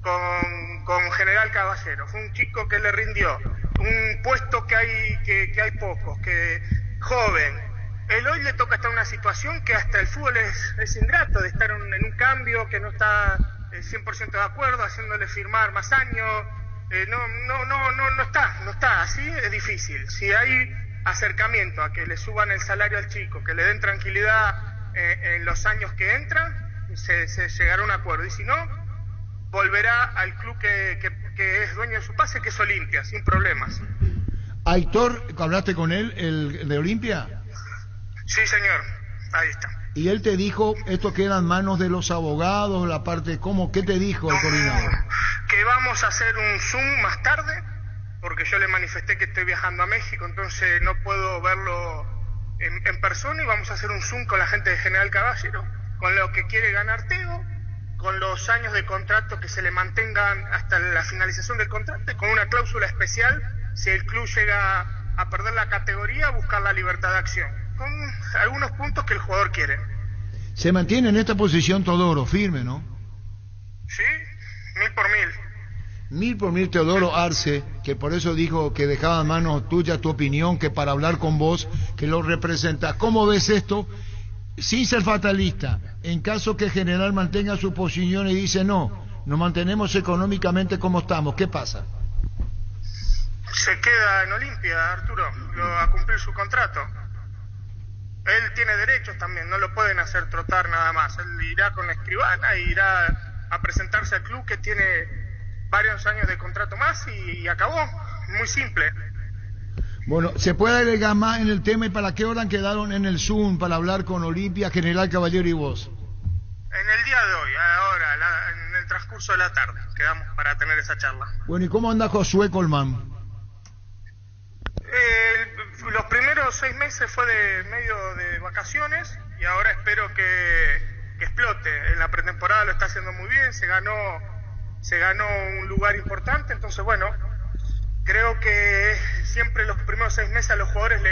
con General Caballero. Fue un chico que le rindió un puesto que hay pocos, que joven. Él hoy le toca estar en una situación que hasta el fútbol es ingrato, de estar en un cambio que no está 100% de acuerdo, haciéndole firmar más años. No está, así es difícil. Si hay acercamiento a que le suban el salario al chico, que le den tranquilidad en los años que entran, se llegará a un acuerdo, y si no, volverá al club que es dueño de su pase, que es Olimpia, sin problemas. Aitor, ¿hablaste con él, el de Olimpia? Sí, señor, ahí está. Y él te dijo, esto queda en manos de los abogados, la parte, ¿cómo? ¿Qué te dijo el coordinador? Que vamos a hacer un Zoom más tarde, porque yo le manifesté que estoy viajando a México, entonces no puedo verlo en persona, y vamos a hacer un Zoom con la gente de General Caballero, con lo que quiere ganar Teo, con los años de contrato que se le mantengan hasta la finalización del contrato, y con una cláusula especial, si el club llega a perder la categoría, buscar la libertad de acción, con algunos puntos que el jugador quiere. Se mantiene en esta posición Teodoro, firme, ¿no? Sí, 1000 por 1000. 1000 por 1000 Teodoro Arce, que por eso dijo que dejaba en manos tuyas tu opinión, que para hablar con vos, que lo representas. ¿Cómo ves esto? Sin ser fatalista, en caso que General mantenga su posición y dice no, nos mantenemos económicamente como estamos, ¿qué pasa? Se queda en Olimpia, Arturo, a cumplir su contrato. Él tiene derechos también, no lo pueden hacer trotar nada más. Él irá con la escribana e irá a presentarse al club, que tiene varios años de contrato más, y acabó. Muy simple. Bueno, ¿se puede agregar más en el tema y para qué hora quedaron en el Zoom para hablar con Olimpia, General Caballero y vos? En el día de hoy, ahora, en el transcurso de la tarde, quedamos para tener esa charla. Bueno, ¿y cómo anda Josué Colmán? Los primeros 6 meses fue de medio de vacaciones, y ahora espero que explote. En la pretemporada lo está haciendo muy bien, se ganó un lugar importante, entonces bueno, creo que siempre los primeros 6 meses a los jugadores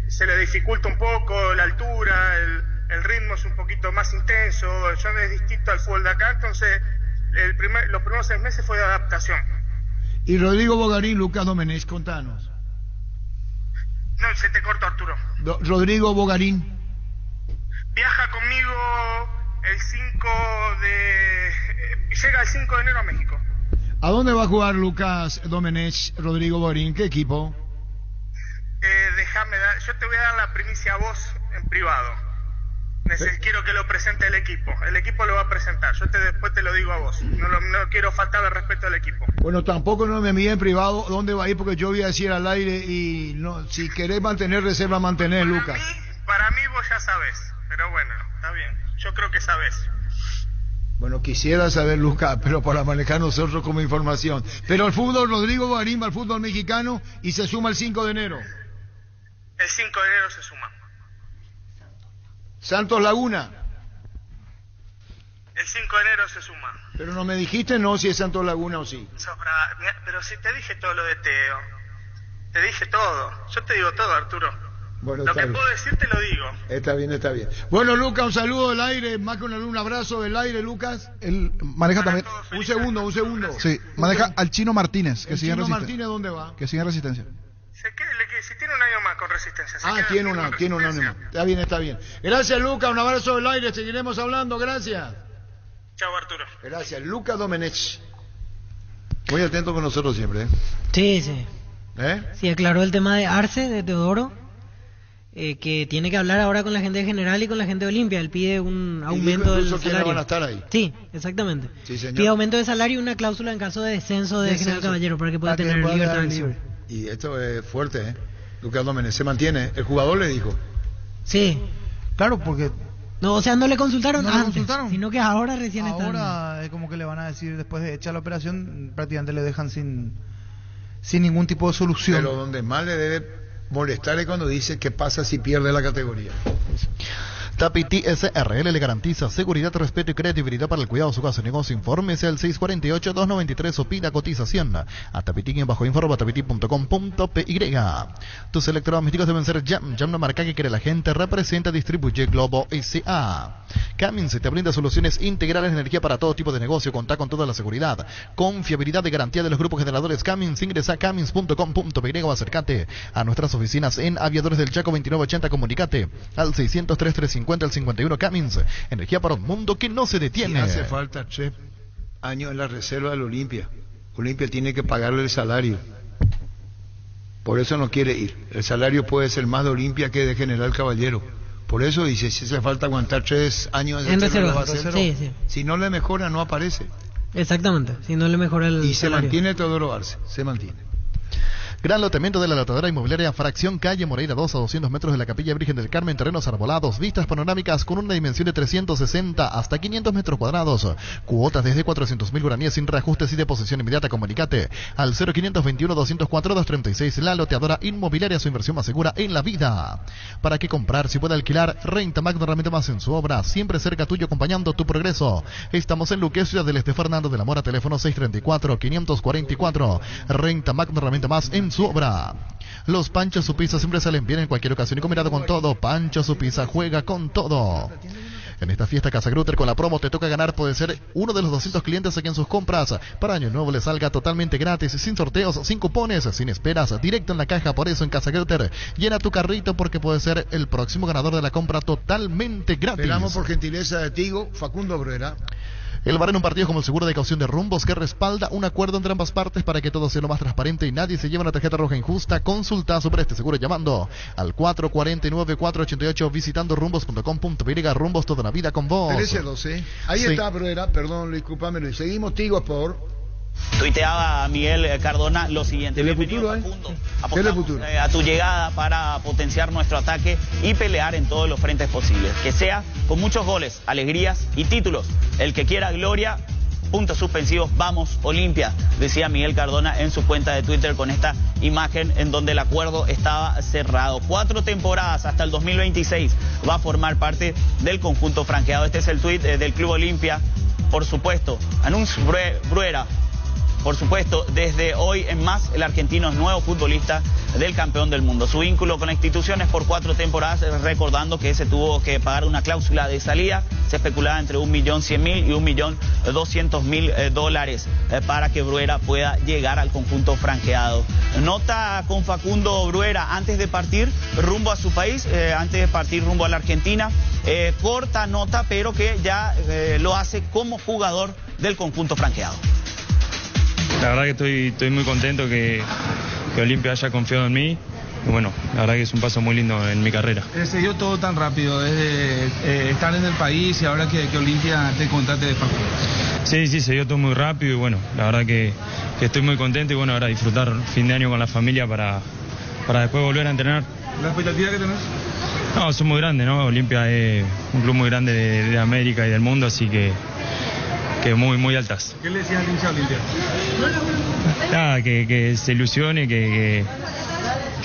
se le dificulta un poco la altura, el ritmo es un poquito más intenso, ya es distinto al fútbol de acá, entonces los primeros 6 meses fue de adaptación. Y Rodrigo Bogarín, Lucas Domenech, contanos. No, se te cortó, Arturo. Rodrigo Bogarín. viaja conmigo llega el 5 de enero a México. ¿A dónde va a jugar Lucas Domenech, Rodrigo Borín? ¿Qué equipo? Yo te voy a dar la primicia a vos en privado. Quiero que lo presente el equipo. El equipo lo va a presentar. Después te lo digo a vos. No quiero faltar el respeto al equipo. Bueno, tampoco no me envíe en privado dónde va a ir, porque yo voy a decir al aire y no, si querés mantener reserva, mantener, Lucas. Para mí vos ya sabés. Pero bueno, está bien. Yo creo que sabés. Bueno, quisiera saber, Lucas, pero para manejar nosotros como información. Pero el fútbol, Rodrigo Borín va al fútbol mexicano y se suma el 5 de enero. El 5 de enero se suma. Santos Laguna. El 5 de enero se suma. Pero no me dijiste no si es Santos Laguna o sí. Pero si te dije todo lo de Teo. Te dije todo. Yo te digo todo, Arturo. Bueno, lo que puedo decir te lo digo. Está bien, está bien. Bueno, Lucas, un saludo del aire, más que un abrazo del aire, Lucas. Él maneja también. Un segundo. Sí, maneja al Chino Martínez, que sigue en Resistencia. ¿Martínez dónde va? Que sigue en Resistencia. Si tiene un año más con Resistencia. Tiene un año más. Está bien. Gracias, Lucas, un abrazo del aire, seguiremos hablando, gracias. Chao, Arturo. Gracias, Lucas Domenech. Muy atento con nosotros siempre, ¿eh? Sí. Sí, aclaró el tema de Arce, de Teodoro. Que tiene que hablar ahora con la gente de General y con la gente de Olimpia. Él pide un aumento del salario. Van a estar ahí. Sí, exactamente. Sí, señor. Pide aumento de salario y una cláusula en caso de descenso de General Caballero para que pueda tener libertad libre. Y esto es fuerte, ¿eh? Lucas Domenech se mantiene. El jugador le dijo. Sí. Claro, porque... No, o sea, no le consultaron no antes, le consultaron. sino que ahora recién están... Ahora es como que le van a decir, después de hecha la operación, prácticamente le dejan sin ningún tipo de solución. Pero donde más le debe molestar es cuando dice qué pasa si pierde la categoría. Tapiti SRL le garantiza seguridad, respeto y credibilidad para el cuidado de su casa y negocio. Infórmese al 648-293 o pida cotización a tapiti.info, tapiti.com.py. Tus electrodomésticos deben ser Jam. Jam, la marca que quiere la gente, representa, distribuye Globo S.A. Cummins te brinda soluciones integrales de energía para todo tipo de negocio. Contá con toda la seguridad, confiabilidad y garantía de los grupos generadores Cummins. Ingresa a cummins.com.py o acércate a nuestras oficinas en Aviadores del Chaco 2980. Comunicate al 600-3350 al 51. Cummins, energía para un mundo que no se detiene. Y hace falta 3 años en la reserva del Olimpia. Olimpia tiene que pagarle el salario. Por eso no quiere ir. El salario puede ser más de Olimpia que de General Caballero. Por eso dice, si hace falta aguantar 3 años en reserva, sí. Si no le mejora, no aparece. Exactamente, si no le mejora el y salario. Se mantiene Teodoro Arce, se mantiene. Gran loteamiento de la lotadora inmobiliaria Fracción Calle Moreira 2, a 200 metros de la Capilla Virgen del Carmen, terrenos arbolados, vistas panorámicas con una dimensión de 360 hasta 500 metros cuadrados, cuotas desde 400.000 guaraníes sin reajustes y deposición inmediata. Comunicate al 0521-204-236. La loteadora inmobiliaria, su inversión más segura en la vida. ¿Para qué comprar si puede alquilar? Renta Magno Herramienta Más en su obra, siempre cerca tuyo, acompañando tu progreso. Estamos en Luque, Ciudad del Este. Fernando de la Mora, teléfono 634-544. Renta Magno Herramienta Más en su obra. Los Pancho Su Pizza siempre salen bien en cualquier ocasión y combinado con todo. Pancho Su Pizza juega con todo. En esta fiesta Casa Grutter con la promo Te Toca Ganar puede ser uno de los 200 clientes aquí en sus compras. Para Año Nuevo le salga totalmente gratis, sin sorteos, sin cupones, sin esperas, directo en la caja. Por eso en Casa Grutter llena tu carrito porque puede ser el próximo ganador de la compra totalmente gratis. Esperamos por gentileza de Tigo, Facundo Bruera. El VAR en un partido como el seguro de caución de Rumbos, que respalda un acuerdo entre ambas partes para que todo sea lo más transparente y nadie se lleve una tarjeta roja injusta. Consulta sobre este seguro llamando al 449-488, visitando rumbos.com.py. Rumbos, toda la vida con vos. 13-12. Ahí sí. Está, Bruera, perdón, discúlpame. Seguimos, Tigo, por... Tuiteaba Miguel Cardona lo siguiente: bienvenido, Facundo, a tu llegada para potenciar nuestro ataque y pelear en todos los frentes posibles, que sea con muchos goles, alegrías y títulos. El que quiera gloria, puntos suspensivos, vamos Olimpia, decía Miguel Cardona en su cuenta de Twitter con esta imagen en donde el acuerdo estaba cerrado. 4 temporadas hasta el 2026 va a formar parte del conjunto franqueado. Este es el tuit del Club Olimpia. Por supuesto, Anuncio Bruera por supuesto, desde hoy en más, el argentino es nuevo futbolista del campeón del mundo. Su vínculo con la institución es por 4 temporadas, recordando que se tuvo que pagar una cláusula de salida. Se especulaba entre 1.100.000 y 1.200.000 dólares para que Bruera pueda llegar al conjunto franjeado. Nota con Facundo Bruera antes de partir rumbo a su país, antes de partir rumbo a la Argentina. Corta nota, pero que ya lo hace como jugador del conjunto franjeado. La verdad que estoy muy contento que Olimpia haya confiado en mí. Y bueno, la verdad que es un paso muy lindo en mi carrera. Se dio todo tan rápido, desde estar en el país y ahora que Olimpia te contrate de Facundo. Sí, se dio todo muy rápido y bueno, la verdad que estoy muy contento y bueno, ahora disfrutar fin de año con la familia para después volver a entrenar. ¿La expectativa que tenés? No, son muy grandes, ¿no? Olimpia es un club muy grande de América y del mundo, así que muy altas. ¿Qué le decías al hincha Olimpia? Nada, que se ilusione, que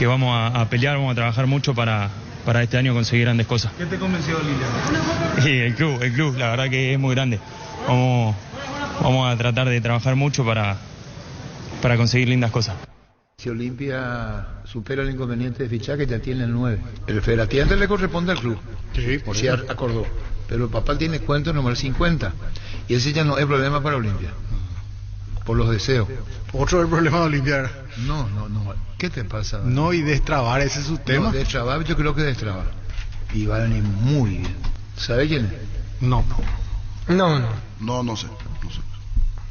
vamos a pelear, vamos a trabajar mucho para este año conseguir grandes cosas. ¿Qué te convenció Olimpia? Y el club, la verdad que es muy grande. Vamos a tratar de trabajar mucho para conseguir lindas cosas. Si Olimpia supera el inconveniente de fichaje, ya tiene el 9. El federativo le corresponde al club. Sí, por si acordó. Pero el papá tiene cuento número 50. Y ese ya no es problema para Olimpia. Por los deseos. Otro es el problema de Olimpia. No. ¿Qué te pasa? No, y destrabar, ese es su tema. No, destrabar, yo creo que destrabar. Y va a venir muy bien. ¿Sabe quién es? No sé.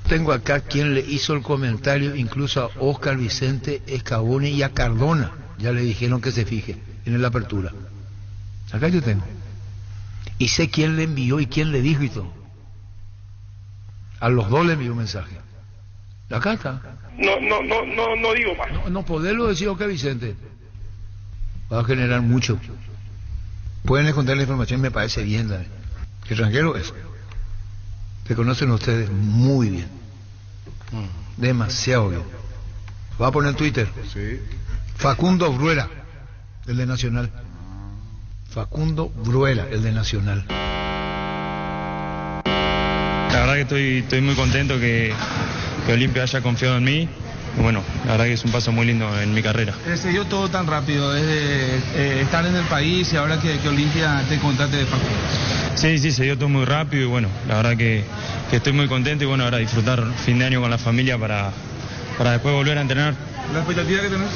Tengo acá quien le hizo el comentario incluso a Oscar Vicente Escabone y a Cardona. Ya le dijeron que se fije en la apertura. Acá yo tengo. Y sé quién le envió y quién le dijo y todo. A los dos le envió un mensaje. Acá está. No digo más. No poderlo decir Oscar Vicente. Va a generar mucho. Pueden esconder la información, me parece bien, Dani. Que extranjero es. Te conocen ustedes muy bien. Demasiado bien. Va a poner en Twitter. Sí. Facundo Bruera, el de Nacional. Facundo Bruera, el de Nacional. La verdad que estoy muy contento que Olimpia haya confiado en mí. Y bueno, la verdad que es un paso muy lindo en mi carrera. Se dio todo tan rápido, desde estar en el país y ahora que Olimpia te contrate de Facundo. Sí, se dio todo muy rápido y bueno, la verdad que estoy muy contento y bueno, ahora disfrutar fin de año con la familia para después volver a entrenar. ¿La expectativa que tenés?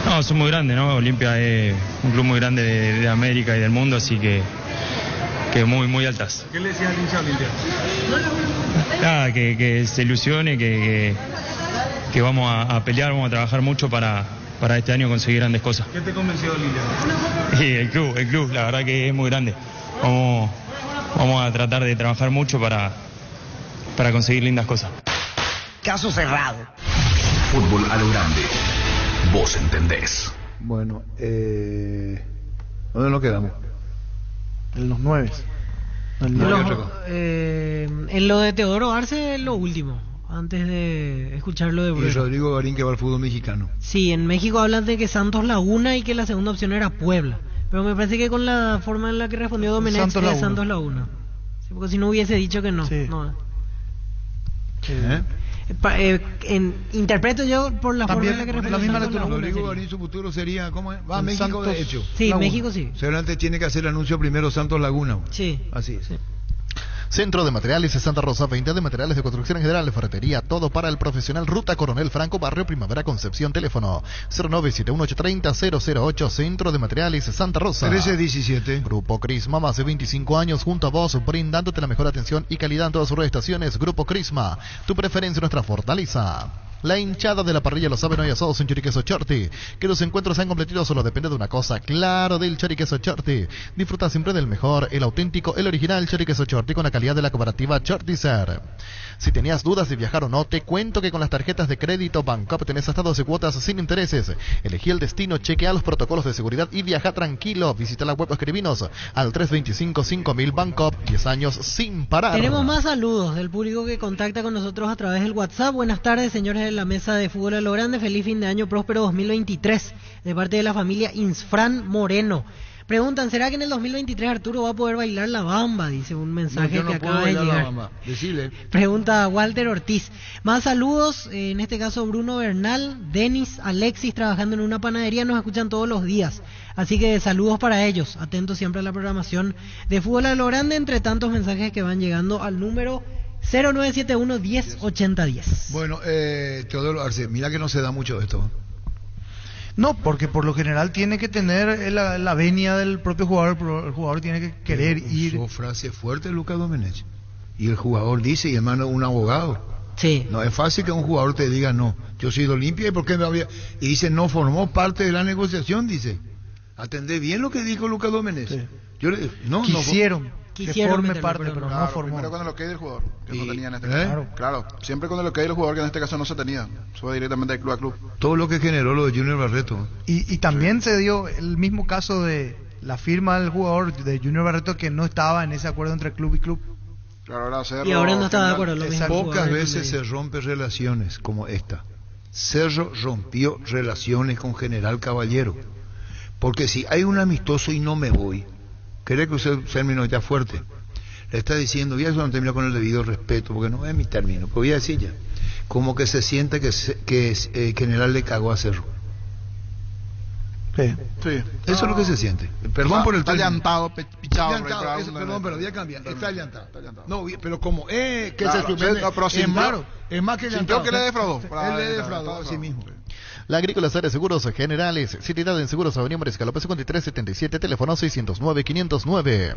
No, son muy grandes, ¿no? Olimpia es un club muy grande de América y del mundo, así que muy altas. ¿Qué le decías al hincha Olimpia? Nada, que se ilusione, que vamos a pelear, vamos a trabajar mucho para este año conseguir grandes cosas. ¿Qué te convenció Olimpia? Y el club, la verdad que es muy grande. Vamos a tratar de trabajar mucho para conseguir lindas cosas. Caso cerrado. Fútbol a lo grande. Vos entendés. Bueno, ¿dónde nos quedamos? En los 9. En lo de Teodoro Arce, lo último, antes de escuchar lo de Bruno. Y Rodrigo Garín, que va al fútbol mexicano. Sí, en México hablan de que Santos Laguna y que la segunda opción era Puebla. Pero me parece que con la forma en la que respondió Domenech es Santos Laguna. Sí, porque si no hubiese dicho que no. Sí. No. Interpreto yo por la forma en la que respondió. La misma lectura. Rodrigo Garín, su futuro sería, ¿cómo es? Va a México, Santos, de hecho. Sí, Laguna. México sí. Seguramente tiene que hacer el anuncio primero Santos Laguna. Sí. Así es. Sí. Centro de Materiales de Santa Rosa, 20 de materiales de construcción en general, ferretería, todo para el profesional. Ruta Coronel Franco, Barrio Primavera, Concepción. Teléfono 0971-830-008. Centro de Materiales de Santa Rosa. 1317. Grupo Crisma, más de 25 años junto a vos, brindándote la mejor atención y calidad en todas sus estaciones. Grupo Crisma, tu preferencia, nuestra fortaleza. La hinchada de la parrilla lo sabe, no hay asados en Choriqueso Chorti. Que los encuentros sean completitos solo depende de una cosa, claro, del Choriqueso Chorti. Disfruta siempre del mejor, el auténtico, el original Choriqueso Chorti con la calidad de la cooperativa Chortizer. Si tenías dudas de viajar o no, te cuento que con las tarjetas de crédito Bancopp tenés hasta 12 cuotas sin intereses. Elegí el destino, chequea los protocolos de seguridad y viaja tranquilo. Visita la web o escribinos al 325-5000 Bancopp, 10 años sin parar. Tenemos más saludos del público que contacta con nosotros a través del WhatsApp. Buenas tardes, señores de la mesa de fútbol a lo grande. Feliz fin de año, próspero 2023. De parte de la familia Insfran Moreno. Preguntan, ¿será que en el 2023 Arturo va a poder bailar la bamba? Dice un mensaje que acaba de llegar. Pregunta Walter Ortiz. Más saludos, en este caso Bruno Bernal, Denis, Alexis, trabajando en una panadería, nos escuchan todos los días. Así que saludos para ellos, atentos siempre a la programación de Fútbol a lo Grande, entre tantos mensajes que van llegando al número 0971 108010. Bueno, Teodoro Arce, mira que no se da mucho esto. No, porque por lo general tiene que tener la venia del propio jugador, el jugador tiene que querer ir. Usó frase fuerte Lucas Domenech. Y el jugador dice, y hermano, un abogado. Sí. No es fácil que un jugador te diga, no, yo soy de Olimpia, ¿y por qué me había...? Y dice, no formó parte de la negociación, dice. Atendé bien lo que dijo Lucas Domenech. Sí. Yo le Quisieron que forme parte, pero claro, no formó. Primero cuando lo quede el jugador, que no tenía en este caso. Claro, siempre cuando lo quede el jugador, que en este caso no se tenía. Sube directamente de club a club. Todo lo que generó lo de Junior Barreto. Y también se dio el mismo caso de la firma del jugador de Junior Barreto, que no estaba en ese acuerdo entre club y club. Claro, ahora y ahora no está de acuerdo. Pocas veces se rompen relaciones como esta. Cerro rompió relaciones con General Caballero. Porque si hay un amistoso y no me voy, cree que usted término ya fuerte, le está diciendo, y eso no termino con el debido respeto, porque no es mi término, pero voy a decir ya, como que se siente que General le cagó a Cerro. Sí. Eso es lo que se siente. Perdón por el está llantado, pichado. Perdón, pero ya cambia. Está llantado. No, pero como que claro, se suspende, es más que llantado. Que le defraudó. Él le defraudó a sí mismo. La Agrícola Sara Seguros Generales, Citidad en Seguros, Avenida Mariscal López 5377, teléfono 609-509.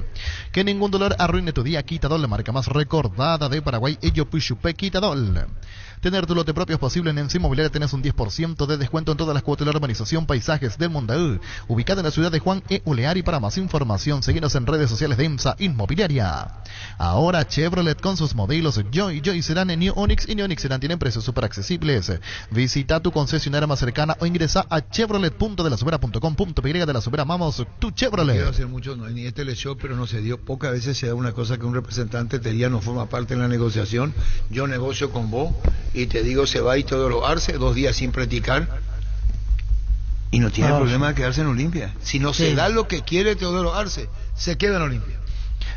Que ningún dolor arruine tu día. Quitadol, la marca más recordada de Paraguay, Ello Puchupe Quitadol. Tener tu lote propio es posible. En Encima Inmobiliaria tenés un 10% de descuento en todas las cuotas de la urbanización Paisajes del Mundaú, ubicada en la ciudad de Juan E. Uleari. Para más información, seguinos en redes sociales de EMSA Inmobiliaria. Ahora Chevrolet con sus modelos Joy Serán en New Onix y New Onix Serán tienen precios súper accesibles. Visita tu concesionaria más cercana o ingresa a chevrolet.delasubera.com.py. De la Subera, amamos tu Chevrolet. Quiero hacer mucho, no, ni este le show, pero no se dio. Pocas veces se da una cosa que un representante te diga no forma parte de la negociación. Yo negocio con vos y te digo se va y Teodoro Arce 2 días sin practicar y no tiene problema de quedarse en Olimpia. Si no se da lo que quiere Teodoro Arce, se queda en Olimpia.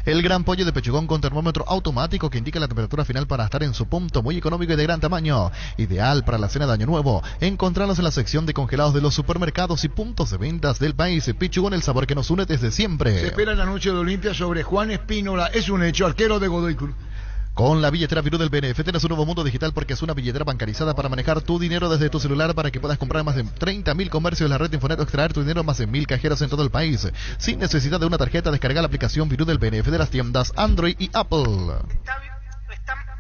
El gran pollo de Pechugón con termómetro automático que indica la temperatura final para estar en su punto, muy económico y de gran tamaño. Ideal para la cena de Año Nuevo. Encontrarlos en la sección de congelados de los supermercados y puntos de ventas del país. Pechugón, el sabor que nos une desde siempre. Se espera en la noche de Olimpia sobre Juan Espínola. Es un hecho, arquero de Godoy Cruz. Con la billetera Virú del BNF tienes un nuevo mundo digital, porque es una billetera bancarizada para manejar tu dinero desde tu celular, para que puedas comprar más de 30.000 comercios de la red Infonet o extraer tu dinero más de 1.000 cajeros en todo el país. Sin necesidad de una tarjeta, descarga la aplicación Virú del BNF de las tiendas Android y Apple. Está mal,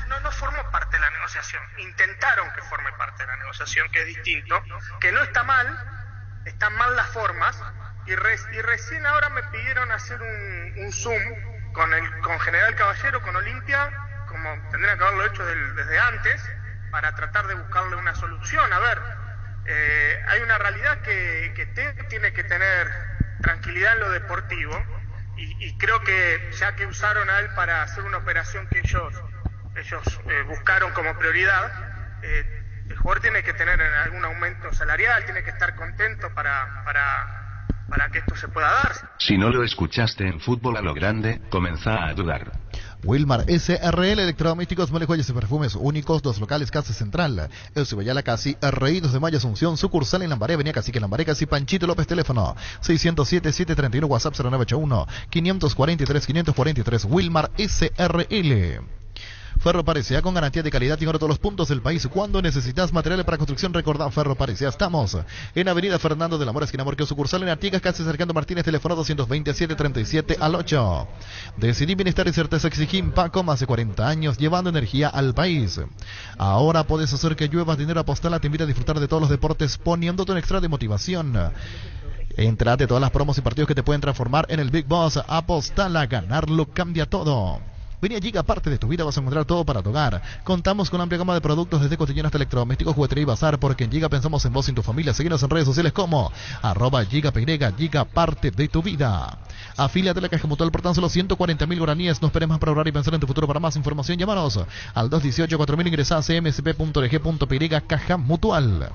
no formó parte de la negociación. Intentaron que forme parte de la negociación, que es distinto, que no está mal, están mal las formas, y recién ahora me pidieron hacer un Zoom con General Caballero, con Olimpia, como tendrían que haberlo hecho desde antes, para tratar de buscarle una solución. A ver, hay una realidad que tiene que tener tranquilidad en lo deportivo, y creo que ya que usaron a él para hacer una operación que ellos buscaron como prioridad, el jugador tiene que tener algún aumento salarial, tiene que estar contento para que esto se pueda dar. Si no lo escuchaste en Fútbol a lo Grande, comenzá a dudar. Wilmar SRL, electrodomésticos, muebles, joyas y perfumes únicos, 2 locales, Casa Central, El Cibayala Casi, RI 2 de Mayo, Asunción, sucursal en Lambaré, Avenida Cacique, Lambaré Casi, Panchito López, teléfono 607-731, WhatsApp 0981-543-543, Wilmar SRL. Ferro Parecía, con garantía de calidad y ahora todos los puntos del país. Cuando necesitas materiales para construcción, recordá Ferro Parecía. Estamos en Avenida Fernando de la Mora, esquina Morqueo, sucursal en Artigas, casi Cercando Martínez, teléfono 227-37 Decidí bienestar y certeza, exigí Paco, más de 40 años, llevando energía al país. Ahora puedes hacer que llueva dinero. Apostala te invita a disfrutar de todos los deportes, poniéndote un extra de motivación. Entrate a todas las promos y partidos que te pueden transformar en el Big Boss. Apostala, ganarlo cambia todo. Vení a Giga, parte de tu vida, vas a encontrar todo para tu hogar. Contamos con una amplia gama de productos, desde cotidianos hasta electrodomésticos, juguetería y bazar, porque en Giga pensamos en vos y en tu familia. Seguinos en redes sociales como @GigaPY, Giga, parte de tu vida. Afíliate a la Caja Mutual por tan solo 140.000 guaraníes. No esperes más para ahorrar y pensar en tu futuro. Para más información, llámanos al 218-4000, ingresá a cmsp.org.py, Caja Mutual.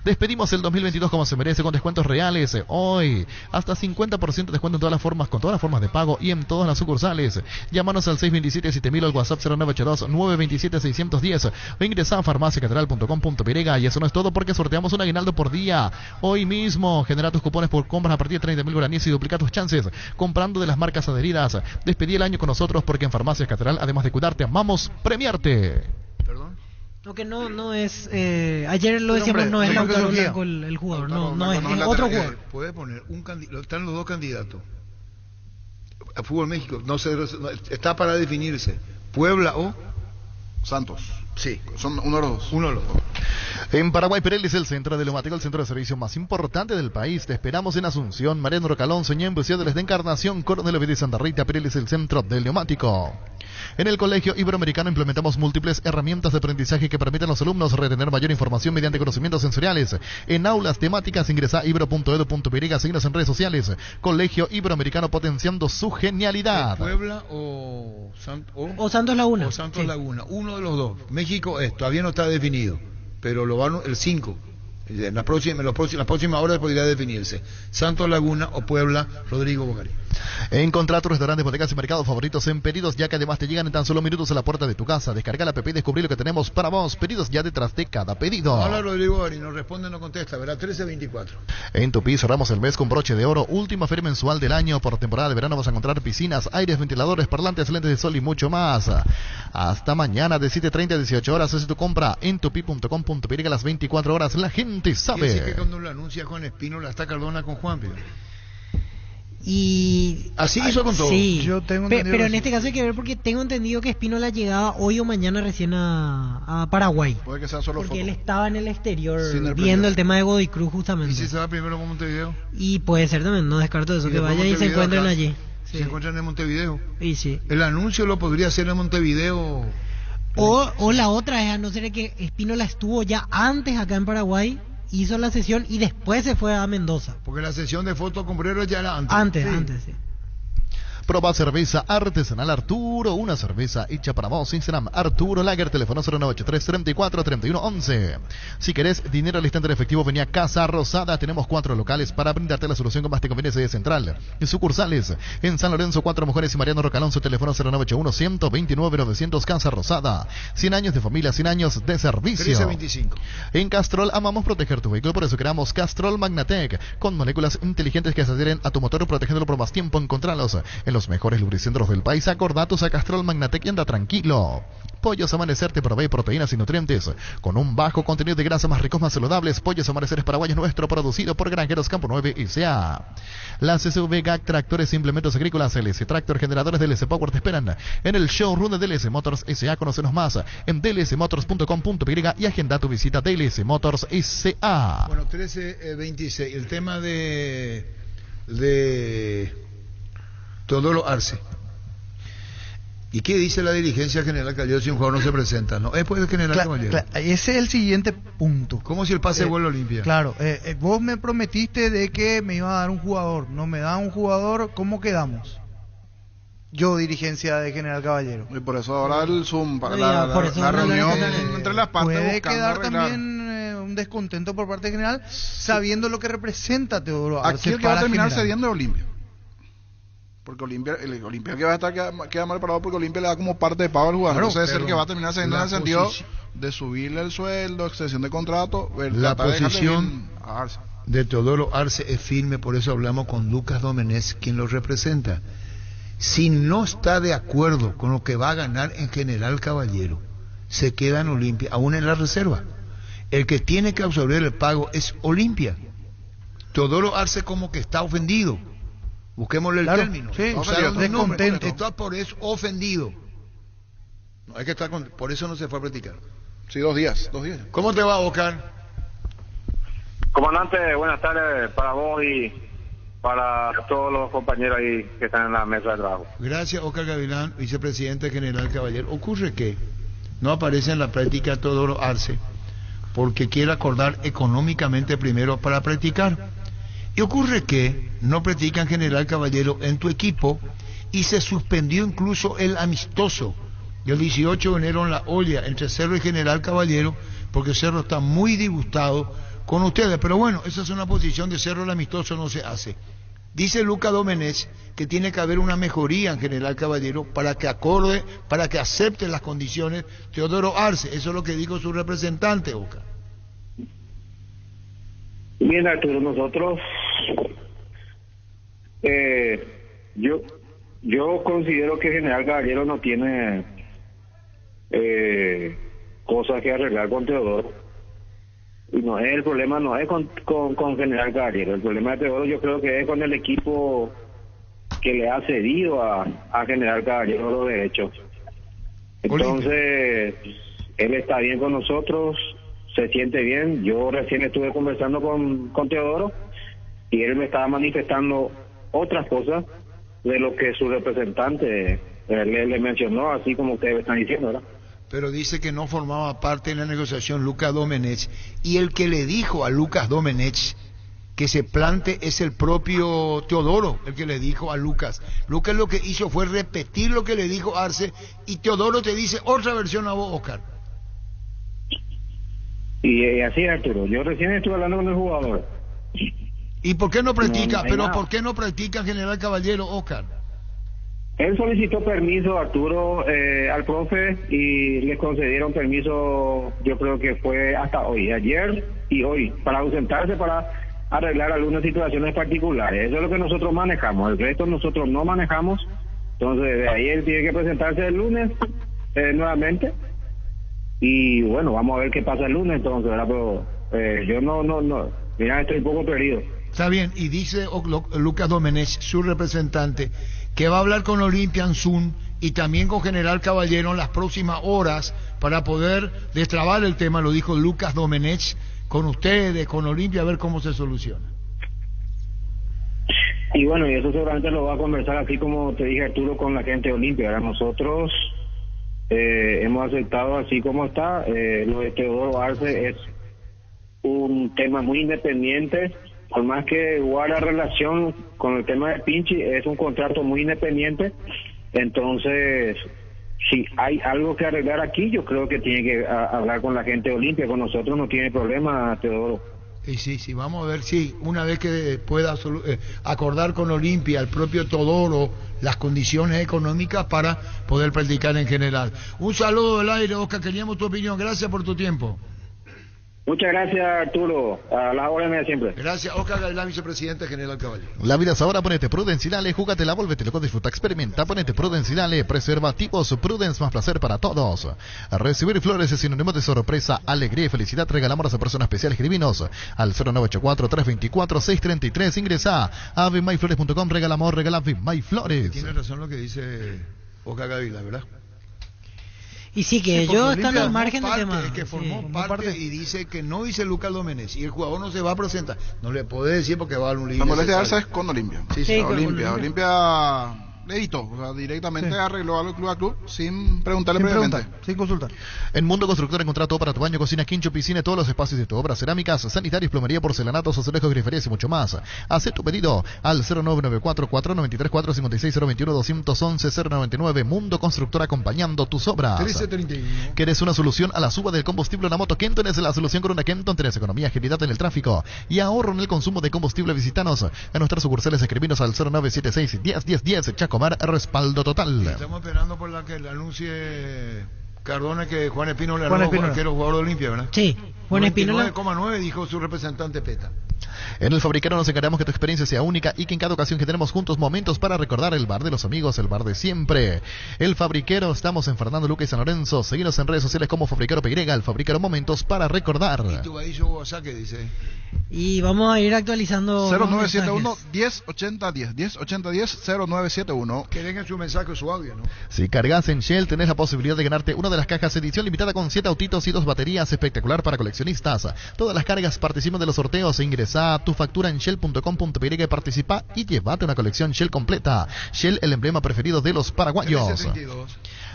Despedimos el 2022 como se merece, con descuentos reales. Hoy, hasta 50% de descuento en todas las formas, con todas las formas de pago y en todas las sucursales. Llámanos al 627-7000 o al WhatsApp 0982-927-610 o ingresa a farmaciacatedral.com.py. Y eso no es todo, porque sorteamos un aguinaldo por día. Hoy mismo, genera tus cupones por compras a partir de 30.000 guaraníes y duplica tus chances comprando de las marcas adheridas. Despedí el año con nosotros, porque en Farmacias Catedral, además de cuidarte, amamos premiarte. ¿Perdón? Lo que no es... ayer lo decíamos, no es Lautaro Blanco el jugador, no es otro jugador. Puede poner un candidato, están los dos candidatos. A Fútbol México, no está para definirse. Puebla o Santos. Sí. Son uno de los dos. Uno de los dos. En Paraguay, Pereles, el centro de neumático, el centro de servicio más importante del país. Te esperamos en Asunción, Mariano Rocalón, Ñemby, Ciudades de Encarnación, Coronel Ovidio y Santa Rita. Pereles, el centro del neumático. En el Colegio Iberoamericano implementamos múltiples herramientas de aprendizaje que permiten a los alumnos retener mayor información mediante conocimientos sensoriales. En aulas temáticas, ingresa a ibero.edu.py, síguenos en redes sociales. Colegio Iberoamericano, potenciando su genialidad. Puebla o Santos Laguna. O Santos Laguna, uno de los dos. México todavía no está definido, pero lo van el 5. En las próximas horas podría definirse. Santos Laguna o Puebla, Rodrigo Bocari. Encontrá tus restaurantes, bodegas y mercados favoritos en Pedidos Ya, que además te llegan en tan solo minutos a la puerta de tu casa. Descarga la app y descubrí lo que tenemos para vos. Pedidos Ya, detrás de cada pedido. Hola Rodrigo Bocari, nos responde, no contesta, verá 1324. En Tupi cerramos el mes con broche de oro. Última feria mensual del año. Por temporada de verano vas a encontrar piscinas, aires, ventiladores, parlantes, lentes de sol y mucho más. Hasta mañana de 7:30 a 18 horas. Haz tu compra en tupi.com.py a las 24 horas. La gente sabe. Quiere decir que cuando lo anuncia Juan Espínola está Cardona con Juan Pío. Y así hizo con todo. Sí, yo tengo pero en este caso hay que ver, porque tengo entendido que Espínola llegaba hoy o mañana recién a Paraguay. Puede que sea solo porque foto. Él estaba en el exterior viendo el tema de Godoy Cruz justamente. ¿Y si se va primero con Montevideo? Y puede ser también, no descarto eso, que vayan y se encuentren allí. Sí. Se encuentran en Montevideo. Y sí. El anuncio lo podría hacer en Montevideo. O la otra es, a no ser que Espínola estuvo ya antes acá en Paraguay, hizo la sesión y después se fue a Mendoza. Porque la sesión de fotos con Brero ya era antes. Antes, sí. Proba cerveza artesanal Arturo, una cerveza hecha para vos. Instagram Arturo Lager, teléfono 0983-34-31-11. Si querés dinero al instante en efectivo, venía a Casa Rosada. Tenemos 4 locales para brindarte la solución que más te conviene de Central. En sucursales, en San Lorenzo, 4 Mujeres y Mariano Rocalón, su teléfono 0981-129-900, Casa Rosada. 100 años de familia, 100 años de servicio. 1325. En Castrol amamos proteger tu vehículo, por eso creamos Castrol Magnatec, con moléculas inteligentes que se adhieren a tu motor, protegiéndolo por más tiempo. Encontralos en los mejores lubricentros del país. Acordatos a Castrol Magnatec y anda tranquilo. Pollos Amanecer te provee proteínas y nutrientes con un bajo contenido de grasa, más ricos, más saludables. Pollos Amanecer es paraguayo nuestro, producido por Granjeros Campo 9 S.A. Las SUV GAC, tractores e implementos agrícolas LS Tractor, generadores DLS Power te esperan en el showroom de DLS Motors S.A. Conocenos más en dlsmotors.com.py y agenda tu visita a DLS Motors S.A. Bueno, 1326. El tema de Teodoro Arce. ¿Y qué dice la dirigencia general Caballero si un jugador no se presenta? No, es por el general Caballero. Ese es el siguiente punto. ¿Cómo si el pase vuelve a Olimpia? Claro, vos me prometiste de que me iba a dar un jugador. No me da un jugador, ¿cómo quedamos? Yo, dirigencia de General Caballero. Y por eso ahora el Zoom, para la reunión entre las partes. Puede quedar también un descontento por parte de General, sabiendo lo que representa Teodoro Arce. Aquí el que va a terminar cediendo es Olimpia. Porque el Olimpia que va a estar queda mal parado, porque Olimpia le da como parte de pago al jugador. Entonces es el que va a terminar cediendo en el sentido de subirle el sueldo, extensión de contrato. La posición de Teodoro Arce es firme, por eso hablamos con Lucas Domenech, quien lo representa. Si no está de acuerdo con lo que va a ganar en General Caballero, se queda en Olimpia, aún en la reserva. El que tiene que absorber el pago es Olimpia. Teodoro Arce como que está ofendido. Busquémosle el término. Sí, descontento. Está por eso ofendido. No, hay que estar por eso no se fue a practicar. Sí, 2 días. ¿Cómo te va, Oscar? Comandante, buenas tardes para vos y para todos los compañeros ahí que están en la mesa de trabajo. Gracias, Oscar Gavilán, vicepresidente general Caballero. Ocurre que no aparece en la práctica Teodoro Arce porque quiere acordar económicamente primero para practicar. Y ocurre que no practican General Caballero en tu equipo y se suspendió incluso el amistoso del 18 de enero en La Olla entre Cerro y General Caballero, porque Cerro está muy disgustado con ustedes. Pero bueno, esa es una posición de Cerro, el amistoso no se hace. Dice Lucas Domenech que tiene que haber una mejoría en General Caballero para que acepte las condiciones Teodoro Arce. Eso es lo que dijo su representante, Oca. Bien, Arturo, nosotros, yo considero que General Caballero no tiene cosas que arreglar con Teodoro. Y no es el problema, no es con General Caballero. El problema de Teodoro yo creo que es con el equipo que le ha cedido a General Caballero los derechos. Entonces, él está bien con nosotros, se siente bien. Yo recién estuve conversando con Teodoro y él me estaba manifestando otras cosas de lo que su representante le mencionó, así como ustedes están diciendo, ¿verdad? Pero dice que no formaba parte de la negociación Lucas Domenech, y el que le dijo a Lucas Domenech que se plante es el propio Teodoro, el que le dijo a Lucas. Lucas lo que hizo fue repetir lo que le dijo Arce, y Teodoro te dice otra versión a vos, Oscar. Y así, Arturo, yo recién estuve hablando con el jugador. ¿Y por qué no practica? ¿Por qué no practica General Caballero, Oscar? Él solicitó permiso, Arturo, al profe, y le concedieron permiso, yo creo que fue hasta hoy, ayer y hoy, para ausentarse, para arreglar algunas situaciones particulares. Eso es lo que nosotros manejamos, el resto nosotros no manejamos. Entonces, de ahí él tiene que presentarse el lunes nuevamente, y bueno, vamos a ver qué pasa el lunes entonces, ¿verdad? Pero yo no, mira, estoy un poco perdido. Está bien, y dice Lucas Domenech, su representante, que va a hablar con Olimpia Anzun y también con General Caballero en las próximas horas para poder destrabar el tema, lo dijo Lucas Domenech, con ustedes, con Olimpia, a ver cómo se soluciona. Y bueno, y eso seguramente lo va a conversar, así como te dije, Arturo, con la gente de Olimpia. Ahora nosotros hemos aceptado así como está. Lo de Teodoro Arce es un tema muy independiente. Por más que guarda relación con el tema de Pinchi, es un contrato muy independiente. Entonces, si hay algo que arreglar aquí, yo creo que tiene que hablar con la gente de Olimpia. Con nosotros no tiene problema, Teodoro. Y sí, vamos a ver si una vez que pueda acordar con Olimpia, el propio Teodoro, las condiciones económicas para poder practicar en general. Un saludo del aire, Oscar, queríamos tu opinión. Gracias por tu tiempo. Muchas gracias, Arturo. A las órdenes de siempre. Gracias, Oscar Gavilán, vicepresidente general Caballero. La vida es ahora, ponete Prudencial, júgatela, volvete loco, disfruta, experimenta, ponete Prudencial, preservativos, Prudence, más placer para todos. Recibir flores es sinónimo de sorpresa, alegría y felicidad. Regalamos a esa persona especial. Escribinos al 0984-324-633. Ingresa a avemyflores.com. Regalamos, regala Avemyflores. Tiene razón lo que dice Oscar Gavilán, ¿verdad? Y sí, que ellos están al margen del tema. Es que formó parte y dice que no dice Lucas Domenech y el jugador no se va a presentar. No le puede decir porque va a un La molestia de Arce es con Olimpia. Sí, Olimpia le editó, o sea, directamente arregló al club a club sin preguntarle previamente. Sin consultar. En Mundo Constructor encontrá todo para tu baño, cocina, quincho, piscina, todos los espacios de tu obra, cerámicas, sanitarios, plomería, porcelanatos, azulejos, griferías y mucho más. Haz tu pedido al 0994-493-456-021-211-099. Mundo Constructor, acompañando tus obras. 1331. ¿Quieres una solución a la suba del combustible? Una moto Kenton es la solución. Con una Kenton tenés economía, agilidad en el tráfico y ahorro en el consumo de combustible. Visitanos en nuestras sucursales. Escribinos al 0976-101010. Chacomar, respaldo total. Estamos esperando por la que le anuncie Cardona que Juan Espínola era el arquero jugador de Olimpia, ¿verdad? Sí, Juan Espínola. 99,9 dijo su representante Peta. En El Fabricero nos encargamos que tu experiencia sea única y que en cada ocasión que tenemos juntos momentos para recordar el bar de los amigos, el bar de siempre. El Fabricero, estamos en Fernando Luque y San Lorenzo. Seguinos en redes sociales como Fabricero PY, El Fabricero, momentos para recordar. ¿Y tu ahí WhatsApp qué dice? Y vamos a ir actualizando 0971-1080-10 1080-10 que dejen su mensaje o su audio, ¿no? Si cargas en Shell tenés la posibilidad de ganarte una de las cajas edición limitada con 7 autitos y 2 baterías, espectacular para coleccionistas. Todas las cargas participan de los sorteos e ingresar Deposita tu factura en shell.com.py y participa y llévate una colección Shell completa. Shell, el emblema preferido de los paraguayos.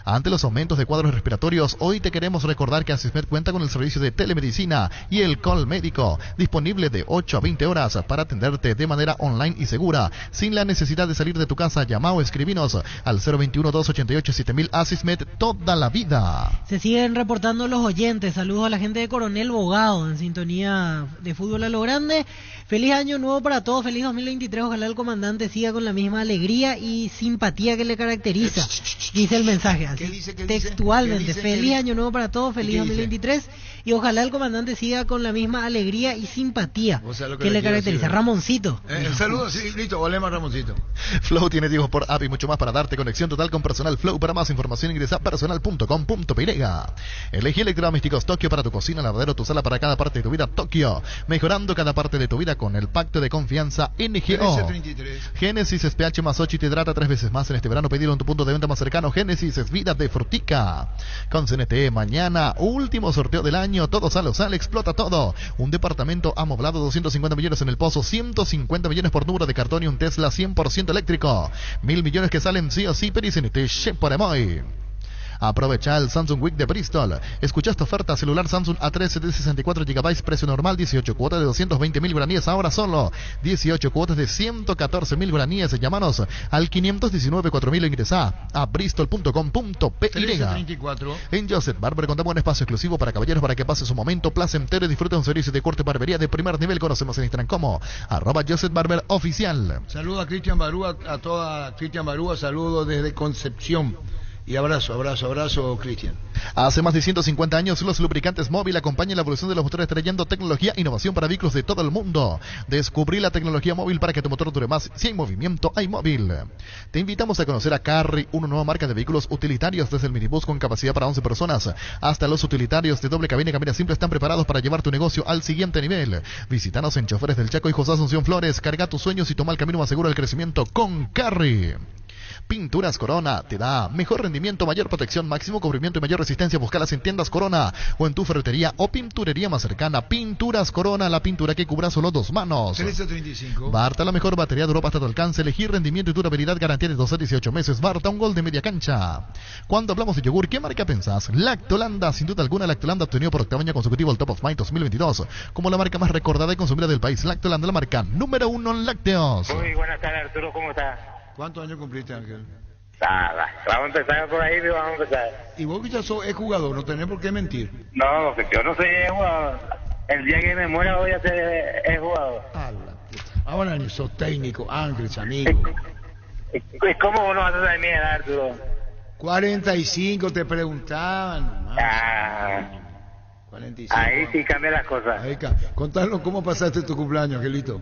Ante los aumentos de cuadros respiratorios, hoy te queremos recordar que Asismed cuenta con el servicio de telemedicina y el call médico, disponible de 8 a 20 horas para atenderte de manera online y segura, sin la necesidad de salir de tu casa. Llama o escribinos al 021-288-7000. Asismed, toda la vida. Se siguen reportando los oyentes. Saludos a la gente de Coronel Bogado, en sintonía de Fútbol a lo Grande. Feliz año nuevo para todos, feliz 2023. Ojalá el comandante siga con la misma alegría y simpatía que le caracteriza. Dice el mensaje así, textualmente. Feliz año nuevo para todos, feliz 2023. Y ojalá el comandante siga con la misma alegría y simpatía que le caracteriza. Decir, Ramoncito. Saludos, sí, listo, volvemos Ramoncito. Flow tiene Diego por app y mucho más para darte conexión total con personal Flow. Para más información ingresa a personal.com.py. Elegí electrodomésticos Tokio para tu cocina, lavadero, tu sala, para cada parte de tu vida. Tokio, mejorando cada parte de tu vida con el pacto de confianza NGO. Génesis SPH más 8 y te hidrata 3 veces más en este verano. Pedilo en tu punto de venta más cercano. Génesis es vida de frutica. Con CNT, mañana, último sorteo del año. Todos a lo sale, explota todo. Un departamento amoblado, 250 millones en el pozo, 150 millones por número de cartón y un Tesla 100% eléctrico. 1.000 millones que salen sí o sí, pero CNT, por emoy. Aprovecha el Samsung Week de Bristol. Escucha esta oferta: celular Samsung A13 de 64 GB, precio normal 18 cuotas de 220.000 guaraníes, ahora solo 18 cuotas de 114.000 guaraníes. Llámanos al 519-4000 o ingresa a bristol.com.py. En Joseph Barber contamos un espacio exclusivo para caballeros para que pase su momento placentero y disfrute un servicio de corte y barbería de primer nivel. Conocemos en Instagram como @Joseph Barber Oficial. Saludo a Cristian Barúa, a toda Cristian Barúa, saludo desde Concepción. Y abrazo, Cristian. Hace más de 150 años, los lubricantes Móvil acompañan la evolución de los motores, trayendo tecnología e innovación para vehículos de todo el mundo. Descubrí la tecnología móvil para que tu motor dure más. Si hay movimiento, hay móvil. Te invitamos a conocer a Carry, una nueva marca de vehículos utilitarios, desde el minibús con capacidad para 11 personas hasta los utilitarios de doble cabina y cabina simple. Están preparados para llevar tu negocio al siguiente nivel. Visítanos en Choferes del Chaco y José Asunción Flores. Carga tus sueños y toma el camino más seguro al crecimiento con Carry. Pinturas Corona te da mejor rendimiento, mayor protección, máximo cubrimiento y mayor resistencia. Búscalas en tiendas Corona o en tu ferretería o pinturería más cercana. Pinturas Corona, la pintura que cubra solo 2 manos. 1335. Barta, la mejor batería de Europa hasta tu alcance. Elegir rendimiento y durabilidad, garantía de 12 a 18 meses. Barta, un gol de media cancha. Cuando hablamos de yogur, ¿qué marca pensás? Lactolanda, sin duda alguna. Lactolanda obtenido por 8º año consecutivo el Top of Mind 2022 como la marca más recordada y consumida del país. Lactolanda, la marca número 1 en lácteos. Muy buenas tardes, Arturo, ¿cómo estás? ¿Cuántos años cumpliste, Ángel? Nada, vamos a empezar por ahí y vamos a empezar. Y vos que ya sos jugador, no tenés por qué mentir. No, que yo no soy jugador. El día que me muera voy a ser jugador. Ahora ni sos técnico, Ángel, amigo. ¿Cómo uno va a saber mi edad, Arturo? 45 te preguntaban. 45. Ahí sí cambia las cosas. Contanos cómo pasaste tu cumpleaños, Angelito.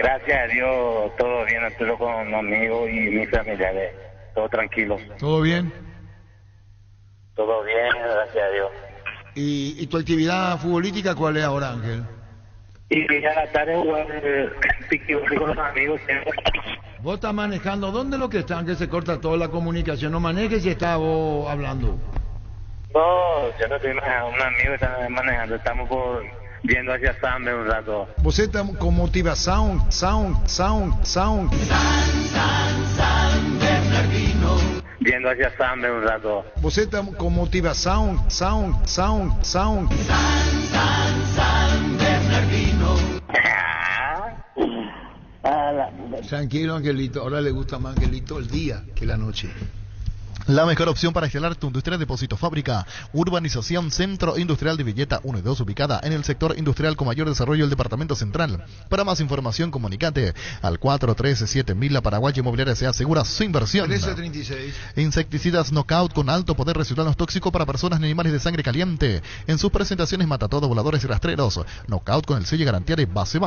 Gracias a Dios, todo bien, Arturo, con amigos y mis familiares, todo tranquilo. ¿Todo bien? Todo bien, gracias a Dios. ¿Y tu actividad futbolística cuál es ahora, Ángel? Y ya la tarde jugar piquiboli con los amigos siempre. ¿Vos estás manejando? ¿Dónde es lo que están? Que se corta toda la comunicación. No manejes si estás vos hablando. No, yo no estoy manejando, un amigo está manejando, estamos viendo hacia Sambe un rato. Você está con motivación, sound. San Bernardino. Viendo hacia Sambe un rato. Você está con motivación, sound. San Bernardino. Tranquilo, Angelito. Ahora le gusta más, Angelito, el día que la noche. La mejor opción para instalar tu industria Depósito Fábrica. Urbanización Centro Industrial de Villeta 1 y 2, ubicada en el sector industrial con mayor desarrollo del Departamento Central. Para más información, comunicate al 413-7000. La Paraguaya Inmobiliaria se asegura su inversión. 1336. Insecticidas Knockout con alto poder residual no tóxico para personas y animales de sangre caliente. En sus presentaciones mata todo, voladores y rastreros. Knockout con el sello y garantía de base.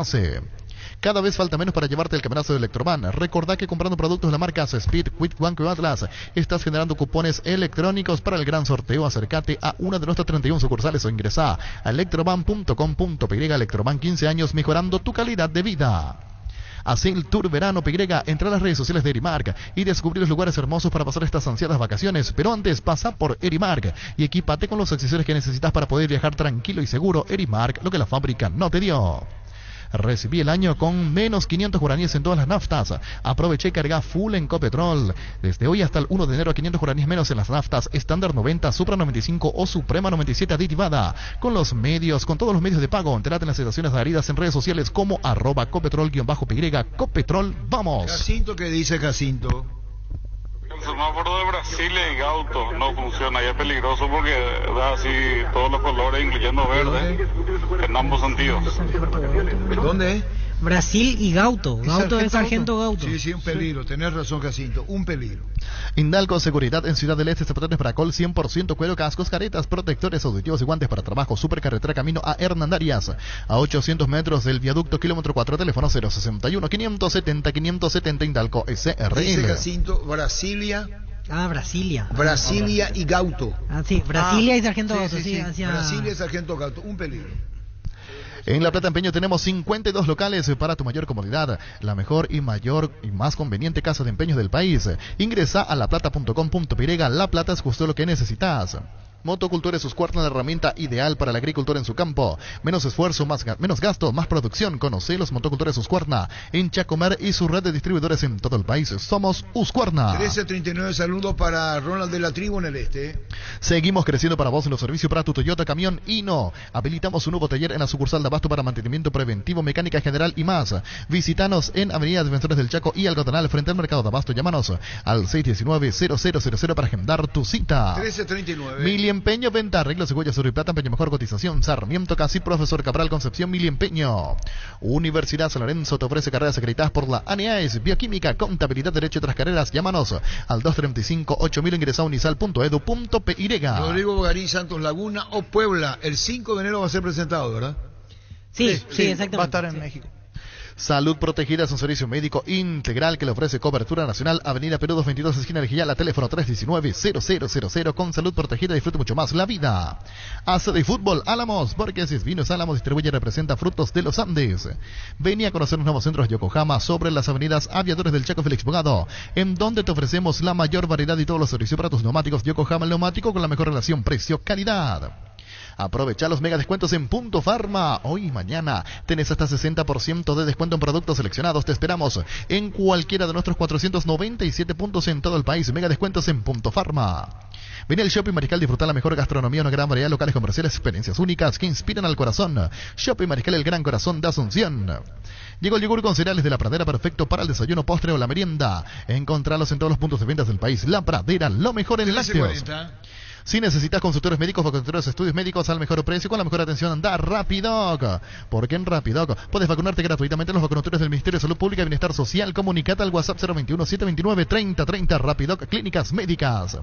Cada vez falta menos para llevarte el camionazo de Electroban. Recordá que comprando productos de la marca Speed, Quick, Banco y Atlas estás generando cupones electrónicos para el gran sorteo. Acércate a una de nuestras 31 sucursales o ingresá a electroban.com.py. Electroban, 15 años mejorando tu calidad de vida. Haz el Tour Verano PY, entra a las redes sociales de Erimark y descubrí los lugares hermosos para pasar estas ansiadas vacaciones. Pero antes, pasa por Erimark y equípate con los accesorios que necesitas para poder viajar tranquilo y seguro. Erimark, lo que la fábrica no te dio. Recibí el año con menos 500 guaraníes en todas las naftas. Aproveché y carga full en Copetrol. Desde hoy hasta el 1 de enero, 500 guaraníes menos en las naftas estándar 90, Supra 95 o Suprema 97 aditivada. Con todos los medios de pago. Entérate en las estaciones adheridas en redes sociales como @Copetrol_PY. Copetrol, vamos. Jacinto, ¿qué dice Jacinto? El semáforo de Brasil y Gauto no funciona y es peligroso porque da así todos los colores, incluyendo verde, en ambos sentidos. ¿Dónde? Brasil y Gauto. Gauto es Sargento Gauto. Sí, un peligro. Tenés razón, Jacinto. Un peligro. Indalco Seguridad en Ciudad del Este, zapatos para col 100% cuero, cascos, caretas, protectores auditivos y guantes para trabajo. Supercarretera camino a Hernandarias. A 800 metros del viaducto kilómetro 4, teléfono 061-570-570 Indalco SRL. Dice Jacinto, Brasilia. Brasilia y Gauto. Sí, Brasilia y Sargento Gauto. Brasilia y Sargento Gauto. Un peligro. En La Plata Empeño tenemos 52 locales para tu mayor comodidad. La mejor y mayor y más conveniente casa de empeños del país. Ingresa a laplata.com.py. La Plata es justo lo que necesitas. Motocultura es Husqvarna, la herramienta ideal para el agricultor en su campo. Menos esfuerzo, menos gasto, más producción. Conoce los motocultores Husqvarna en Chacomer y su red de distribuidores en todo el país. Somos Husqvarna. 1339, saludos para Ronald de la Tribu en el Este. Seguimos creciendo para vos en los servicios para tu Toyota Camión Hino. Habilitamos un nuevo taller en la sucursal de Abasto para mantenimiento preventivo, mecánica general y más. Visítanos en Avenida Defensores del Chaco y Algodonal frente al Mercado de Abasto. Llámanos al 619-0000 para agendar tu cita. 1339. Empeño, venta, arreglos y huellas, oro y plata, empeño mejor cotización. Sarmiento Casi, Profesor Cabral, Concepción, Mili Empeño. Universidad San Lorenzo te ofrece carreras acreditadas por la ANEAES, Bioquímica, Contabilidad, Derecho y otras carreras. Llámanos al 235-8000, ingresa a unisal.edu.py. Rodrigo Bogarín, Santos Laguna o Puebla. El 5 de enero va a ser presentado, ¿verdad? Sí, exactamente. Va a estar en México. Salud Protegida es un servicio médico integral que le ofrece cobertura nacional. Avenida Perú 222, esquina de Gijala, teléfono 319-0000. Con Salud Protegida disfruta mucho más la vida. Hace de fútbol Álamos, porque si es Vinos Álamos distribuye y representa frutos de los Andes. Vení a conocer los nuevos centros de Yokohama sobre las avenidas Aviadores del Chaco, Félix Bogado, en donde te ofrecemos la mayor variedad y todos los servicios para tus neumáticos. Yokohama, el neumático con la mejor relación precio-calidad. Aprovecha los mega descuentos en Punto Farma. Hoy y mañana tenés hasta 60% de descuento en productos seleccionados. Te esperamos en cualquiera de nuestros 497 puntos en todo el país. Mega descuentos en Punto Farma. Ven al Shopping Mariscal, disfrutar la mejor gastronomía, una gran variedad de locales comerciales, experiencias únicas que inspiran al corazón. Shopping Mariscal, el gran corazón de Asunción. Llegó el yogur con cereales de La Pradera, perfecto para el desayuno, postre o la merienda. Encontralos en todos los puntos de ventas del país. La Pradera, lo mejor en lácteos. Si necesitas consultores médicos o consultores de estudios médicos al mejor precio, con la mejor atención, anda Rapidoc. Porque en Rapidoc puedes vacunarte gratuitamente en los vacunatorios del Ministerio de Salud Pública y Bienestar Social. Comunicate al WhatsApp 021-729-3030. Rapidoc, clínicas médicas.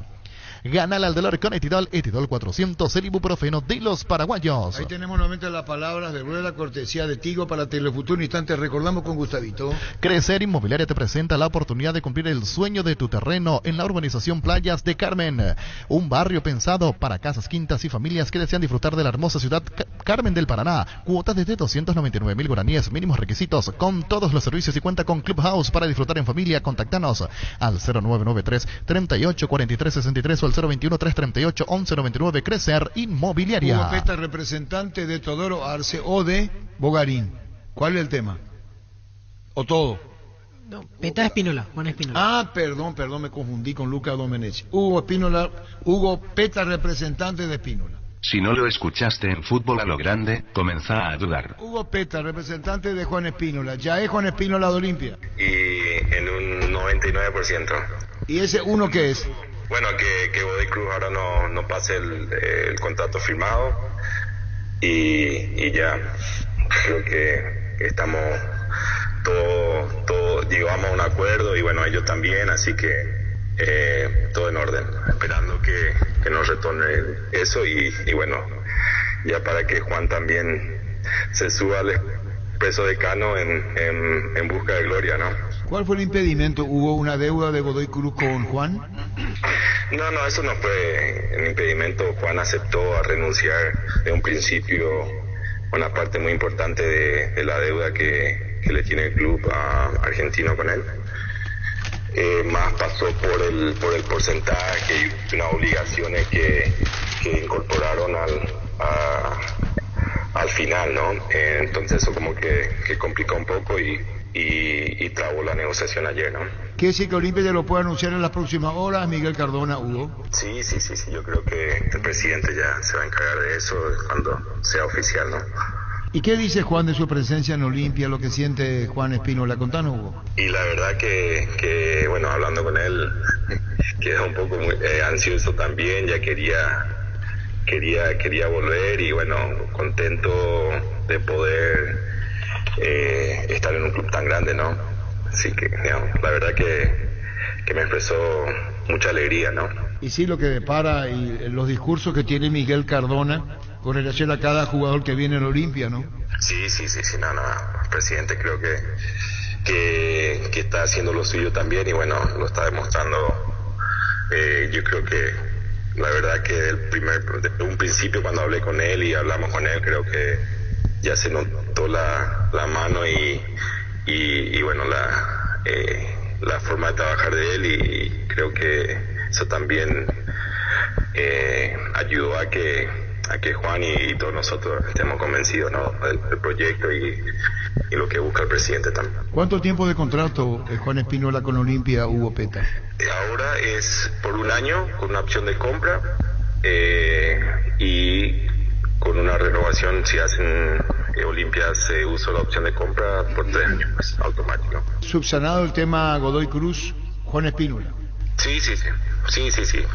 Gana al dolor con Etidol 400, el ibuprofeno de los paraguayos. Ahí tenemos nuevamente las palabras de Rueda, cortesía de Tigo para Telefuturo. Un instante, recordamos con Gustavito. Crecer Inmobiliaria te presenta la oportunidad de cumplir el sueño de tu terreno en la urbanización Playas de Carmen. Un barrio pensado para casas, quintas y familias que desean disfrutar de la hermosa ciudad Carmen del Paraná. Cuotas desde 299.000 guaraníes, mínimos requisitos, con todos los servicios y cuenta con Clubhouse para disfrutar en familia. Contactanos al 0993-384363 o al 021-338-1199. Crecer Inmobiliaria. Hugo Peta, representante de Todoro Arce o de Bogarín. ¿Cuál es el tema? ¿O todo? No, Peta Espínola, Juan Espínola. Ah, perdón, me confundí con Luca Domenech. Hugo Peta, representante de Espínola. Si no lo escuchaste en Fútbol a lo Grande, comenzá a dudar. Hugo Peta, representante de Juan Espínola. ¿Ya es Juan Espínola de Olimpia? Y en un 99%. ¿Y ese uno qué es? Bueno, que Godoy Cruz ahora no pase el contrato firmado y ya creo que estamos todo llegamos a un acuerdo y bueno, ellos también, así que todo en orden, esperando que nos retorne eso y bueno, ya para que Juan también se suba al expreso decano en busca de gloria, ¿no? ¿Cuál fue el impedimento? ¿Hubo una deuda de Godoy Cruz con Juan? No, eso no fue el impedimento. Juan aceptó a renunciar de un principio una parte muy importante de la deuda que le tiene el club argentino con él. Más pasó por el porcentaje y unas obligaciones que incorporaron al final, ¿no? Entonces eso como que complicó un poco y trabó la negociación ayer, ¿no? ¿Qué decir que Olimpia ya lo puede anunciar en las próximas horas, Miguel Cardona, Hugo? Sí, yo creo que el presidente ya se va a encargar de eso cuando sea oficial, ¿no? ¿Y qué dice Juan de su presencia en Olimpia, lo que siente Juan Espínola? Contanos, Hugo. Y la verdad que bueno, hablando con él, quedó un poco muy ansioso también, ya quería volver y bueno, contento de poder estar en un club tan grande, ¿no? Así que, digamos, la verdad que me expresó mucha alegría, ¿no? Y sí, lo que depara y los discursos que tiene Miguel Cardona con relación a cada jugador que viene en Olimpia, ¿no? Sí, no, el presidente creo que está haciendo lo suyo también y bueno, lo está demostrando. Yo creo que la verdad que desde un principio cuando hablé con él y hablamos con él, creo que ya se notó la mano y bueno, la forma de trabajar de él y creo que eso también ayudó a que Juan y todos nosotros estemos convencidos, ¿no? del proyecto y lo que busca el presidente también. ¿Cuánto tiempo de contrato Juan Espínola con Olimpia, Hugo Peta? Ahora es por 1 año con una opción de compra y con una renovación si hacen Olimpia se usa la opción de compra por 3 años pues, automático. Subsanado el tema Godoy Cruz, Juan Espínola. Sí.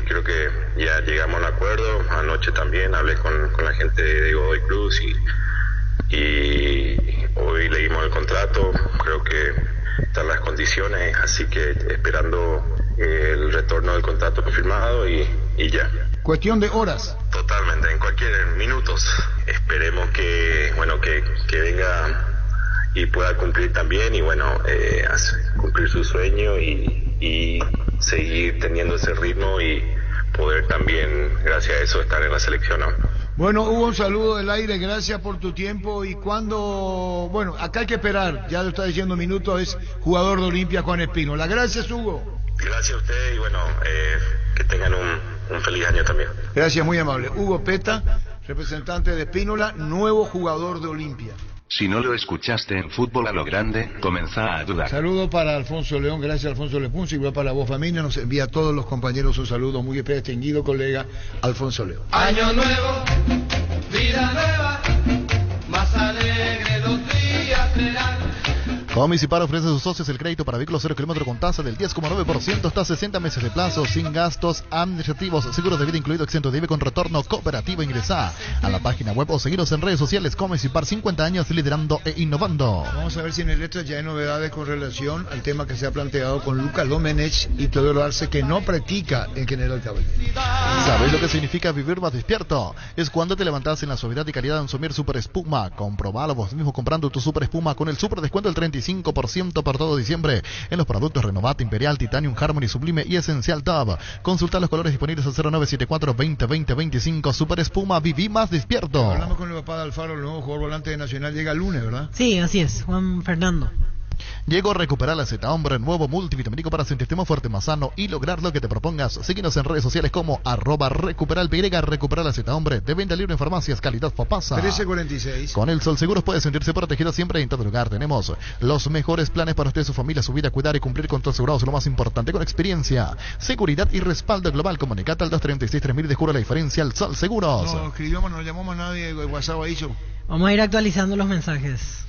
Creo que ya llegamos a un acuerdo. Anoche también hablé con la gente de Godoy Cruz y hoy leímos el contrato. Creo que están las condiciones, así que esperando el retorno del contrato firmado y ya. Cuestión de horas. Totalmente, en cualquier minutos. Esperemos que venga y pueda cumplir también y bueno, cumplir su sueño y seguir teniendo ese ritmo y poder también, gracias a eso, estar en la selección, ¿no? Bueno, Hugo, un saludo del aire, gracias por tu tiempo y bueno, acá hay que esperar, ya lo está diciendo minutos, es jugador de Olimpia Juan Espínola. Gracias, Hugo. Gracias a usted y bueno, que tengan un feliz año también. Gracias, muy amable. Hugo Peta, representante de Espínola, nuevo jugador de Olimpia. Si no lo escuchaste en Fútbol a lo Grande, comenzá a dudar. Saludo para Alfonso León, gracias Alfonso Lepuncio, igual para vos familia, nos envía a todos los compañeros un saludo muy distinguido colega Alfonso León. Año nuevo, vida nueva, más alegre los días serán. Comisipar ofrece a sus socios el crédito para vehículos 0 kilómetro con tasa del 10,9% hasta 60 meses de plazo, sin gastos administrativos, seguros de vida incluido, exento de IVA con retorno cooperativo. Ingresá a la página web o seguiros en redes sociales. Comisipar, 50 años liderando e innovando. Vamos a ver si en el extra ya hay novedades con relación al tema que se ha planteado con Lucas Domenech y Teodoro Arce, que no practica en General Caballero. ¿Sabes lo que significa vivir más despierto? Es cuando te levantás en la suavidad y calidad de un Somier Super Espuma. Comprobalo vos mismo comprando tu Super Espuma con el super descuento del 35% por todo diciembre en los productos Renovate, Imperial, Titanium, Harmony, Sublime y Esencial Tab. Consulta los colores disponibles al 0974-2020-25. Super Espuma, viví más despierto. Hablamos con el papá de Alfaro, el nuevo jugador volante de Nacional, llega el lunes, ¿verdad? Sí, así es, Juan Fernando. Llegó a recuperar la Z Hombre, nuevo multivitamínico para sentirte más fuerte, más sano y lograr lo que te propongas. Síguenos en redes sociales como @recuperalpy, recuperar la Z Hombre, de venta libre en farmacias, calidad Papasa. 1346. Con el Sol Seguros puede sentirse protegido siempre y en todo lugar. Tenemos los mejores planes para usted, su familia, su vida, cuidar y cumplir con todos asegurados, lo más importante, con experiencia, seguridad y respaldo global. Comunicate al 236-3000 y descubre la diferencia. El Sol Seguros. No escribimos, no llamamos a nadie, WhatsApp ahí. Vamos a ir actualizando los mensajes.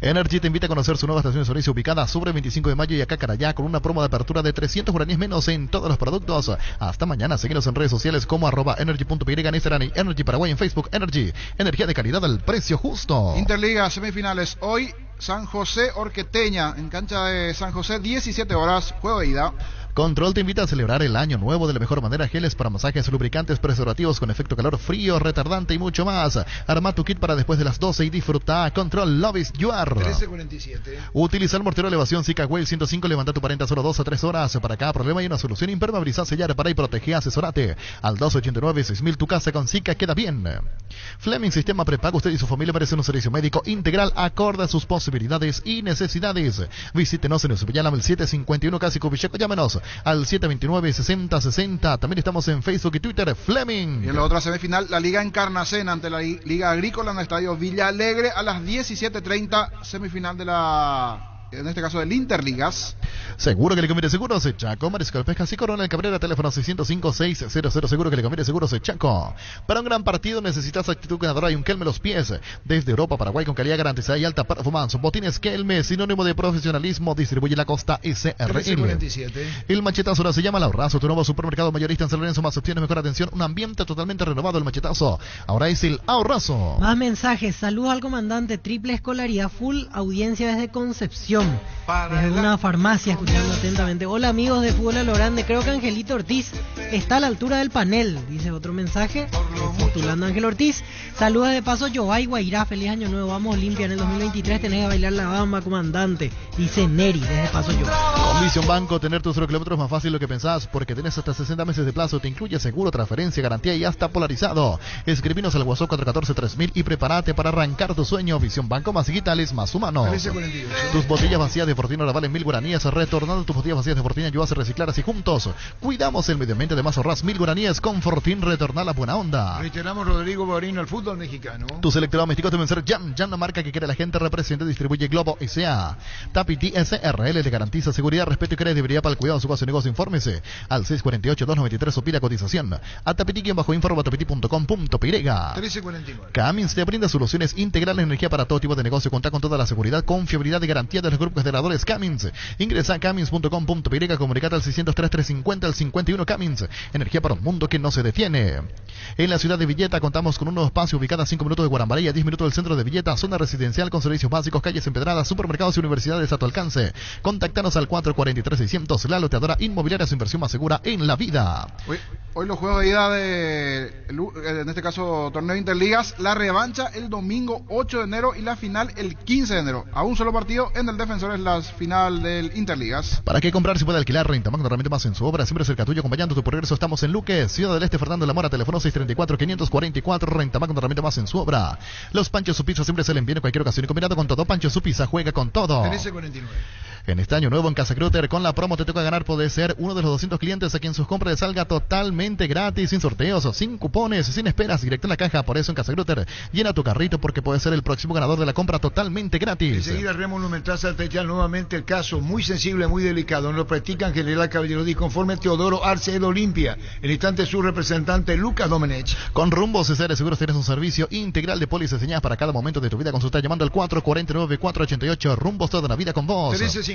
Energy te invita a conocer su nueva estación de servicio ubicada sobre 25 de mayo y acá Carayá, con una promo de apertura de 300 guaraníes menos en todos los productos. Hasta mañana. Síguenos en redes sociales como @energy.py en Instagram y Energy Paraguay en Facebook. Energy, energía de calidad al precio justo. Interliga, semifinales. Hoy San José Orqueteña en cancha de San José, 17 horas, juego de ida. Control te invita a celebrar el año nuevo de la mejor manera. Geles para masajes, lubricantes, preservativos con efecto calor, frío, retardante y mucho más. Arma tu kit para después de las 12 y disfruta. Control Love is Your. 1347. Utiliza el mortero de elevación Zika Whale 105. Levanta tu parenta solo 2 a 3 horas. Para cada problema hay una solución. Impermeabiliza, sellar, para y proteger. Asesorate al 289-6000. Tu casa con Zika queda bien. Fleming Sistema Prepago. Usted y su familia merecen un servicio médico integral acorde a sus posibilidades y necesidades. Visítenos en el Subyalam el 751 Casi Cubicheco. Llámenos al 729-6060. También estamos en Facebook y Twitter, Fleming. Y en la otra semifinal, la Liga Encarnacén ante la Liga Agrícola en el Estadio Villa Alegre a las 17:30, semifinal de en este caso del Interligas. Seguro que le conviene Seguros Chaco, Mariscal Pescas y Coronel Cabrera, teléfono 605-600. Seguro que le conviene Seguros Chaco. Para un gran partido necesitas actitud ganadora y un Kelme los pies. Desde Europa, Paraguay, con calidad garantizada y alta performance. Botines Kelme, sinónimo de profesionalismo, distribuye la Costa SRL. El Machetazo ahora se llama El Ahorrazo, tu nuevo supermercado mayorista en San Lorenzo. Más opciones, mejor atención, un ambiente totalmente renovado. El Machetazo ahora es El Ahorrazo. Más mensajes. Saludos al comandante, triple escolaridad, full audiencia desde Concepción. Desde una farmacia, escuchando atentamente. Hola amigos de Fútbol a lo Grande, creo que Angelito Ortiz está a la altura del panel, dice otro mensaje, postulando a Ángel Ortiz. Saludos de paso, Yobay Guairá, feliz año nuevo, vamos Olimpia en el 2023, tenés que bailar la bamba, comandante, dice Neri, desde paso yo. Con Vision Banco, tener tus 0 kilómetros es más fácil de lo que pensás, porque tenés hasta 60 meses de plazo, te incluye seguro, transferencia, garantía y hasta polarizado. Escribinos al WhatsApp 414-3000 y prepárate para arrancar tu sueño. Vision Banco, más digitales, más humanos. Tus botellas vacías de Fortino ahora valen 1000 guaraníes, retornando tus botellas vacías de Fortino ayudas a reciclar, así juntos cuidamos el medio ambiente. Además ahorras 1000 guaraníes con Fortín, retornar la buena onda. Reiteramos, Rodrigo Borino, el fútbol mexicano. Tus electrodomésticos deben ser Jan, la marca que quiere la gente, representa y distribuye Globo S.A. Tapiti SRL le garantiza seguridad, respeto y credibilidad para el cuidado de su base de negocio. Infórmese al 648-293 o pida cotización a tapiti-info tapiti.com.py. 1349. Cummins te brinda soluciones integrales de energía para todo tipo de negocio. Cuenta con toda la seguridad, confiabilidad y garantía de los grupos generadores Cummins. Ingresa a cummins.com.py, comunicate al 603-350 al 51. Cummins, energía para un mundo que no se detiene. En la ciudad de Villeta contamos con un nuevo espacio ubicado a 5 minutos de Guarambaré y a 10 minutos del centro de Villeta, zona residencial con servicios básicos, calles empedradas, supermercados y universidades a tu alcance. Contactanos al 443-600. La Loteadora Inmobiliaria, su inversión más segura en la vida. Hoy los juegos de ida en este caso torneo Interligas, la revancha el domingo 8 de enero y la final el 15 de enero. A un solo partido en el Defensores, la final del Interligas. ¿Para qué comprar si puede alquilar? Rentamac, realmente más en su obra, siempre cerca tuyo, acompañando tu progreso. Estamos en Luque, Ciudad del Este, Fernando de la Mora, teléfono 634-544, Rentamac, realmente más en su obra. Los Panchos su pizza siempre se le envían en cualquier ocasión y combinado con todo. Pancho su pizza, juega con todo. 1349. En este año nuevo en Casa Grutter, con la promo te toca ganar, puedes ser uno de los 200 clientes a quien sus compras les salga totalmente gratis, sin sorteos, sin cupones, sin esperas, directo en la caja. Por eso en Casa Grutter, llena tu carrito porque puedes ser el próximo ganador de la compra totalmente gratis. Enseguida Red Monumental Saltechal, nuevamente el caso muy sensible, muy delicado. Nos lo practican General Caballero conforme Teodoro Arce de Olimpia. El instante su representante Lucas Domenech. Con Rumbo CCR Seguros tienes un servicio integral de pólizas diseñadas para cada momento de tu vida. Consulta llamando al 449-488. Rumbos, toda la vida con vos. 1350.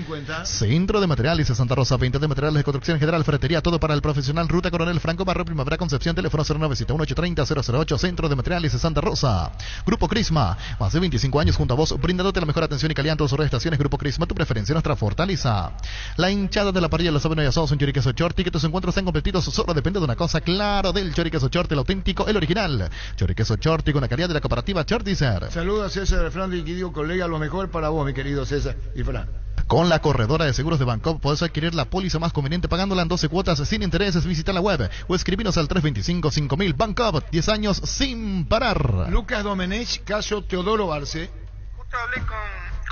Centro de Materiales de Santa Rosa, 20 de materiales de construcción general, ferretería, todo para el profesional. Ruta Coronel Franco, Barrio Primavera, Concepción, teléfono 0971-830-008. Centro de Materiales de Santa Rosa. Grupo Crisma, más de 25 años junto a vos, brindándote la mejor atención y calidad en todas sus estaciones. Grupo Crisma, tu preferencia, nuestra fortaleza. La hinchada de la parrilla lo saben, hoy asados, un choriqueso Chorti, que tus encuentros están competidos, solo depende de una cosa, claro, del choriqueso Chorti, el auténtico, el original. Choriqueso Chorti con la calidad de la cooperativa Chortizer. Saludos a César Fernando y querido colega, lo mejor para vos, mi querido César y Fran. Con la corredora de seguros de Bancopp podés adquirir la póliza más conveniente pagándola en 12 cuotas sin intereses. Visita la web o escribinos al 325-5000. Bancopp, 10 años sin parar. Lucas Domenech, caso Teodoro Arce. Justo hablé con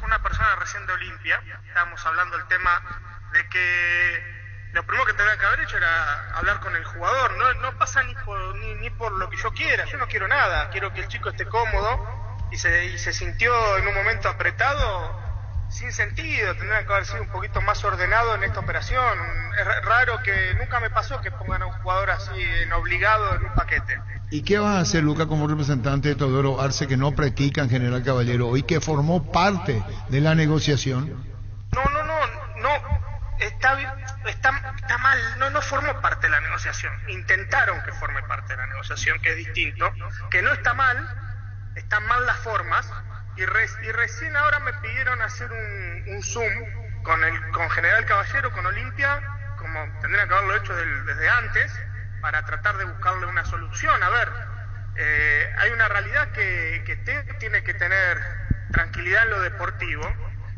una persona recién de Olimpia. Estábamos hablando del tema de que lo primero que tendría que haber hecho era hablar con el jugador. No pasa ni por lo que yo quiera. Yo no quiero nada. Quiero que el chico esté cómodo y se sintió en un momento apretado. Sin sentido, tendría que haber sido un poquito más ordenado en esta operación. Es raro que nunca me pasó que pongan a un jugador así en obligado en un paquete. ¿Y qué vas a hacer, Lucas, como representante de Teodoro Arce, que no practica en General Caballero y que formó parte de la negociación? No. Está mal. No formó parte de la negociación. Intentaron que forme parte de la negociación, que es distinto. Que no está mal, están mal las formas. Y recién ahora me pidieron hacer un Zoom con General Caballero, con Olimpia, como tendrían que haberlo hecho desde antes, para tratar de buscarle una solución. A ver, hay una realidad que tiene que tener tranquilidad en lo deportivo,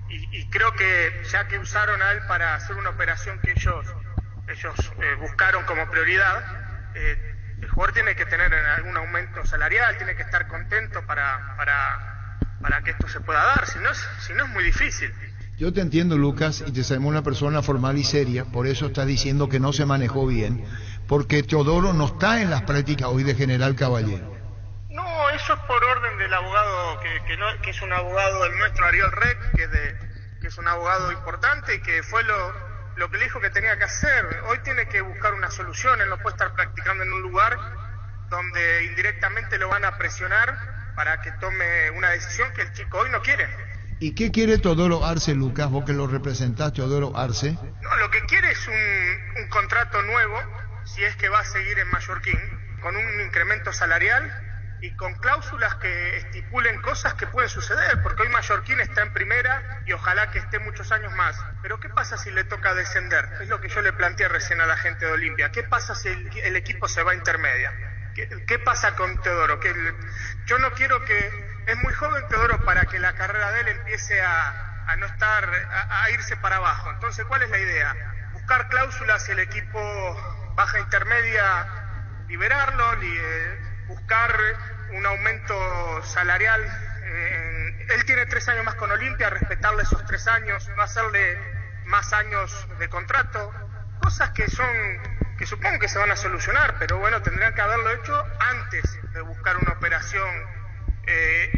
y creo que ya que usaron a él para hacer una operación que ellos buscaron como prioridad, el jugador tiene que tener algún aumento salarial, tiene que estar contento para que esto se pueda dar, si no es muy difícil. Yo te entiendo, Lucas, y te sabemos una persona formal y seria, por eso estás diciendo que no se manejó bien, porque Teodoro no está en las prácticas hoy de General Caballero. No, eso es por orden del abogado, que es un abogado del nuestro, Ariel Rec, que es un abogado importante y que fue lo que le dijo que tenía que hacer. Hoy tiene que buscar una solución, él no puede estar practicando en un lugar donde indirectamente lo van a presionar para que tome una decisión que el chico hoy no quiere. ¿Y qué quiere Teodoro Arce, Lucas? Vos que lo representás, Teodoro Arce. No, lo que quiere es un contrato nuevo, si es que va a seguir en Mallorquín, con un incremento salarial y con cláusulas que estipulen cosas que pueden suceder, porque hoy Mallorquín está en primera y ojalá que esté muchos años más. Pero ¿qué pasa si le toca descender? Es lo que yo le planteé recién a la gente de Olimpia. ¿Qué pasa si el equipo se va a intermedia? ¿Qué pasa con Teodoro? Yo no quiero que... Es muy joven Teodoro para que la carrera de él empiece a no estar, a irse para abajo. Entonces, ¿cuál es la idea? Buscar cláusulas si el equipo baja intermedia, liberarlo, buscar un aumento salarial. Él tiene 3 años más con Olimpia, respetarle esos 3 años, no hacerle más años de contrato. Cosas que supongo que se van a solucionar, pero bueno, tendrían que haberlo hecho antes de buscar una operación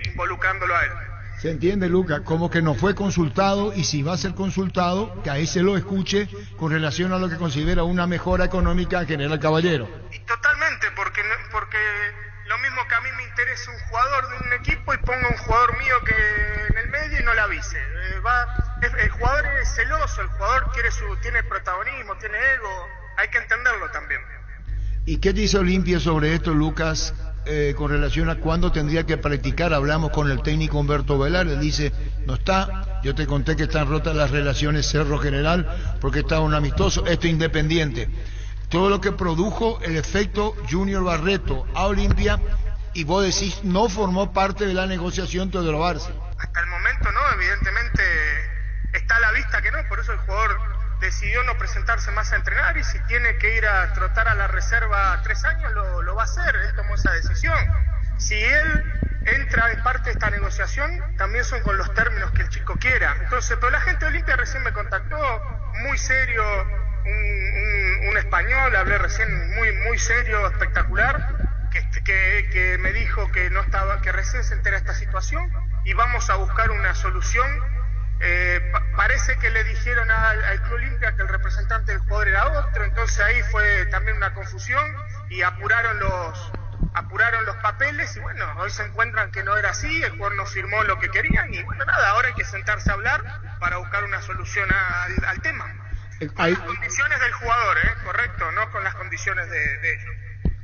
involucrándolo a él. ¿Se entiende, Lucas? Como que no fue consultado, y si va a ser consultado, que ahí se lo escuche con relación a lo que considera una mejora económica en General Caballero. Y totalmente, porque lo mismo que a mí me interesa un jugador de un equipo y ponga un jugador mío que en el medio y no le avise. El jugador es celoso, el jugador tiene protagonismo, tiene ego, hay que entenderlo también. ¿Y qué dice Olimpia sobre esto, Lucas? Con relación a cuándo tendría que practicar, hablamos con el técnico Humberto Velar, él dice, no está, yo te conté que están rotas las relaciones Cerro General, porque está un amistoso, esto Independiente. Todo lo que produjo el efecto Junior Barreto a Olimpia, y vos decís, no formó parte de la negociación Teodoro Arce. Hasta el momento no, evidentemente está a la vista que no, por eso el jugador decidió no presentarse más a entrenar, y si tiene que ir a trotar a la reserva 3 años, lo va a hacer. Él tomó esa decisión. Si él entra en parte de esta negociación, también son con los términos que el chico quiera. Entonces, pero la gente de Olimpia recién me contactó, muy serio, un español, hablé recién, muy serio, espectacular, que me dijo que no estaba, que recién se entera de esta situación y vamos a buscar una solución. Parece que le dijeron al Club Olimpia que el representante del jugador era otro, entonces ahí fue también una confusión y apuraron los papeles, y bueno, hoy se encuentran que no era así, el jugador no firmó lo que querían, y bueno, nada, ahora hay que sentarse a hablar para buscar una solución al tema. Con las condiciones del jugador, correcto, no con las condiciones de ellos.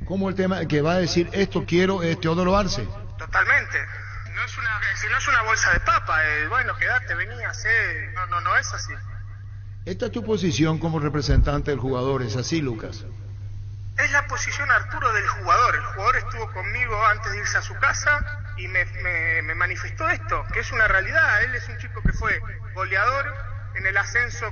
¿Cómo el tema que va a decir esto quiero Teodoro Arce? Totalmente. Si no es una bolsa de papa, bueno, quedate, vení, hacé, no es así. Esta es tu posición como representante del jugador, ¿es así, Lucas? Es la posición, Arturo, del jugador. El jugador estuvo conmigo antes de irse a su casa y me manifestó esto, que es una realidad. Él es un chico que fue goleador en el ascenso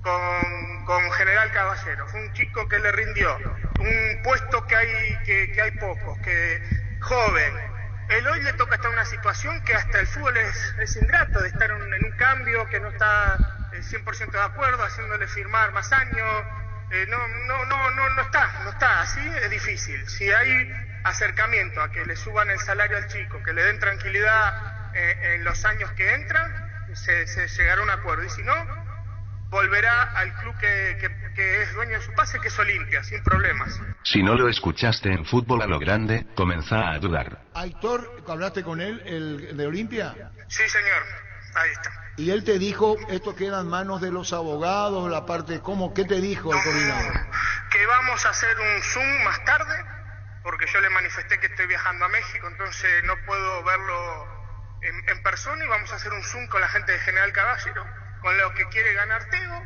con General Caballero. Fue un chico que le rindió un puesto que hay pocos, que joven. Él hoy le toca estar en una situación que hasta el fútbol es ingrato, de estar en un cambio que no está 100% de acuerdo, haciéndole firmar más años. No está, así es difícil. Si hay acercamiento a que le suban el salario al chico, que le den tranquilidad en los años que entran, se llegará a un acuerdo, y si no, volverá al club que es dueño de su pase, que es Olimpia, sin problemas. Si no lo escuchaste en Fútbol a lo Grande, comenzá a dudar. Aitor, ¿hablaste con él, el de Olimpia? Sí, señor, ahí está. Y él te dijo, esto queda en manos de los abogados, la parte, ¿cómo? ¿Qué te dijo el coordinador? Que vamos a hacer un Zoom más tarde, porque yo le manifesté que estoy viajando a México, entonces no puedo verlo en persona, y vamos a hacer un Zoom con la gente de General Caballero, con lo que quiere ganar Tego,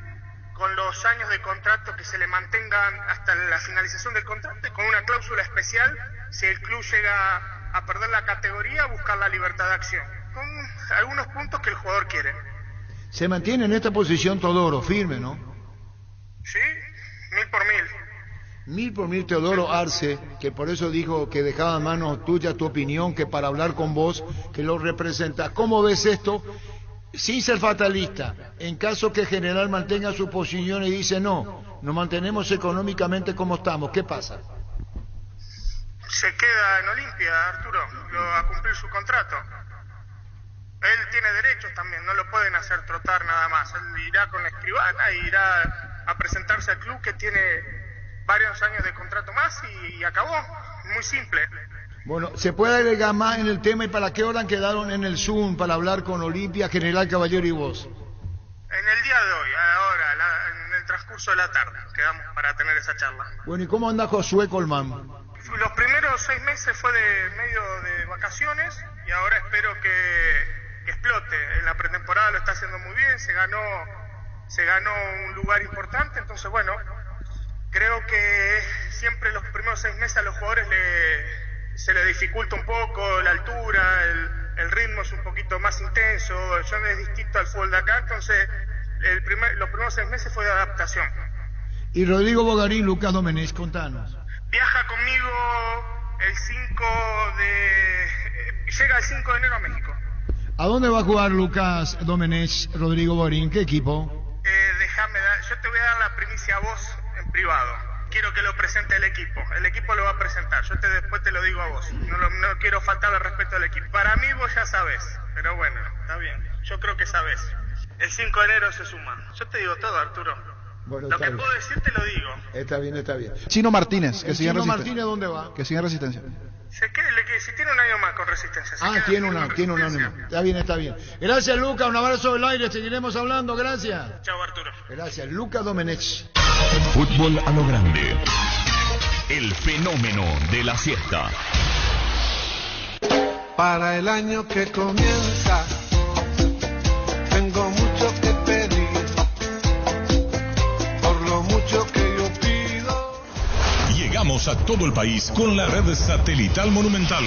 con los años de contrato que se le mantengan hasta la finalización del contrato, con una cláusula especial si el club llega a perder la categoría, buscar la libertad de acción, con algunos puntos que el jugador quiere. Se mantiene en esta posición Teodoro, firme, ¿no? Sí, 1000 por 1000. 1000 por 1000 Teodoro Arce, que por eso dijo que dejaba en manos tuya tu opinión, que para hablar con vos, que lo representa. ¿Cómo ves esto? sin ser fatalista, en caso que General mantenga su posición y dice no, nos mantenemos económicamente como estamos, ¿qué pasa? Se queda en Olimpia, Arturo, a cumplir su contrato. Él tiene derechos también, no lo pueden hacer trotar nada más. Él irá con la escribana e irá a presentarse al club que tiene varios años de contrato más y acabó. Muy simple. Bueno, ¿se puede agregar más en el tema y para qué hora quedaron en el Zoom para hablar con Olimpia, General Caballero y vos? En el día de hoy, ahora, en el transcurso de la tarde, quedamos para tener esa charla. Bueno, ¿y cómo anda Josué Colmán? Los primeros 6 meses fue de medio de vacaciones y ahora espero que explote. En la pretemporada lo está haciendo muy bien, se ganó un lugar importante, entonces bueno, creo que siempre los primeros 6 meses a los jugadores se les dificulta un poco la altura, el ritmo es un poquito más intenso, yo es distinto al fútbol de acá, entonces los primeros 6 meses fue de adaptación. Y Rodrigo Bogarín, Lucas Domenech, contanos. Viaja conmigo llega el 5 de enero a México. ¿A dónde va a jugar Lucas Domenech, Rodrigo Bogarín? ¿Qué equipo? Yo te voy a dar la primicia a vos en privado. Quiero que lo presente el equipo lo va a presentar, yo después te lo digo a vos, no quiero faltar al respeto al equipo. Para mí vos ya sabés, pero bueno, está bien, yo creo que sabés. El 5 de enero se suman, yo te digo todo, Arturo. Bueno, lo que bien. puedo decir te lo digo. Está bien, está bien. Chino Martínez, que sigue en Resistencia. Martínez, ¿dónde va? Que sigue en Resistencia. Si tiene un año más con Resistencia. Tiene un año más. Está bien, está bien. Gracias, Lucas, un abrazo del aire, seguiremos hablando, gracias. Chao, Arturo. Gracias, Lucas Domenech. Fútbol a lo grande. El fenómeno de la siesta. Para el año que comienza, tengo mucho que pedir. Por lo mucho que yo pido. Llegamos a todo el país con la red satelital Monumental.